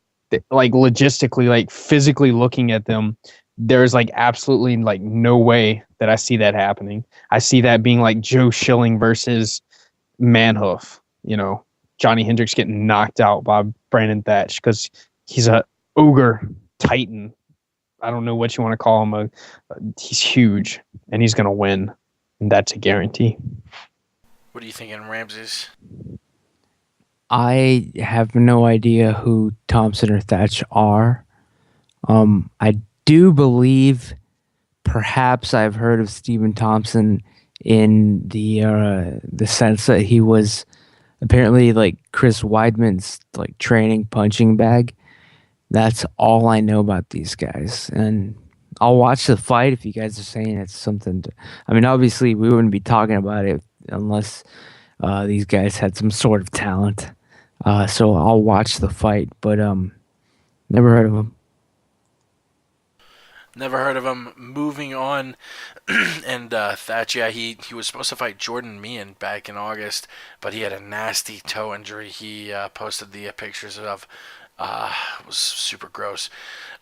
like logistically, like physically looking at them, there's like absolutely like no way that I see that happening. I see that being like Joe Schilling versus Manhoof. Johnny Hendricks getting knocked out by Brandon Thatch because he's a ogre titan. I don't know what you want to call him. He's huge, and he's going to win, and that's a guarantee. What are you thinking, Ramses? I have no idea who Thompson or Thatch are. I do believe perhaps I've heard of Stephen Thompson in the sense that he was apparently like Chris Weidman's like training punching bag. That's all I know about these guys, and I'll watch the fight if you guys are saying it's something. I mean, obviously we wouldn't be talking about it unless these guys had some sort of talent. So I'll watch the fight, but never heard of him. Never heard of him. Moving on, and Thatch, yeah, he was supposed to fight Jordan Meehan back in August, but he had a nasty toe injury. He posted the pictures of. It was super gross.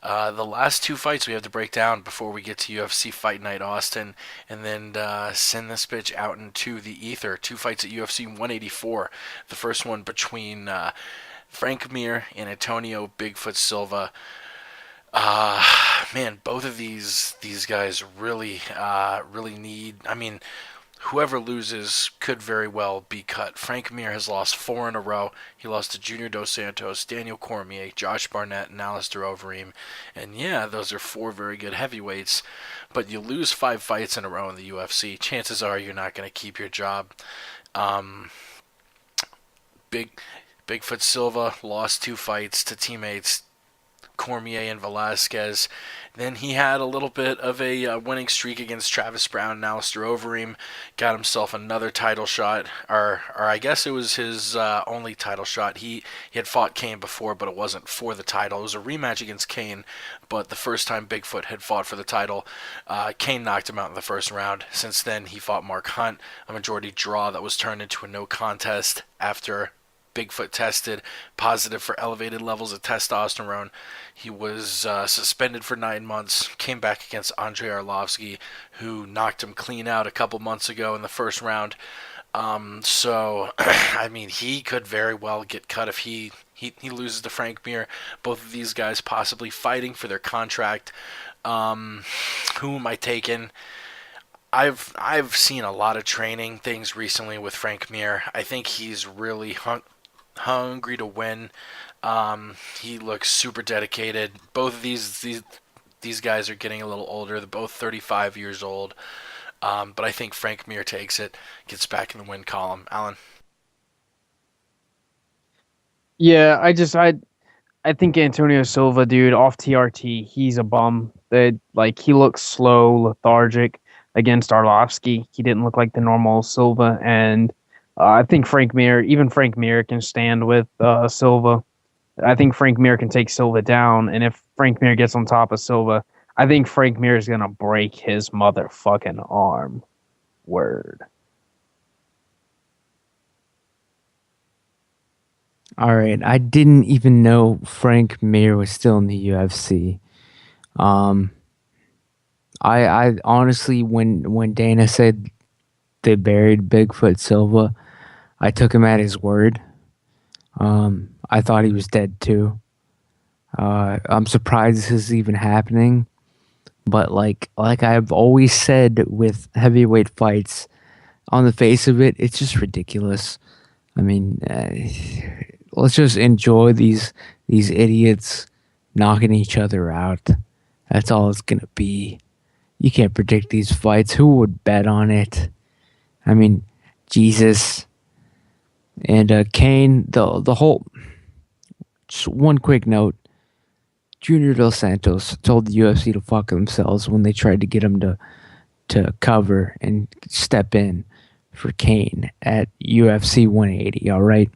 The last two fights we have to break down before we get to UFC Fight Night Austin, and then send this bitch out into the ether. Two fights at UFC 184. The first one between Frank Mir and Antonio Bigfoot Silva. Man, both of these guys really need. I mean, whoever loses could very well be cut. Frank Mir has lost 4 in a row. He lost to Junior Dos Santos, Daniel Cormier, Josh Barnett, and Alistair Overeem. And yeah, those are 4 very good heavyweights. But you lose 5 fights in a row in the UFC, chances are you're not going to keep your job. Big Bigfoot Silva lost 2 fights to teammates Cormier and Velasquez. Then he had a little bit of a winning streak against Travis Brown and Alistair Overeem. Got himself another title shot, or I guess it was his only title shot. He had fought Kane before, but it wasn't for the title. It was a rematch against Kane, but the first time Bigfoot had fought for the title, Kane knocked him out in the first round. Since then, he fought Mark Hunt, a majority draw that was turned into a no contest after Bigfoot tested positive for elevated levels of testosterone. He was suspended for 9 months, came back against Andrei Arlovsky, who knocked him clean out a couple months ago in the first round. So, I mean, he could very well get cut if he loses to Frank Mir. Both of these guys possibly fighting for their contract. Who am I taking? I've seen a lot of training things recently with Frank Mir. I think he's really hungry to win. He looks super dedicated. Both of these guys are getting a little older. They're both 35 years old. But I think Frank Mir takes it, gets back in the win column. Alan? Yeah, I think Antonio Silva, dude, off TRT, he's a bum. He looks slow, lethargic against Arlovsky. He didn't look like the normal Silva, and I think Frank Mir can stand with Silva. I think Frank Mir can take Silva down, and if Frank Mir gets on top of Silva, I think Frank Mir is going to break his motherfucking arm. Word. All right, I didn't even know Frank Mir was still in the UFC. I honestly, when Dana said they buried Bigfoot Silva, I took him at his word. I thought he was dead too. I'm surprised this is even happening. But like I've always said with heavyweight fights, on the face of it, it's just ridiculous. I mean, let's just enjoy these idiots knocking each other out. That's all it's gonna be. You can't predict these fights. Who would bet on it? I mean, Jesus. And Kane, the whole... Just one quick note. Junior Dos Santos told the UFC to fuck themselves when they tried to get him to cover and step in for Kane at UFC 180, all right?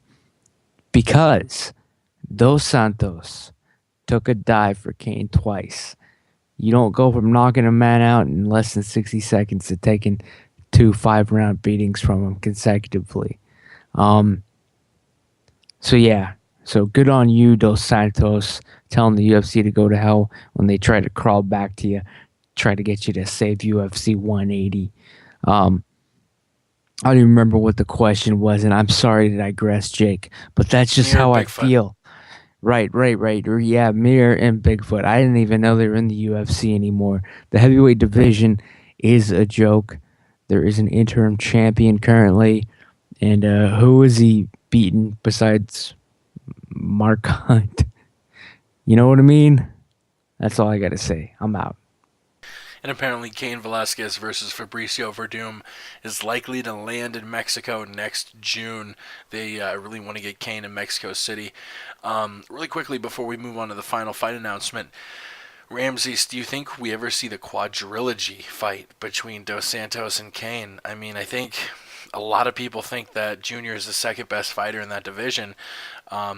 Because Dos Santos took a dive for Kane twice. You don't go from knocking a man out in less than 60 seconds to taking 2 5-round beatings from him consecutively. So yeah, so good on you, Dos Santos, telling the UFC to go to hell when they try to crawl back to you, try to get you to save UFC 180. I don't even remember what the question was, and I'm sorry to digress, Jake, but that's just how I feel. Right. Yeah, Mir and Bigfoot. I didn't even know they were in the UFC anymore. The heavyweight division is a joke. There is an interim champion currently, and who is he beaten besides Mark Hunt? You know what I mean? That's all I got to say. I'm out. And apparently Cain Velasquez versus Fabricio Verdum is likely to land in Mexico next June. They really want to get Cain in Mexico City. Really quickly before we move on to the final fight announcement, Ramses, do you think we ever see the quadrilogy fight between Dos Santos and Cain? I mean, I think a lot of people think that Junior is the second best fighter in that division. A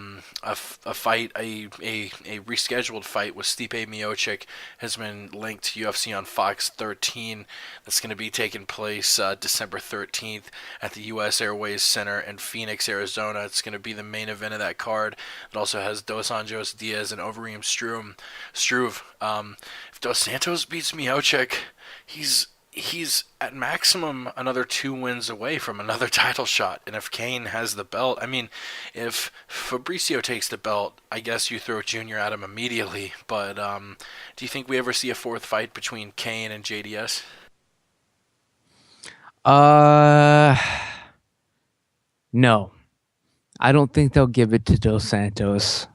rescheduled fight with Stipe Miocic has been linked to UFC on Fox 13. That's going to be taking place December 13th at the U.S. Airways Center in Phoenix, Arizona. It's going to be the main event of that card. It also has Dos Anjos Diaz and Overeem Struve. If Dos Santos beats Miocic, he's at maximum another 2 wins away from another title shot. And if Cain has the belt, I mean, if Fabricio takes the belt, I guess you throw Junior at him immediately. But do you think we ever see a fourth fight between Cain and JDS? No. I don't think they'll give it to Dos Santos.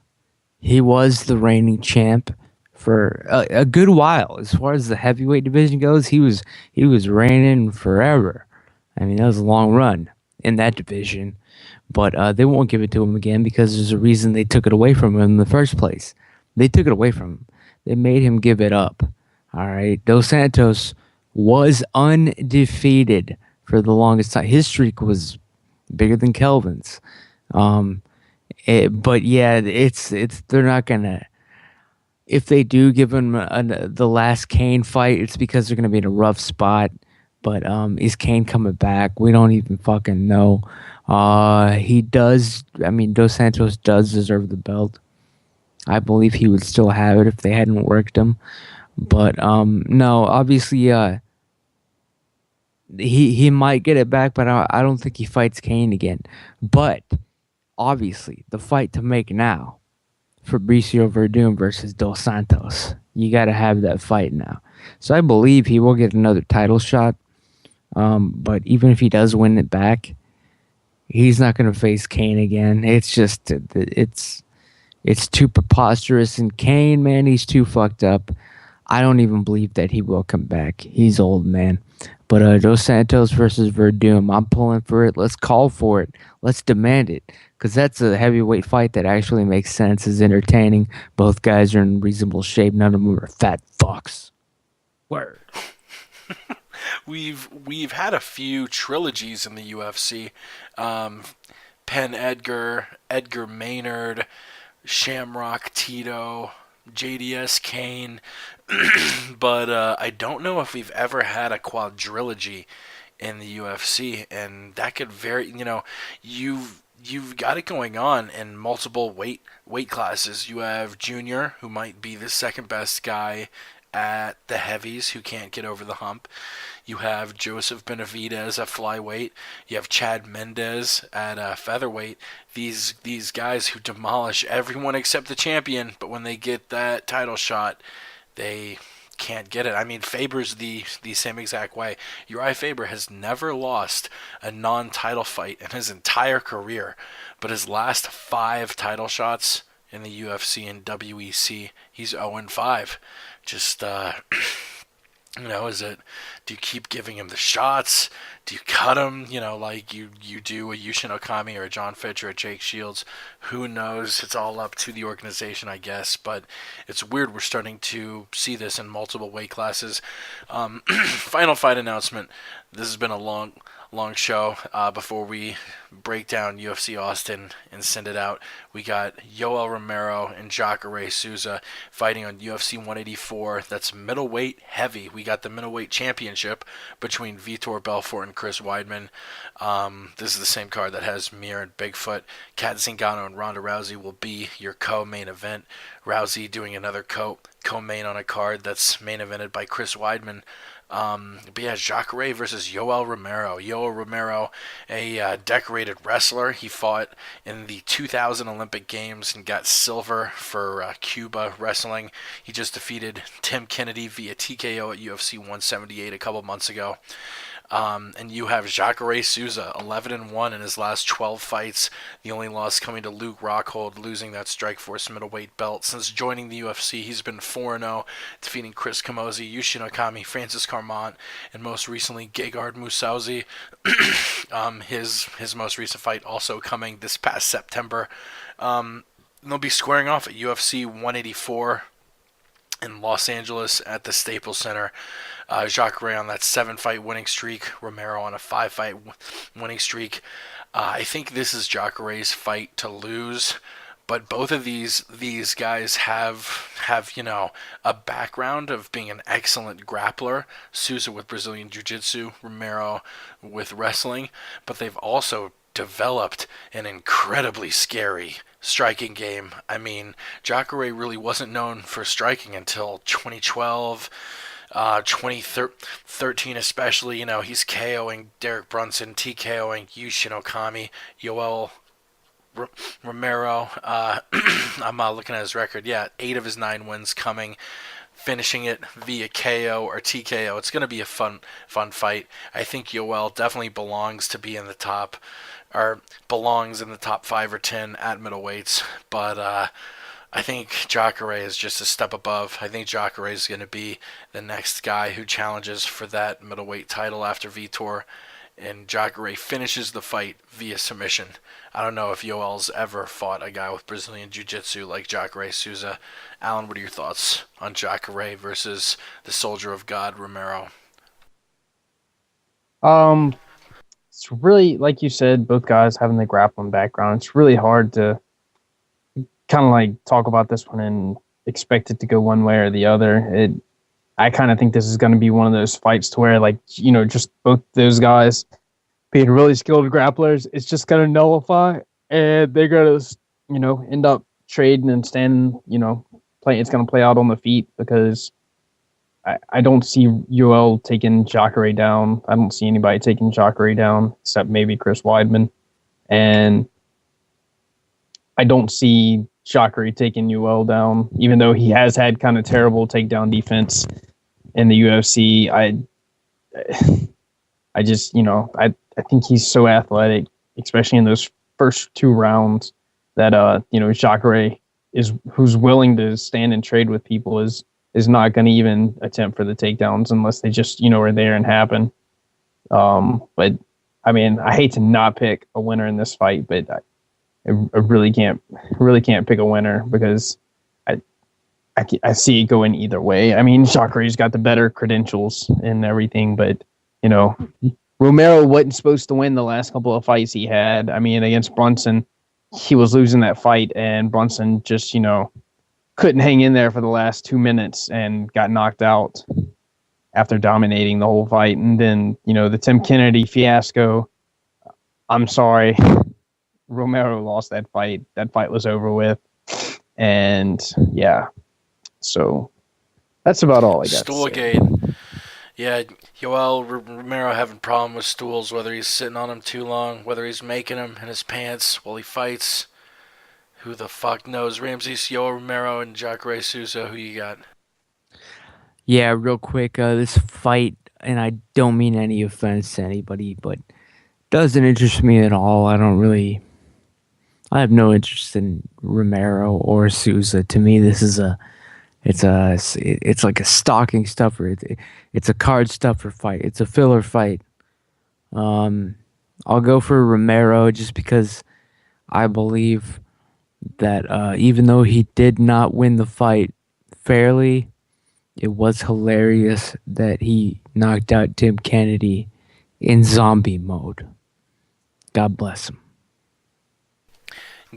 He was the reigning champ for a good while. As far as the heavyweight division goes, he was reigning forever. I mean, that was a long run in that division. but they won't give it to him again because there's a reason they took it away from him in the first place. They took it away from him. They made him give it up. All right. Dos Santos was undefeated for the longest time. His streak was bigger than Kelvin's. But yeah, it's they're not gonna. If they do give him the last Kane fight, it's because they're gonna be in a rough spot. But is Kane coming back? We don't even fucking know. He does. I mean, Dos Santos does deserve the belt. I believe he would still have it if they hadn't worked him. But no, obviously, he might get it back, but I don't think he fights Kane again. But obviously, the fight to make now, Fabricio Verdum versus Dos Santos. You got to have that fight now. So I believe he will get another title shot. But even if he does win it back, he's not going to face Kane again. It's just it's too preposterous. And Kane, man, he's too fucked up. I don't even believe that he will come back. He's old, man. But Dos Santos versus Verdum, I'm pulling for it. Let's call for it. Let's demand it. Because that's a heavyweight fight that actually makes sense, is entertaining. Both guys are in reasonable shape. None of them are fat fucks. Word. We've had a few trilogies in the UFC. Penn Edgar, Edgar Maynard, Shamrock Tito, JDS Kane, but I don't know if we've ever had a quadrilogy in the UFC, and that could you've got it going on in multiple weight classes. You have Junior, who might be the second best guy at the heavies, who can't get over the hump. You have Joseph Benavidez at flyweight. You have Chad Mendez at featherweight. These guys who demolish everyone except the champion, but when they get that title shot, they can't get it. I mean, Faber's the same exact way. Uriah Faber has never lost a non-title fight in his entire career, but his last 5 title shots in the UFC and WEC, he's 0-5. Just do you keep giving him the shots? Do you cut him, like you do a Yushin Okami or a John Fitch or a Jake Shields? Who knows? It's all up to the organization, I guess. But it's weird we're starting to see this in multiple weight classes. Final fight announcement. This has been a long show. Before we break down UFC Austin and send it out, we got Yoel Romero and Jacare Souza fighting on UFC 184. That's middleweight heavy. We got the middleweight championship between Vitor Belfort and Chris Weidman. This is the same card that has Mir and Bigfoot. Kat Zingano and Ronda Rousey will be your co-main event. Rousey doing another co-main on a card that's main evented by Chris Weidman. But yeah, Jacare versus Yoel Romero. Yoel Romero, a decorated wrestler. He fought in the 2000 Olympic Games and got silver for Cuba wrestling. He just defeated Tim Kennedy via TKO at UFC 178 a couple months ago. And you have Jacare Souza, 11-1 in his last 12 fights. The only loss coming to Luke Rockhold, losing that Strikeforce middleweight belt. Since joining the UFC, he's been 4-0, defeating Chris Camozzi, Yushin Okami, Francis Carmont, and most recently Gegard Mousasi. His most recent fight also coming this past September. They'll be squaring off at UFC 184 in Los Angeles at the Staples Center. Jacare on that 7-fight winning streak, Romero on a 5-fight winning streak. I think this is Jacare's fight to lose, but both of these guys have a background of being an excellent grappler. Souza with Brazilian Jiu-Jitsu, Romero with wrestling, but they've also developed an incredibly scary striking game. I mean, Jacare really wasn't known for striking until 2012. 2013 especially, he's KOing Derek Brunson, TKOing Yushin Okami, Yoel Romero. I'm looking at his record. Yeah, 8 of his 9 wins coming, finishing it via KO or TKO. It's going to be a fun fight. I think Yoel definitely belongs to be in the top, or belongs in the top 5 or 10 at middleweights, but I think Jacare is just a step above. I think Jacare is going to be the next guy who challenges for that middleweight title after Vitor. and Jacare finishes the fight via submission. I don't know if Yoel's ever fought a guy with Brazilian Jiu-Jitsu like Jacare Souza. Alan, what are your thoughts on Jacare versus the Soldier of God, Romero? It's really, like you said, both guys having the grappling background. It's really hard to kind of like talk about this one and expect it to go one way or the other. I kind of think this is going to be one of those fights to where, like, just both those guys being really skilled grapplers, it's just going to nullify, and they're going to, end up trading and standing, playing. It's going to play out on the feet because I don't see Yoel taking Jacare down. I don't see anybody taking Jacare down except maybe Chris Weidman. And I don't see Jacare taking Yoel down, even though he has had kind of terrible takedown defense in the UFC. I just, I think he's so athletic, especially in those first 2 rounds, that, Jacare who's willing to stand and trade with people is not going to even attempt for the takedowns unless they just, are there and happen. But I mean, I hate to not pick a winner in this fight, but I really can't pick a winner because I see it going either way. I mean, Jacare's got the better credentials and everything, but Romero wasn't supposed to win the last couple of fights he had. I mean, against Brunson, he was losing that fight, and Brunson just couldn't hang in there for the last 2 minutes and got knocked out after dominating the whole fight. And then the Tim Kennedy fiasco. I'm sorry. Romero lost that fight. That fight was over with. And yeah, so that's about all I got. Stoolgate. Yeah, Yoel Romero having problem with stools, whether he's sitting on them too long, whether he's making them in his pants while he fights. Who the fuck knows? Ramsey, Yoel Romero, and Jacare Souza, who you got? Yeah, real quick, this fight, and I don't mean any offense to anybody, but doesn't interest me at all. I have no interest in Romero or Souza. To me, this is it's like a stocking stuffer. It's a card stuffer fight. It's a filler fight. I'll go for Romero just because I believe that even though he did not win the fight fairly, it was hilarious that he knocked out Tim Kennedy in zombie mode. God bless him.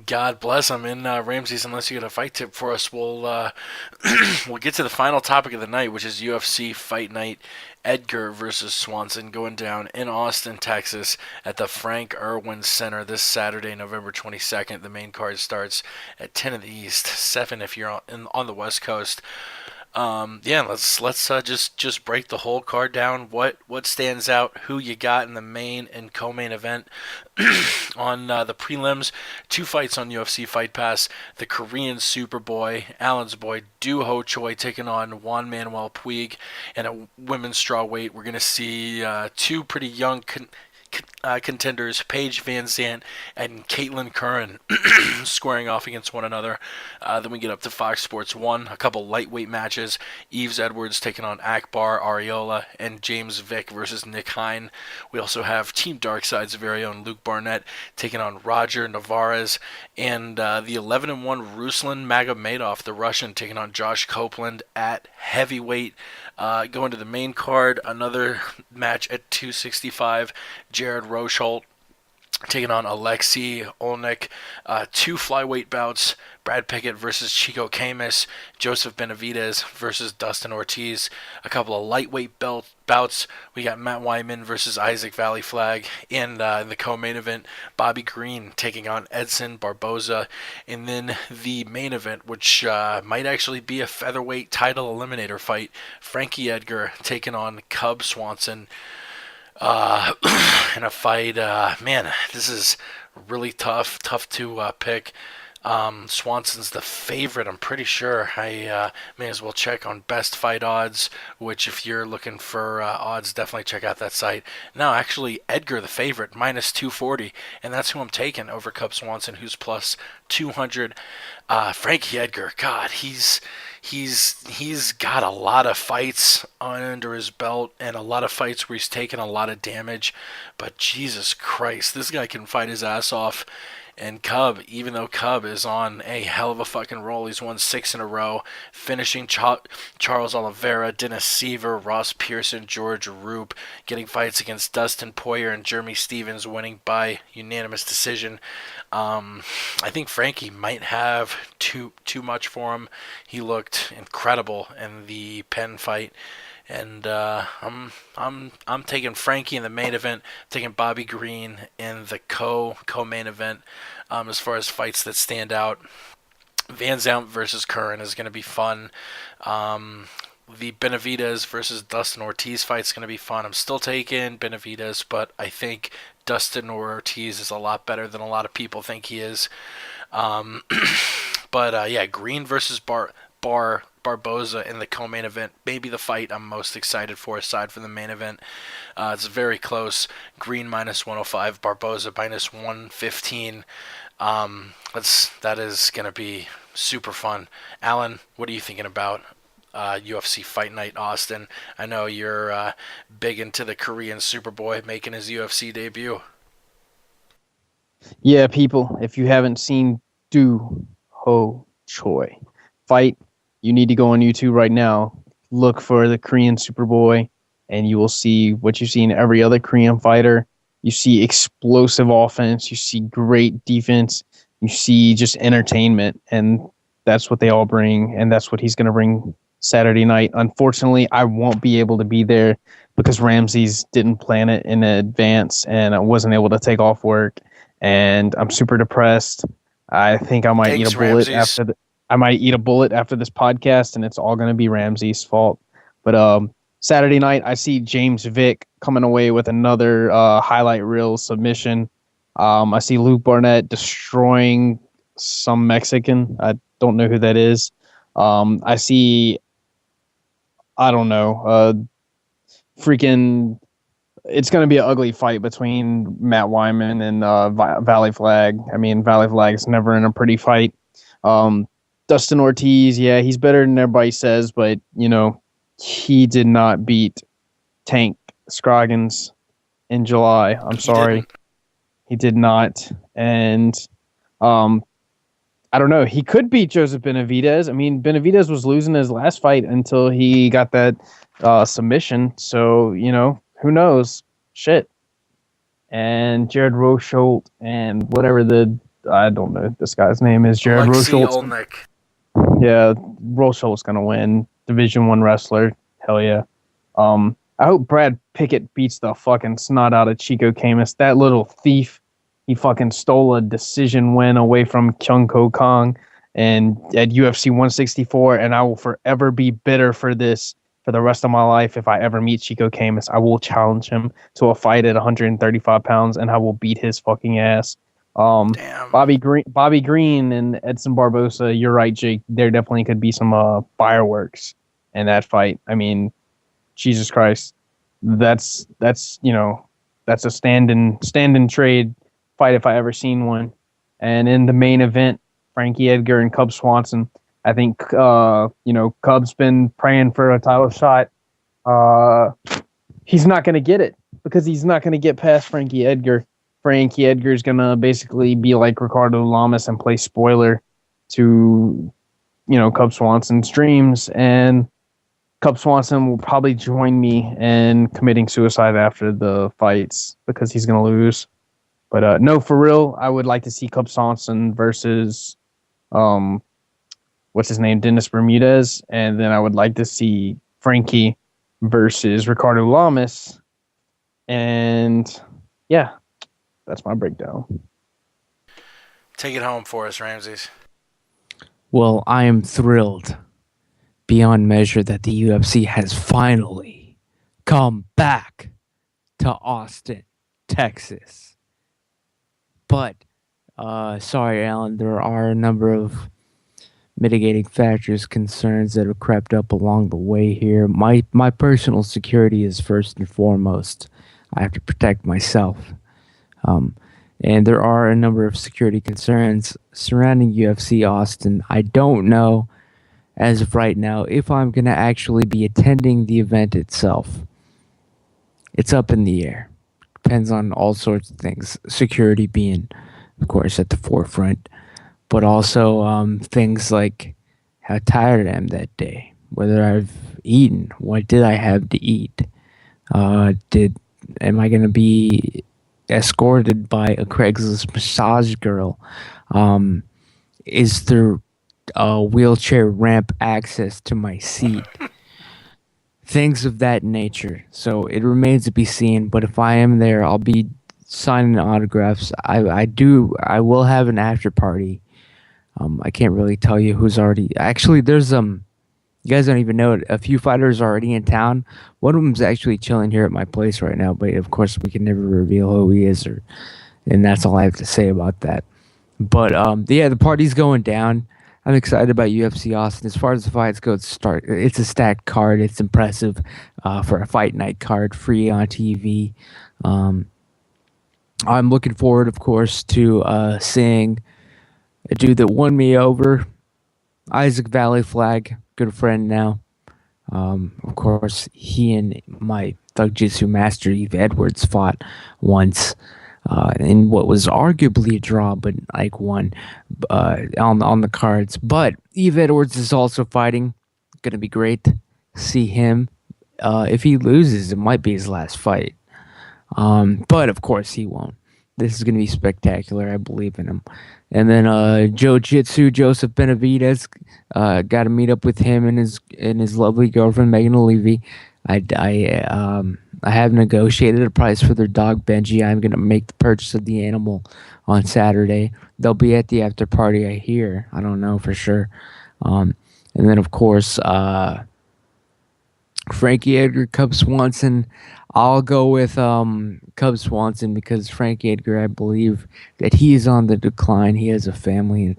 God bless him. And Ramses, unless you got a fight tip for us, we'll we'll get to the final topic of the night, which is UFC Fight Night. Edgar versus Swanson going down in Austin, Texas at the Frank Irwin Center this Saturday, November 22nd. The main card starts at 10 in the East, 7 if you're on the West Coast. Let's just break the whole card down. What stands out? Who you got in the main and co-main event? On the prelims, 2 fights on UFC Fight Pass. The Korean Superboy, Allen's boy, Do Ho Choi taking on Juan Manuel Puig, and a women's strawweight. We're gonna see 2 pretty young contenders, Paige Van Zandt and Caitlin Curran, squaring off against one another. Then we get up to Fox Sports 1, a couple lightweight matches. Yves Edwards taking on Akbar Ariola, and James Vick versus Nick Hine. We also have Team Darkside's very own Luke Barnett taking on Roger Navarez, and the 11-1 Ruslan Magomedov, the Russian, taking on Josh Copeland at heavyweight. Going to the main card, another match at 265. Jared Rocholt taking on Alexei Olnik. 2 flyweight bouts. Brad Pickett versus Chico Camus. Joseph Benavidez versus Dustin Ortiz. A couple of lightweight bouts. We got Matt Wyman versus Isaac Valley Flag. And in the co-main event, Bobby Green taking on Edson Barboza. And then the main event, which might actually be a featherweight title eliminator fight. Frankie Edgar taking on Cub Swanson. In a fight, man, this is really tough to pick. Swanson's the favorite, I'm pretty sure. I may as well check on Best Fight Odds, which if you're looking for odds, definitely check out that site. No, actually, Edgar the favorite, minus 240, and that's who I'm taking over Cub Swanson, who's plus 200. Frankie Edgar, God, he's he's got a lot of fights under his belt and a lot of fights where he's taken a lot of damage. But Jesus Christ, this guy can fight his ass off. And Cub, even though Cub is on a hell of a fucking roll, he's won 6 in a row, finishing Charles Oliveira, Dennis Seaver, Ross Pearson, George Roop, getting fights against Dustin Poirier and Jeremy Stevens, winning by unanimous decision. I think Frankie might have too much for him. He looked incredible in the Penn fight. And I'm taking Frankie in the main event, taking Bobby Green in the co-main event. As far as fights that stand out, Van Zandt versus Curran is going to be fun. The Benavidez versus Dustin Ortiz fight is going to be fun. I'm still taking Benavidez, but I think Dustin Ortiz is a lot better than a lot of people think he is. But yeah, Green versus Barboza in the co-main event, maybe the fight I'm most excited for aside from the main event. It's very close. Green -105, Barboza -115. That is going to be super fun. Alan, what are you thinking about UFC Fight Night Austin? I know you're big into the Korean Superboy making his UFC debut. Yeah, people, if you haven't seen Do Ho Choi fight, you need to go on YouTube right now, look for the Korean Superboy, and you will see what you see in every other Korean fighter. You see explosive offense, you see great defense, you see just entertainment, and that's what they all bring, and that's what he's going to bring Saturday night. Unfortunately, I won't be able to be there because Ramses didn't plan it in advance, and I wasn't able to take off work, and I'm super depressed. I think I might eat a bullet after this podcast, and it's all going to be Ramsey's fault. But Saturday night, I see James Vick coming away with another highlight reel submission. I see Luke Barnett destroying some Mexican. I don't know who that is. I see, I don't know, it's going to be an ugly fight between Matt Wyman and Valley Flag. I mean, Valley Flag is never in a pretty fight. Dustin Ortiz, yeah, he's better than everybody says, but, you know, he did not beat Tank Scroggins in July. I'm sorry. He did not. And I don't know. He could beat Joseph Benavidez. I mean, Benavidez was losing his last fight until he got that submission. So, you know, who knows? Shit. And Jared Rosholt and whatever I don't know this guy's name is. Jared Rosholt. Yeah, Rosholt's gonna win. Division I wrestler. Hell yeah. I hope Brad Pickett beats the fucking snot out of Chico Camus. That little thief. He fucking stole a decision win away from Kyung Ko Kong and at UFC 164, and I will forever be bitter for this for the rest of my life. If I ever meet Chico Camus, I will challenge him to a fight at 135 pounds, and I will beat his fucking ass. Bobby Green and Edson Barbosa, you're right, Jake. There definitely could be some fireworks in that fight. I mean, Jesus Christ, that's you know, that's a stand and trade fight if I ever seen one. And in the main event, Frankie Edgar and Cub Swanson. I think you know, Cub's been praying for a title shot. He's not going to get it because he's not going to get past Frankie Edgar. Frankie Edgar is going to basically be like Ricardo Lamas and play spoiler to, you know, Cub Swanson's dreams. And Cub Swanson will probably join me in committing suicide after the fights because he's going to lose. But no, for real, I would like to see Cub Swanson versus, what's his name, Dennis Bermudez. And then I would like to see Frankie versus Ricardo Lamas. And yeah. That's my breakdown. Take it home for us, Ramses. Well, I am thrilled beyond measure that the UFC has finally come back to Austin, Texas. But, sorry, Alan, there are a number of mitigating factors, concerns that have crept up along the way here. My personal security is first and foremost. I have to protect myself. And there are a number of security concerns surrounding UFC Austin. I don't know as of right now if I'm going to actually be attending the event itself. It's up in the air. Depends on all sorts of things. Security being, of course, at the forefront, but also things like how tired I am that day, whether I've eaten, what did I have to eat, am I going to be escorted by a Craigslist massage girl, is there wheelchair ramp access to my seat, things of that nature. So it remains to be seen, but if I am there, I'll be signing autographs. I will have an after party. I can't really tell you who's already. Actually, there's you guys don't even know it. A few fighters are already in town. One of them's actually chilling here at my place right now, but of course we can never reveal who he is, and that's all I have to say about that. But yeah, the party's going down. I'm excited about UFC Austin. As far as the fights go, it's a stacked card. It's impressive for a fight night card, free on TV. I'm looking forward, of course, to seeing a dude that won me over, Isaac Valley Flag, good friend now. Of course, he and my Thug Jitsu master, Eve Edwards, fought once in what was arguably a draw, but like one on the cards. But Eve Edwards is also fighting. Going to be great to see him. If he loses, it might be his last fight. But of course he won't. This is going to be spectacular. I believe in him. And then Jiu-Jitsu, Joseph Benavidez, got to meet up with him and his lovely girlfriend Megan O'Leary. I have negotiated a price for their dog Benji. I'm going to make the purchase of the animal on Saturday. They'll be at the after party, I hear. I don't know for sure. And then, of course, Frankie Edgar, Cub Swanson. I'll go with Cub Swanson because Frankie Edgar, I believe that he is on the decline. He has a family and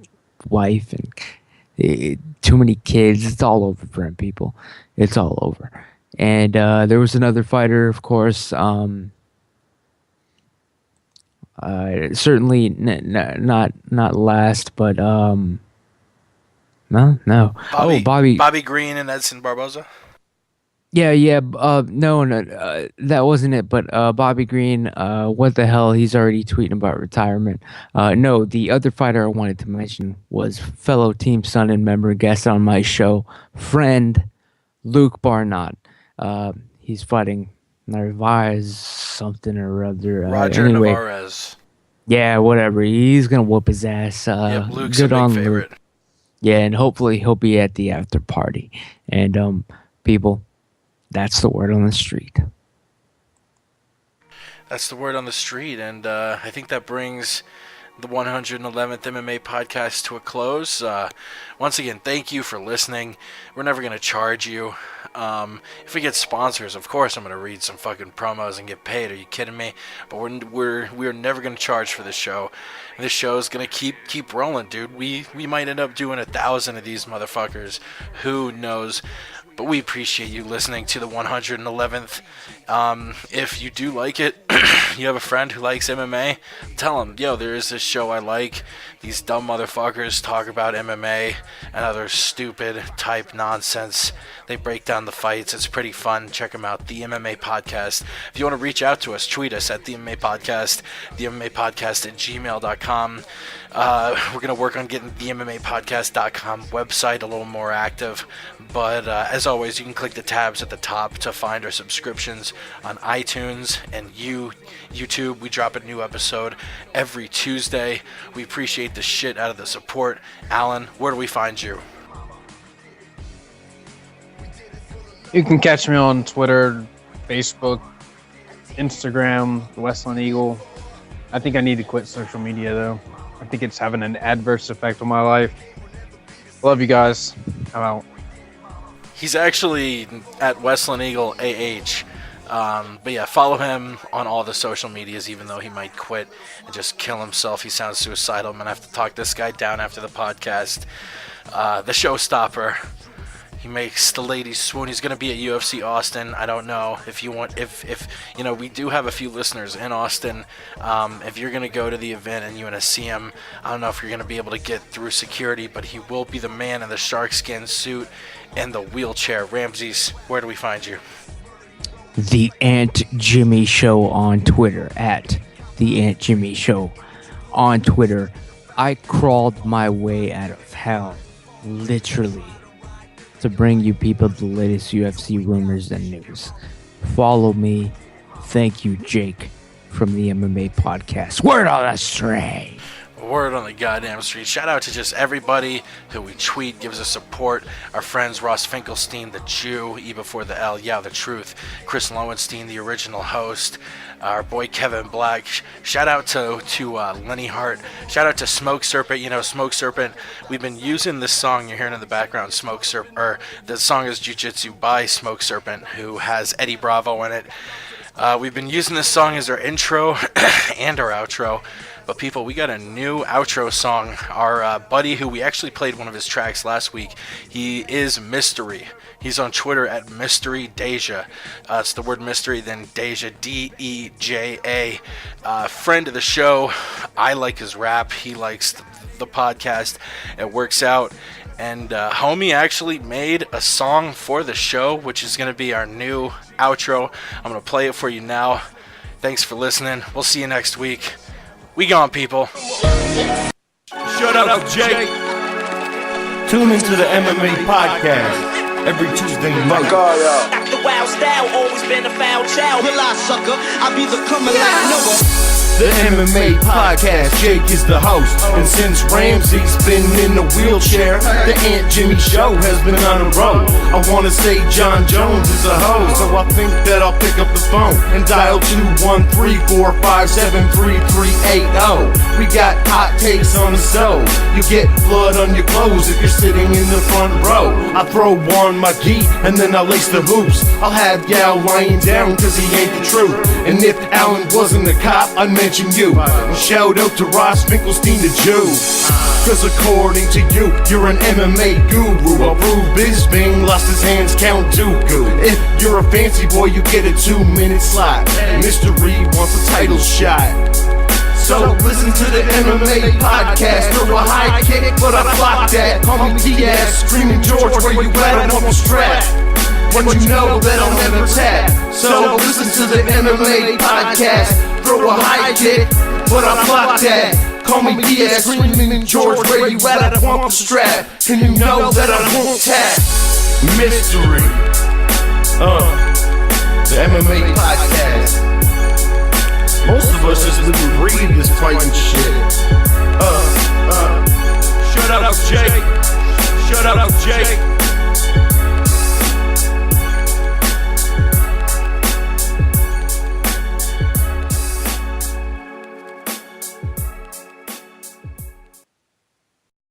wife and too many kids. It's all over for him, people. It's all over. And there was another fighter, of course. Certainly not last, but no. Bobby Green and Edson Barboza. Yeah. No, that wasn't it. But Bobby Green, what the hell? He's already tweeting about retirement. No, the other fighter I wanted to mention was fellow Team Sun and member, guest on my show, friend Luke Barnott. He's fighting Narvaez something or other. Roger Narvaez. Yeah, whatever. He's gonna whoop his ass. Luke's good a big on favorite. Luke. Yeah, and hopefully he'll be at the after party. And people, that's the word on the street. That's the word on the street, and I think that brings the 111th MMA podcast to a close. Once again, thank you for listening. We're never going to charge you. If we get sponsors, of course I'm going to read some fucking promos and get paid. Are you kidding me? But we're never going to charge for this show. And this show is going to keep rolling, dude. We might end up doing 1,000 of these motherfuckers. Who knows? But we appreciate you listening to the 111th. If you do like it, you have a friend who likes MMA, tell him, yo, there is this show I like. These dumb motherfuckers talk about MMA and other stupid type nonsense. They break down the fights. It's pretty fun. Check them out. The MMA Podcast. If you want to reach out to us, tweet us at the MMA Podcast, the MMA Podcast at gmail.com. We're going to work on getting the MMApodcast.com website a little more active. But as always, you can click the tabs at the top to find our subscriptions on iTunes and YouTube. We drop a new episode every Tuesday. We appreciate the shit out of the support. Alan, where do we find you? You can catch me on Twitter, Facebook, Instagram, the Westland Eagle. I think I need to quit social media, though. I think it's having an adverse effect on my life. Love you guys. I'm out. He's actually at Westland Eagle AH. But yeah, follow him on all the social medias, even though he might quit and just kill himself. He sounds suicidal. I'm going to have to talk this guy down after the podcast. The showstopper. He makes the ladies swoon. He's going to be at UFC Austin. I don't know if you want, if you know, we do have a few listeners in Austin. If you're going to go to the event and you want to see him, I don't know if you're going to be able to get through security, but he will be the man in the shark skin suit and the wheelchair. Ramses, where do we find you? The Aunt Jimmy Show on Twitter, at The Aunt Jimmy Show on Twitter. I crawled my way out of hell, literally, to bring you people the latest UFC rumors and news. Follow me. Thank you, Jake, from the MMA Podcast. Word on the street. Word on the goddamn street. Shout out to just everybody who we tweet, gives us support. Our friends Ross Finkelstein, the Jew, E before the L, yeah, the truth. Chris Lowenstein, the original host. Our boy Kevin Black. Shout out to Lenny Hart. Shout out to Smoke Serpent. You know, Smoke Serpent, we've been using this song you're hearing in the background, Smoke Serpent, or the song is Jiu-Jitsu by Smoke Serpent, who has Eddie Bravo in it. We've been using this song as our intro and our outro. But people, we got a new outro song. Our buddy, who we actually played one of his tracks last week, he is Mystery. He's on Twitter at Mystery Deja. It's the word mystery, then Deja, D-E-J-A. Friend of the show. I like his rap. He likes the podcast. It works out. And homie actually made a song for the show, which is going to be our new outro. I'm going to play it for you now. Thanks for listening. We'll see you next week. We gone, people. Shut up, Jake. Tune into the MMA Podcast every Tuesday night. The wild style, always been a foul child. Will I, sucker? I be the coming like Noah. The MMA Podcast, Jake is the host. And since Ramsey's been in the wheelchair, the Aunt Jimmy Show has been on the road. I wanna say John Jones is a host, so I think that I'll pick up the phone and dial 213-457-3380. We got hot takes on the stove. You get blood on your clothes if you're sitting in the front row. I throw on my gi and then I lace the hoops. I'll have Gal lying down cause he ain't the truth. And if Alan wasn't a cop, I'd mention you. And shout out to Ross Finkelstein, the Jew. Cause according to you, you're an MMA guru. I'll prove Bisping lost his hands, Count Dooku. If you're a fancy boy, you get a 2-minute slot. Mystery wants a title shot. So listen to the MMA Podcast. Throw a high kick, but I block that. Call me T-Ass, screaming George, where you at? I'm on the strap. But you know that I'll never tap. So listen to the MMA Podcast. Throw a high kick, but I block that. Call me T-Ass, screaming George, where you at? I want the strap. And you know that I won't tap. Mystery. The MMA Podcast. Most of us just live and breathe this fighting shit. Shut up, Jake. Shut up, Jake.